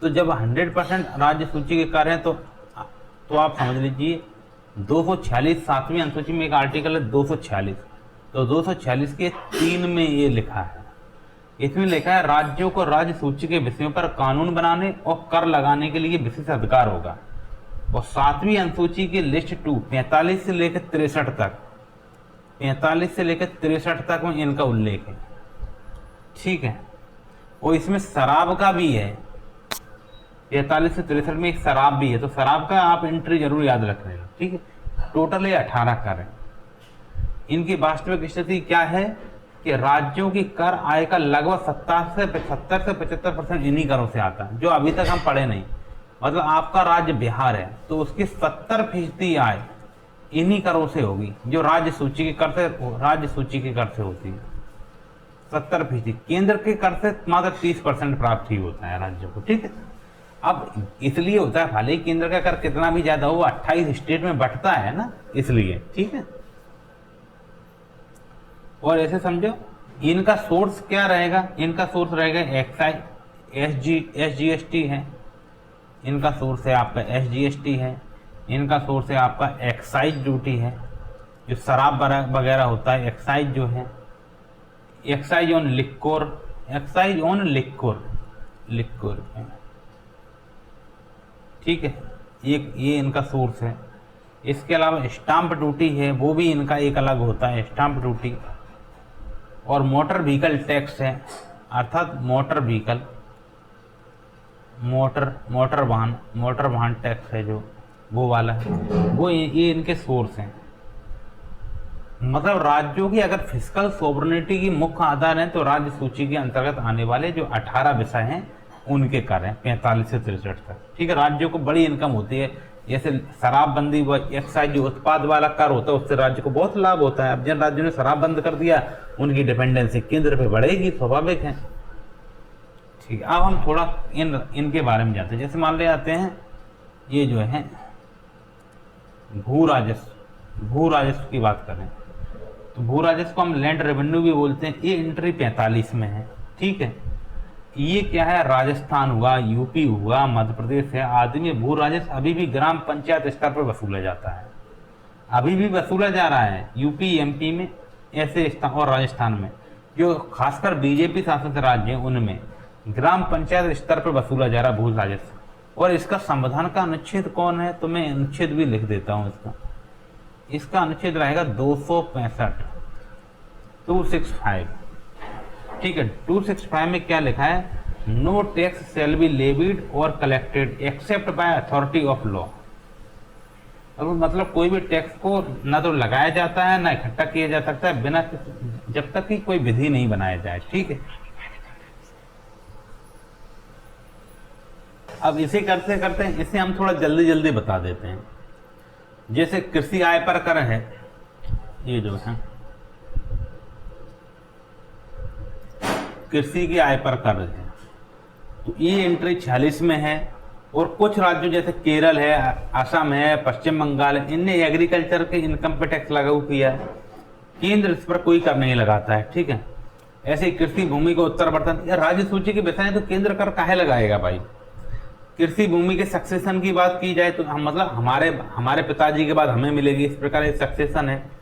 तो जब 100% राज्य सूची के कर हैं तो आप समझ लीजिए 246 7वीं अनुसूची में एक आर्टिकल है 246। तो 246 के 3 में ये लिखा है, इसमें लिखा है राज्यों को राज्य सूची के विषयों पर कानून बनाने और कर लगाने के लिए विशेष अधिकार होगा। और 7वीं अनुसूची की लिस्ट 2 45 से लेकर 63 तक, 45 से लेकर 63 तक में इनका उल्लेख है। ठीक है, और इसमें शराब का भी है। 45 से 63 में एक शराब भी है, तो शराब का आप एंट्री जरूर याद रख लेना। ठीक है, टोटल ये 18 कर है। इनकी वास्तविक स्थिति क्या है कि राज्यों की कर आय का लगभग 70 से 75% इन्हीं करों से आता है, जो अभी तक हम पढ़े नहीं। मतलब आपका राज्य बिहार है तो उसकी 70% आय इन्हीं करों से होगी, जो राज्य सूची के कर से होती है। 70%। केंद्र के कर से मात्र 30% प्राप्त ही होता है राज्यों को। ठीक है, अब इसलिए होता है, भले ही केंद्र का कर कितना भी ज्यादा हो, 28 स्टेट में बंटता है ना, इसलिए। ठीक है, और ऐसे समझो इनका सोर्स क्या रहेगा? इनका सोर्स रहेगा एक्साइज, SGST है। इनका सोर्स है आपका SGST है। इनका सोर्स है आपका एक्साइज ड्यूटी है, जो शराब वगैरह होता है। एक्साइज जो है, एक्साइज ऑन लिक्कोर। ठीक है, ये इनका सोर्स है। इसके अलावा स्टाम्प ड्यूटी है, वो भी इनका एक अलग होता है, स्टाम्प ड्यूटी। और मोटर व्हीकल टैक्स है, अर्थात मोटर वाहन टैक्स है, जो वो वाला है, वो ये इनके सोर्स हैं। मतलब राज्यों की अगर फिस्कल सोवरेनिटी की मुख्य आधार है तो राज्य सूची के अंतर्गत आने वाले जो 18 विषय हैं उनके कर हैं 45 से 63 तक। ठीक है, राज्यों को बड़ी इनकम होती है। जैसे शराबबंदी व एक्साइज जो उत्पाद वाला कर होता है, उससे राज्य को बहुत लाभ होता है। अब जिन राज्यों ने शराब बंद कर दिया, उनकी डिपेंडेंसी केंद्र पे बढ़ेगी, स्वाभाविक है। ठीक है, अब हम थोड़ा इनके बारे में जानते हैं। जैसे मान ले आते हैं ये जो है भू राजस्व की बात करें तो भू राजस्व को हम लैंड रेवेन्यू भी बोलते हैं। ये एंट्री 45 में है। ठीक है, ये क्या है? राजस्थान हुआ, यूपी हुआ, मध्य प्रदेश है आदि में भू राजस्व अभी भी ग्राम पंचायत स्तर पर वसूला जाता है, अभी भी वसूला जा रहा है। यूपी MP में ऐसे स्थान और राजस्थान में, जो खासकर BJP शासित राज्य हैं, उनमें ग्राम पंचायत स्तर पर वसूला जा रहा है भू राजस्व। और इसका संविधान का अनुच्छेद कौन है? तो मैं अनुच्छेद भी लिख देता हूँ इसका अनुच्छेद रहेगा 265। ठीक है, 265 में क्या लिखा है? No tax shall be levied और collected except by authority of law. अब मतलब कोई भी टैक्स को ना तो लगाया जाता है ना इकट्ठा किया जा सकता है बिना, जब तक कि कोई विधि नहीं बनाया जाए। ठीक है, अब इसे करते करते इसे हम थोड़ा जल्दी बता देते हैं। जैसे कृषि आय पर कर है, ये जो है कृषि की आय पर कर है, तो ये एंट्री 46 में है। और कुछ राज्यों जैसे केरल है, असम है, पश्चिम बंगाल है, इनने एग्रीकल्चर के इनकम पे टैक्स लागू किया है। केंद्र इस पर कोई कर नहीं लगाता है। ठीक है, ऐसे कृषि भूमि को उत्तर बर्तन या राज्य सूची के विषय तो केंद्र कर काहे लगाएगा भाई? कृषि भूमि के सक्सेशन की बात की जाए तो हम मतलब हमारे पिताजी के बाद हमें मिलेगी, इस प्रकार एक सक्सेशन है।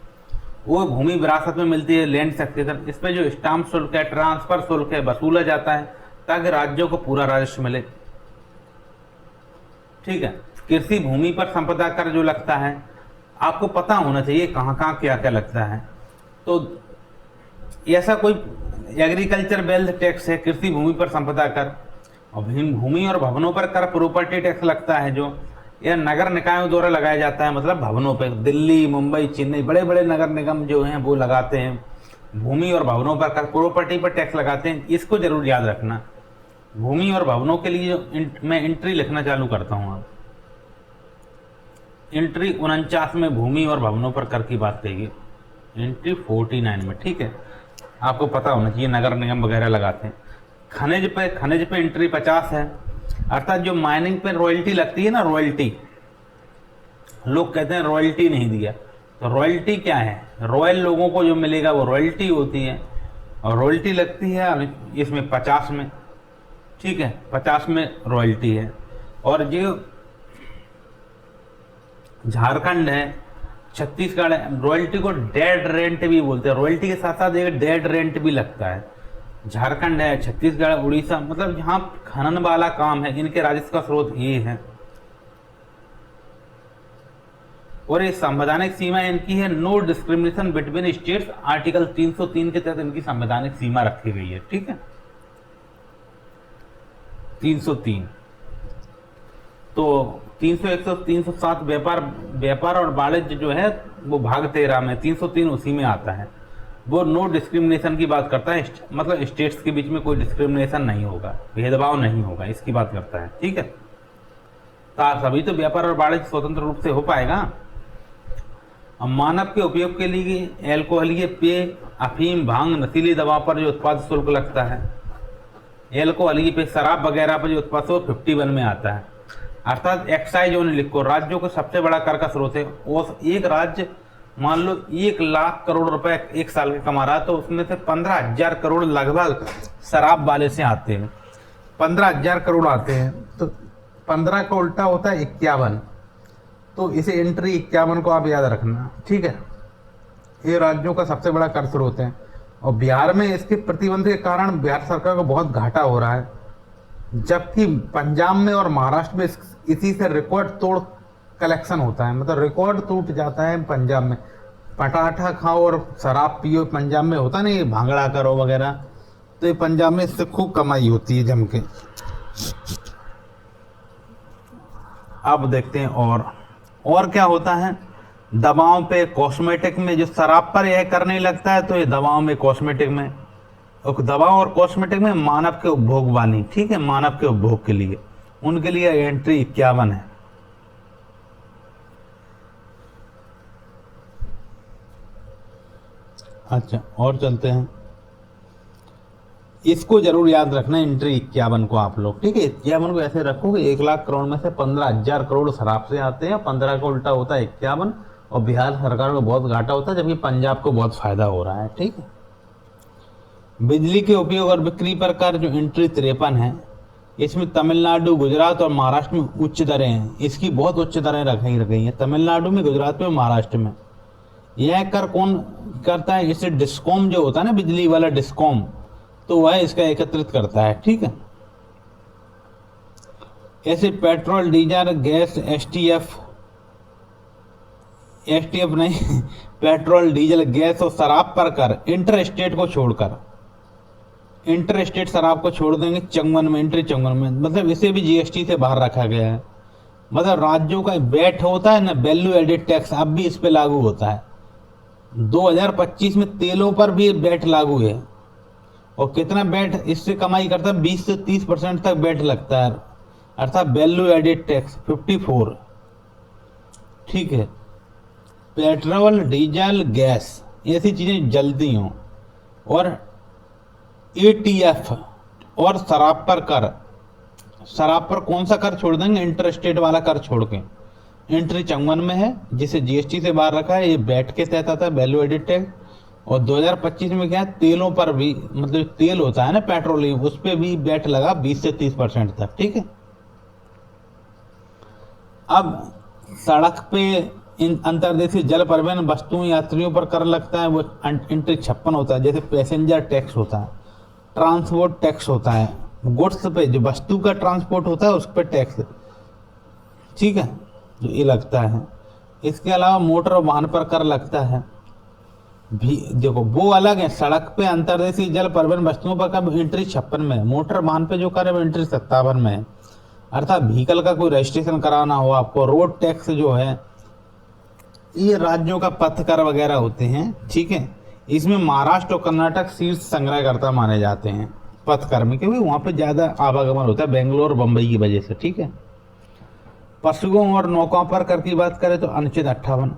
वो भूमि विरासत में मिलती है, लैंड सक्सेशन। इस पर जो स्टाम्प शुल्क है, ट्रांसफर शुल्क है, वसूला जाता है ताकि राज्यों को पूरा राजस्व मिले। ठीक है, कृषि भूमि पर संपदा कर जो लगता है, आपको पता होना चाहिए कहाँ कहाँ क्या क्या लगता है। तो ऐसा कोई एग्रीकल्चर वेल्थ टैक्स है, कृषि भूमि पर संपदा कर, और भूमि और भवनों पर कर प्रॉपर्टी टैक्स लगता है, जो यह नगर निकायों द्वारा लगाया जाता है। मतलब भवनों पर दिल्ली, मुंबई, चेन्नई बड़े बड़े नगर निगम जो हैं वो लगाते हैं। भूमि और भवनों पर कर, प्रॉपर्टी पर टैक्स लगाते हैं। इसको जरूर याद रखना। भूमि और भवनों के लिए मैं एंट्री लिखना चालू करता हूँ। अब एंट्री 49 में भूमि और भवनों पर कर की बात कही, एंट्री 49 में, ठीक है। आपको पता होना चाहिए नगर निगम वगैरह लगाते हैं। खनिज पे एंट्री 50 है, अर्थात जो माइनिंग पे रॉयल्टी लगती है ना, रॉयल्टी, लोग कहते हैं रॉयल्टी नहीं दिया, तो रॉयल्टी क्या है, रॉयल लोगों को जो मिलेगा वो रॉयल्टी होती है, और रॉयल्टी लगती है इसमें 50 में, ठीक है, 50 में रॉयल्टी है। और जो झारखंड है, छत्तीसगढ़ है, रॉयल्टी को डेड रेंट भी बोलते हैं, रॉयल्टी के साथ साथ एक डेड रेंट भी लगता है। झारखंड है, छत्तीसगढ़, उड़ीसा, मतलब जहाँ खनन वाला काम है, इनके राजस्व का स्रोत ये है। और ये संवैधानिक सीमा इनकी है no discrimination between states, article 303 के तहत इनकी संवैधानिक सीमा रखी गई है, ठीक है, 303। तो 300, 307 व्यापार और वाणिज्य जो है वो भाग 13 में, 303 उसी में आता है। वो नो डिस्क्रिमिनेशन की बात करता है, मतलब स्टेट्स के बीच में कोई डिस्क्रिमिनेशन नहीं होगा, भेदभाव नहीं होगा, इसकी बात करता है, ठीक है। तभी तो व्यापार और वाणिज्य स्वतंत्र रूप से हो पाएगा। अब मानव के उपयोग के लिए एल्कोहलीय पेय, अफीम, भांग, नशीली दवा पर जो उत्पाद शुल्क लगता है, एल्कोहलीय पेय, शराब वगैरह पर जो उत्पाद 51 में आता है। अर्थात एक्साइज ओनली लिखो, राज्यों को सबसे बड़ा कर का स्रोत है। और एक राज्य मान लो 1 लाख करोड़ रुपए एक साल के कमा रहा है, तो उसमें से 15,000 करोड़ लगभग शराब वाले से आते हैं, 15,000 करोड़ आते हैं, तो 15 का उल्टा होता है 51, तो इसे एंट्री 51 को आप याद रखना, ठीक है। ये राज्यों का सबसे बड़ा कर स्रोत है। और बिहार में इसके प्रतिबंध के कारण बिहार सरकार को बहुत घाटा हो रहा है, जबकि पंजाब में और महाराष्ट्र में इसी से रिकॉर्ड तोड़ कलेक्शन होता है, मतलब रिकॉर्ड टूट जाता है पंजाब में। पटाखा खाओ और शराब पियो, पंजाब में होता नहीं, भांगड़ा करो वगैरह, तो ये पंजाब में इससे खूब कमाई होती है जम के। अब देखते हैं और क्या होता है। दवाओं पे, कॉस्मेटिक में, जो शराब पर यह करने लगता है, तो ये दवाओं में, कॉस्मेटिक में, दवा और कॉस्मेटिक में मानव के उपभोग वाली, ठीक है, मानव के उपभोग के लिए, उनके लिए एंट्री 51 है। अच्छा, और चलते हैं, इसको जरूर याद रखना एंट्री 51 को आप लोग, ठीक है। 51 को ऐसे रखोगे, 1 लाख करोड़ में से 15,000 करोड़ शराब से आते हैं, 15 का उल्टा होता है 51, और बिहार सरकार को बहुत घाटा होता है, जबकि पंजाब को बहुत फायदा हो रहा है, ठीक है। बिजली के उपयोग और बिक्री पर कर जो एंट्री 53 है, इसमें तमिलनाडु, गुजरात और महाराष्ट्र में उच्च दरें हैं, इसकी बहुत उच्च दरें रखी गई हैं तमिलनाडु में, गुजरात में, महाराष्ट्र में। यह कर कौन करता है, इससे डिस्कॉम जो होता है ना, बिजली वाला डिस्कॉम, तो वह इसका एकत्रित करता है, ठीक है। ऐसे पेट्रोल, डीजल, गैस, एसटीएफ नहीं पेट्रोल, डीजल, गैस और शराब पर कर इंटर स्टेट को छोड़कर, इंटर स्टेट शराब को छोड़ देंगे 54 में, एंट्री 54 में, मतलब इसे भी जीएसटी से बाहर रखा गया है। मतलब राज्यों का वैट होता है ना, वैल्यू एडेड टैक्स, अब भी इस पे लागू होता है। 2025 में तेलों पर भी वैट लागू है, और कितना वैट इससे कमाई करता है, 20 से 30% तक वैट लगता है, अर्थात वैल्यू एडेड टैक्स 54, ठीक है। पेट्रोल, डीजल, गैस, ऐसी चीजें जलती हों, और एटीएफ और शराब पर कर, शराब पर कौन सा कर छोड़ देंगे, इंटर स्टेट वाला कर छोड़ के, एंट्री 54 में है, जिसे जीएसटी से बाहर रखा है, ये वैट के तहत आता है, वैल्यू एडेड टैक्स। और 2025 में क्या है, तेलों पर भी, मतलब तेल होता है ना पेट्रोलियम, उस पर भी वैट लगा 20 से 30% तक, ठीक है। अब सड़क पे इन अंतर्देशीय जल परिवहन वस्तुओं यात्रियों पर कर लगता है, वो एंट्री 56 होता है। जैसे पैसेंजर टैक्स होता है, ट्रांसपोर्ट टैक्स होता है, गुड्स पे जो वस्तु का ट्रांसपोर्ट होता है उस पर टैक्स, ठीक है, जो ये लगता है। इसके अलावा मोटर वाहन पर कर लगता है भी, देखो वो अलग है, सड़क पे अंतर्देशीय जल परिवहन वस्तुओं पर कर एंट्री 56 में है, मोटर वाहन पे जो कर है वो एंट्री 57 में है, अर्थात व्हीकल का कोई रजिस्ट्रेशन कराना हो आपको। रोड टैक्स जो है, ये राज्यों का पथ कर वगैरह होते हैं, ठीक है। इसमें महाराष्ट्र और कर्नाटक शीर्ष संग्रहकर्ता माने जाते हैं, पथकर में, क्योंकि वहां पे ज्यादा आवागमन होता है बेंगलोर और बम्बई की वजह से। ठीक है। पशुओं और नौकाओं पर कर की बात करें तो अनुच्छेद 58,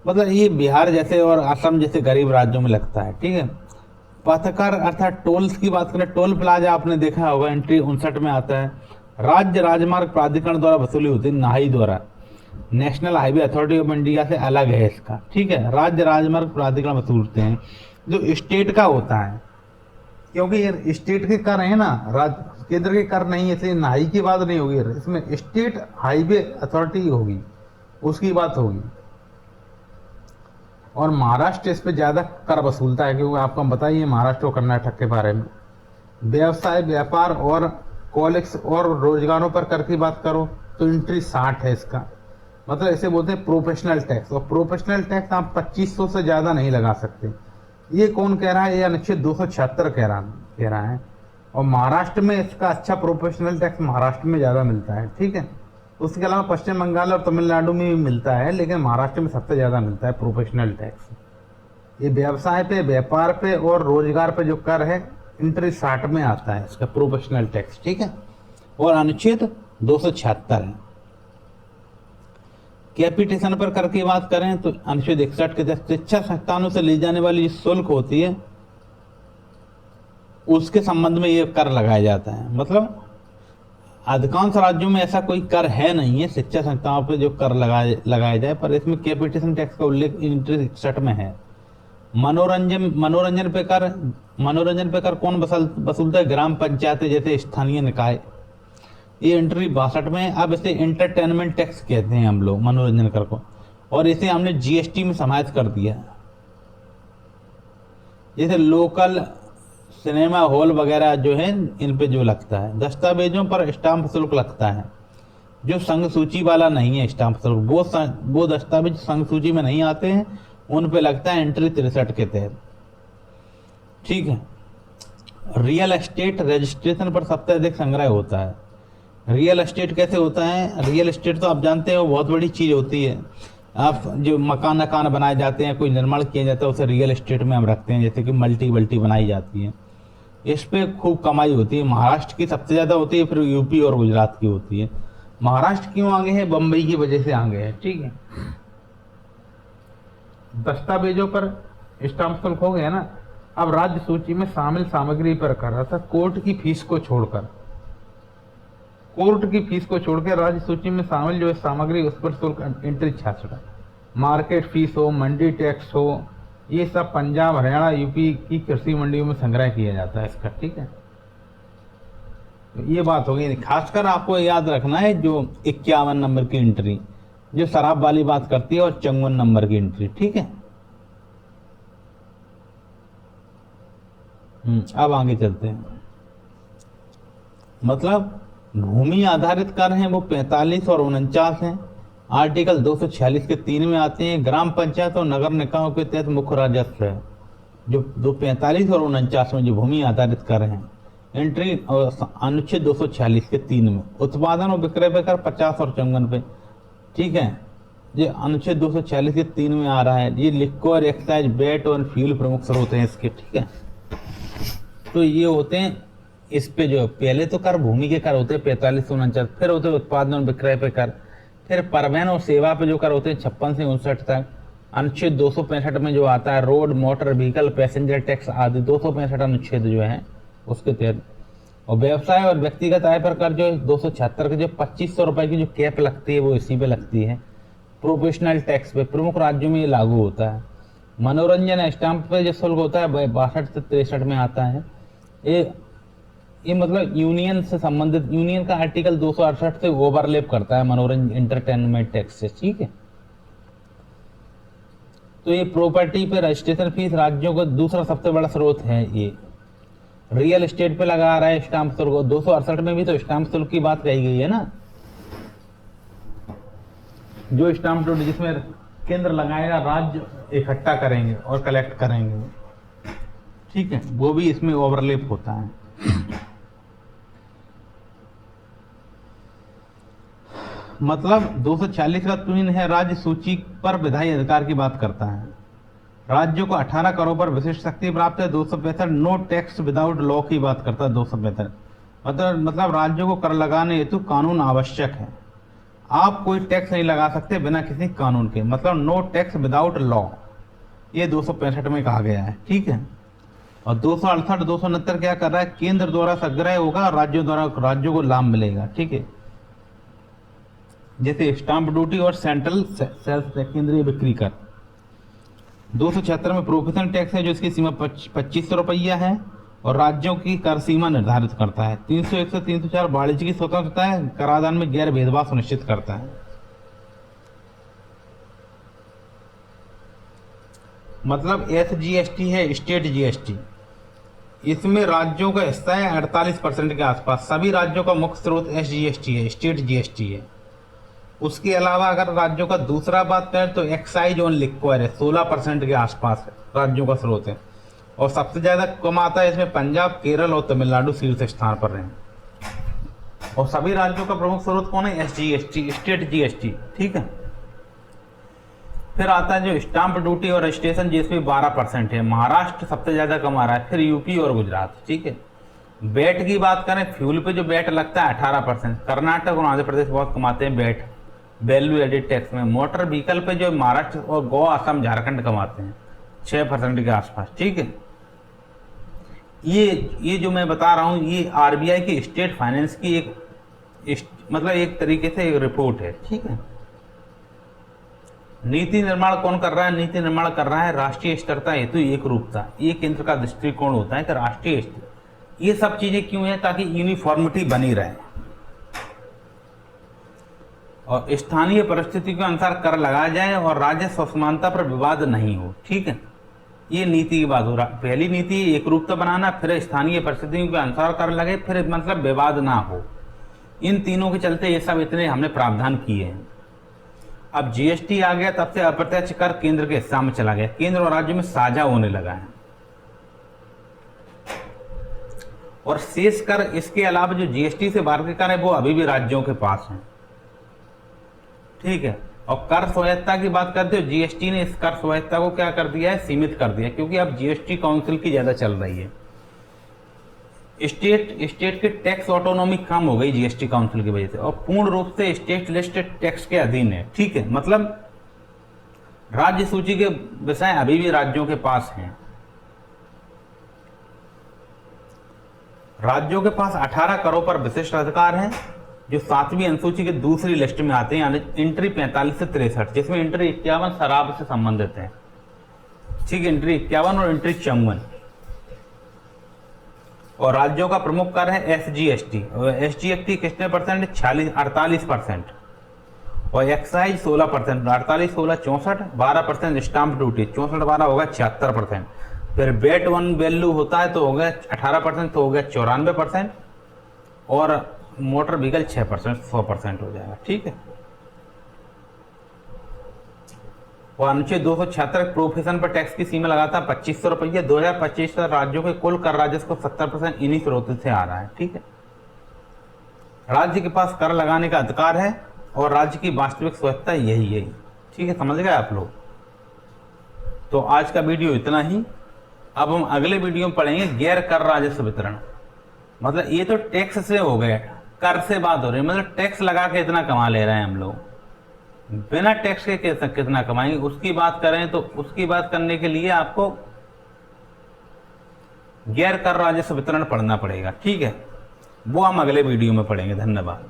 मतलब ये बिहार जैसे और असम जैसे गरीब राज्यों में लगता है। ठीक है। पथकर अर्थात टोल्स की बात करें, टोल प्लाजा आपने देखा होगा, एंट्री 59 में आता है। राज्य राजमार्ग प्राधिकरण द्वारा वसूली होती है, नाई द्वारा, national highway authority of India से अलग है इसका। ठीक है। राज्य राजमार्ग प्राधिकरण वसूलते हैं, जो स्टेट का होता है, क्योंकि ये स्टेट के कर है ना, राज्य केंद्र के कर नहीं है, इसलिए नाई की बात नहीं होगी, इसमें स्टेट हाईवे अथॉरिटी होगी, उसकी बात होगी। और महाराष्ट्र इस पे ज्यादा कर वसूलता है, क्योंकि आपको हम बताइए महाराष्ट्र और कर्नाटक के बारे में। व्यवसाय, व्यापार और कॉलेक्स और रोजगारों पर कर की बात करो तो एंट्री 60 है इसका, मतलब इसे बोलते हैं प्रोफेशनल टैक्स। और प्रोफेशनल टैक्स आप 2500 से ज्यादा नहीं लगा सकते। ये कौन कह रहा है? ये अनुच्छेद 276 कह रहा है। और महाराष्ट्र में इसका अच्छा प्रोफेशनल टैक्स महाराष्ट्र में ज्यादा मिलता है। ठीक है। उसके अलावा पश्चिम बंगाल और तमिलनाडु में भी मिलता है, लेकिन महाराष्ट्र में सबसे ज्यादा मिलता है प्रोफेशनल टैक्स। ये व्यवसाय पे, व्यापार पे और रोजगार पे जो कर है एंट्री 60 में आता है इसका प्रोफेशनल टैक्स। ठीक है। और अनुच्छेद 276 है। कैपिटेशन पर कर की बात करें तो अनुच्छेद 61 के तहत शिक्षा संस्थानों से ली जाने वाली जो शुल्क होती है उसके संबंध में ये कर लगाया जाता है। मतलब अधिकांश राज्यों में ऐसा कोई कर है नहीं है शिक्षा संस्थाओं पर जो कर लगाया जाए, पर इसमें कैपिटेशन टैक्स का उल्लेख एंट्री 61 में है। मनोरंजन पे कर कौन वसूलता है? ग्राम पंचायतें जैसे स्थानीय निकाय, ये एंट्री 62 में है। अब इसे एंटरटेनमेंट टैक्स कहते हैं हम लोग मनोरंजन कर को, और इसे हमने जीएसटी में समाहित कर दिया। जैसे लोकल सिनेमा हॉल वगैरह जो है इन पे जो लगता है। दस्तावेजों पर स्टाम्प शुल्क लगता है, जो संघ सूची वाला नहीं है स्टाम्प शुल्क, वो दस्तावेज संघ सूची में नहीं आते हैं, उन पे लगता है एंट्री 63 के तहत। ठीक है। रियल एस्टेट रजिस्ट्रेशन पर सबसे अधिक संग्रह होता है। रियल एस्टेट कैसे होता है? रियल एस्टेट तो आप जानते हो बहुत बड़ी चीज होती है। आप जो मकान बनाए जाते हैं, कोई निर्माण किया जाता है, उसे रियल एस्टेट में हम रखते हैं, जैसे कि मल्टी बनाई जाती है। इस पे खूब कमाई होती है। महाराष्ट्र की सबसे ज्यादा होती है, फिर यूपी और गुजरात की होती है। महाराष्ट्र क्यों आगे है? बम्बई की वजह से आगे है। ठीक है। दस्तावेजों पर स्टाम्प शुल्क हो गया ना। अब राज्य सूची में शामिल सामग्री पर कर रहा था, कोर्ट की फीस को छोड़कर राज्य सूची में शामिल जो है सामग्री, उस पर शुल्क एंट्री 66। मार्केट फीस हो, मंडी टैक्स हो, ये सब पंजाब, हरियाणा, यूपी की कृषि मंडियों में संग्रह किया जाता है इसका। ठीक है। तो ये बात हो गई। खासकर आपको याद रखना है जो 51 नंबर की एंट्री जो शराब वाली बात करती है, और 54 नंबर की एंट्री। ठीक है। अब आगे चलते हैं। मतलब भूमि आधारित कर हैं वो 45 और 49 हैं। आर्टिकल 246 के 3 में आते हैं। ग्राम पंचायत और नगर निकायों के तहत मुख्य राजस्व है जो 45 और 49 में जो भूमि आधारित कर हैं, एंट्री अनुच्छेद 246 के 3 में। उत्पादन और विक्रय पे कर 50 और 54 पे। ठीक है। ये अनुच्छेद 246 के 3 में आ रहा है। ये लिक्वर, एक्साइज, वैट और फ्यूल प्रमुख स्रोत हैं इसके। ठीक है। तो ये होते हैं इस पे जो पहले तो कर भूमि के कर होते हैं 45 से 49, फिर होते हैं उत्पादन और विक्रय पे कर, फिर परिवहन और सेवा पे जो कर होते हैं 56 से 59 तक। अनुच्छेद 265 में जो आता है road, motor vehicle, passenger tax आदि 265 अनुच्छेद जो है उसके तहत। और व्यवसाय और व्यक्तिगत आय पर कर जो 276 के जो 2500 रुपए की जो कैप लगती है वो इसी पे लगती है। प्रोफेशनल टैक्स पे प्रमुख राज्यों में ये लागू होता है। मनोरंजन स्टाम्प पे जो शुल्क होता है 62 से 63 में आता है। ये मतलब यूनियन से संबंधित, यूनियन का आर्टिकल 268 से ओवरलैप करता है मनोरंजन एंटरटेनमेंट टैक्स से। ठीक है। तो ये प्रॉपर्टी पे रजिस्ट्रेशन फीस राज्यों का दूसरा सबसे बड़ा स्रोत है। ये रियल एस्टेट पे लगा रहा है स्टाम्प शुल्क। 268 में भी तो स्टाम्प शुल्क की बात कही गई है ना, जो स्टाम्प ड्यूटी जिसमें केंद्र लगाएगा, राज्य इकट्ठा करेंगे और कलेक्ट करेंगे। ठीक है। वो भी इसमें ओवरलैप होता है। मतलब 240 का 3 है, राज्य सूची पर विधायी अधिकार की बात करता है। राज्यों को 18 करोड़ पर विशिष्ट शक्ति प्राप्त है। 265 नो टैक्स विदाउट लॉ की बात करता है। 265 मतलब राज्यों को कर लगाने हेतु कानून आवश्यक है। आप कोई टैक्स नहीं लगा सकते बिना किसी कानून के, मतलब नो टैक्स विदाउट लॉ, ये 265 में कहा गया है। ठीक है। और 268 269 क्या कर रहा है, केंद्र द्वारा संग्रह होगा, राज्यों द्वारा राज्यों को लाभ मिलेगा। ठीक है, जैसे स्टाम्प ड्यूटी और सेंट्रल सेल्स केंद्रीय बिक्री कर। 276 में प्रोफेशनल टैक्स है जो इसकी सीमा 2500 रुपया है और राज्यों की कर सीमा निर्धारित करता है। 301 से 304 वाणिज्य की स्वतंत्रता है, कराधान में गैर भेदभाव सुनिश्चित करता है। मतलब SGST है स्टेट GST, इसमें राज्यों का हिस्सा है 48% के आसपास। सभी राज्यों का मुख्य स्रोत SGST है, स्टेट GST है। उसके अलावा अगर राज्यों का दूसरा बात करें तो एक्साइज ऑन लिक्वर है, 16% के आसपास राज्यों का स्रोत है। और सबसे ज्यादा कमाता है इसमें पंजाब, केरल और तमिलनाडु शीर्ष स्थान पर रहे। और सभी राज्यों का प्रमुख स्रोत कौन है, SGST, स्टेट GST। ठीक है। फिर आता है जो स्टाम्प ड्यूटी और रजिस्ट्रेशन GST 12% है। महाराष्ट्र सबसे ज्यादा कमा रहा है, फिर यूपी और गुजरात। ठीक है। बैट की बात करें, फ्यूल पे जो बैट लगता है 18%। कर्नाटक और आंध्र प्रदेश बहुत कमाते हैं बैट, वैल्यू एडिड टैक्स में। मोटर व्हीकल पे जो महाराष्ट्र और गोवा, असम, झारखंड कमाते हैं 6% के आसपास। ठीक है। ये जो मैं बता रहा हूँ ये RBI की स्टेट फाइनेंस की मतलब एक तरीके से एक रिपोर्ट है। ठीक है। नीति निर्माण कौन कर रहा है, नीति निर्माण कर रहा है राष्ट्रीय स्थिरता हेतु एक रूपता। ये केंद्र का दृष्टिकोण होता है कि राष्ट्रीय स्थिर, ये सब चीजें क्यों है, ताकि यूनिफॉर्मिटी बनी रहे और स्थानीय परिस्थिति के अनुसार कर लगाया जाए और राजस्व असमानता पर विवाद नहीं हो। ठीक है। ये नीति की बात हो रहा। पहली नीति एक रूपता बनाना, फिर स्थानीय परिस्थितियों के अनुसार कर लगे, फिर मतलब विवाद ना हो। इन तीनों के चलते ये सब इतने हमने प्रावधान किए हैं। अब GST आ गया, तब से अप्रत्यक्ष कर केंद्र के हिस्सा में चला गया, केंद्र और राज्य में साझा होने लगा है। और शेष कर, इसके अलावा जो GST से बाहर के कर है वो अभी भी राज्यों के पास है। ठीक है। और कर स्वायत्ता की बात करते हो, GST ने इस कर स्वायत्ता को क्या कर दिया है, सीमित कर दिया, क्योंकि अब GST काउंसिल की ज्यादा चल रही है। स्टेट की टैक्स ऑटोनॉमी कम हो गई GST काउंसिल की वजह से और पूर्ण रूप से स्टेट लिस्टेड टैक्स के अधीन है। ठीक है। मतलब राज्य सूची के विषय अभी भी राज्यों के पास हैं। राज्यों के पास 18 करोड़ पर विशिष्ट अधिकार हैं जो 7वीं अनुसूची के दूसरी लिस्ट में आते हैं, यानी एंट्री 45 से 63, जिसमें एंट्री 51 शराब से संबंधित है। ठीक है। एंट्री 51 और एंट्री 54। और राज्यों का प्रमुख कर है SGST। SGST कितने परसेंट, 48%। और एक्साइज 16%, 48, 16, 64, 12% स्टाम्प ड्यूटी, 64, 12 होगा 76%। फिर बेट वन वैल्यू होता है तो हो गया 18%, तो हो गया 94%। और मोटर व्हीकल 6%, 100% हो जाएगा। ठीक है। और अनुच्छेद 276 प्रोफेशन पर टैक्स की सीमा लगाता है 2500 रुपये। 2025 तक राज्यों के कुल कर राजस्व को 70% इन्हीं स्रोतों से आ रहा है। ठीक है। राज्य के पास कर लगाने का अधिकार है और राज्य की वास्तविक स्वायत्ता यही है। ठीक है, समझ गए आप लोग। तो आज का वीडियो इतना ही। अब हम अगले वीडियो में पढ़ेंगे गैर कर राजस्व वितरण। मतलब ये तो टैक्स से हो गया, कर से बात हो रही है, मतलब टैक्स लगा के इतना कमा ले रहे हैं हम लोग, बिना टैक्स के कितना कमाएंगे उसकी बात करें तो उसकी बात करने के लिए आपको गैर कर राजस्व वितरण पढ़ना पड़ेगा। ठीक है, वो हम अगले वीडियो में पढ़ेंगे। धन्यवाद।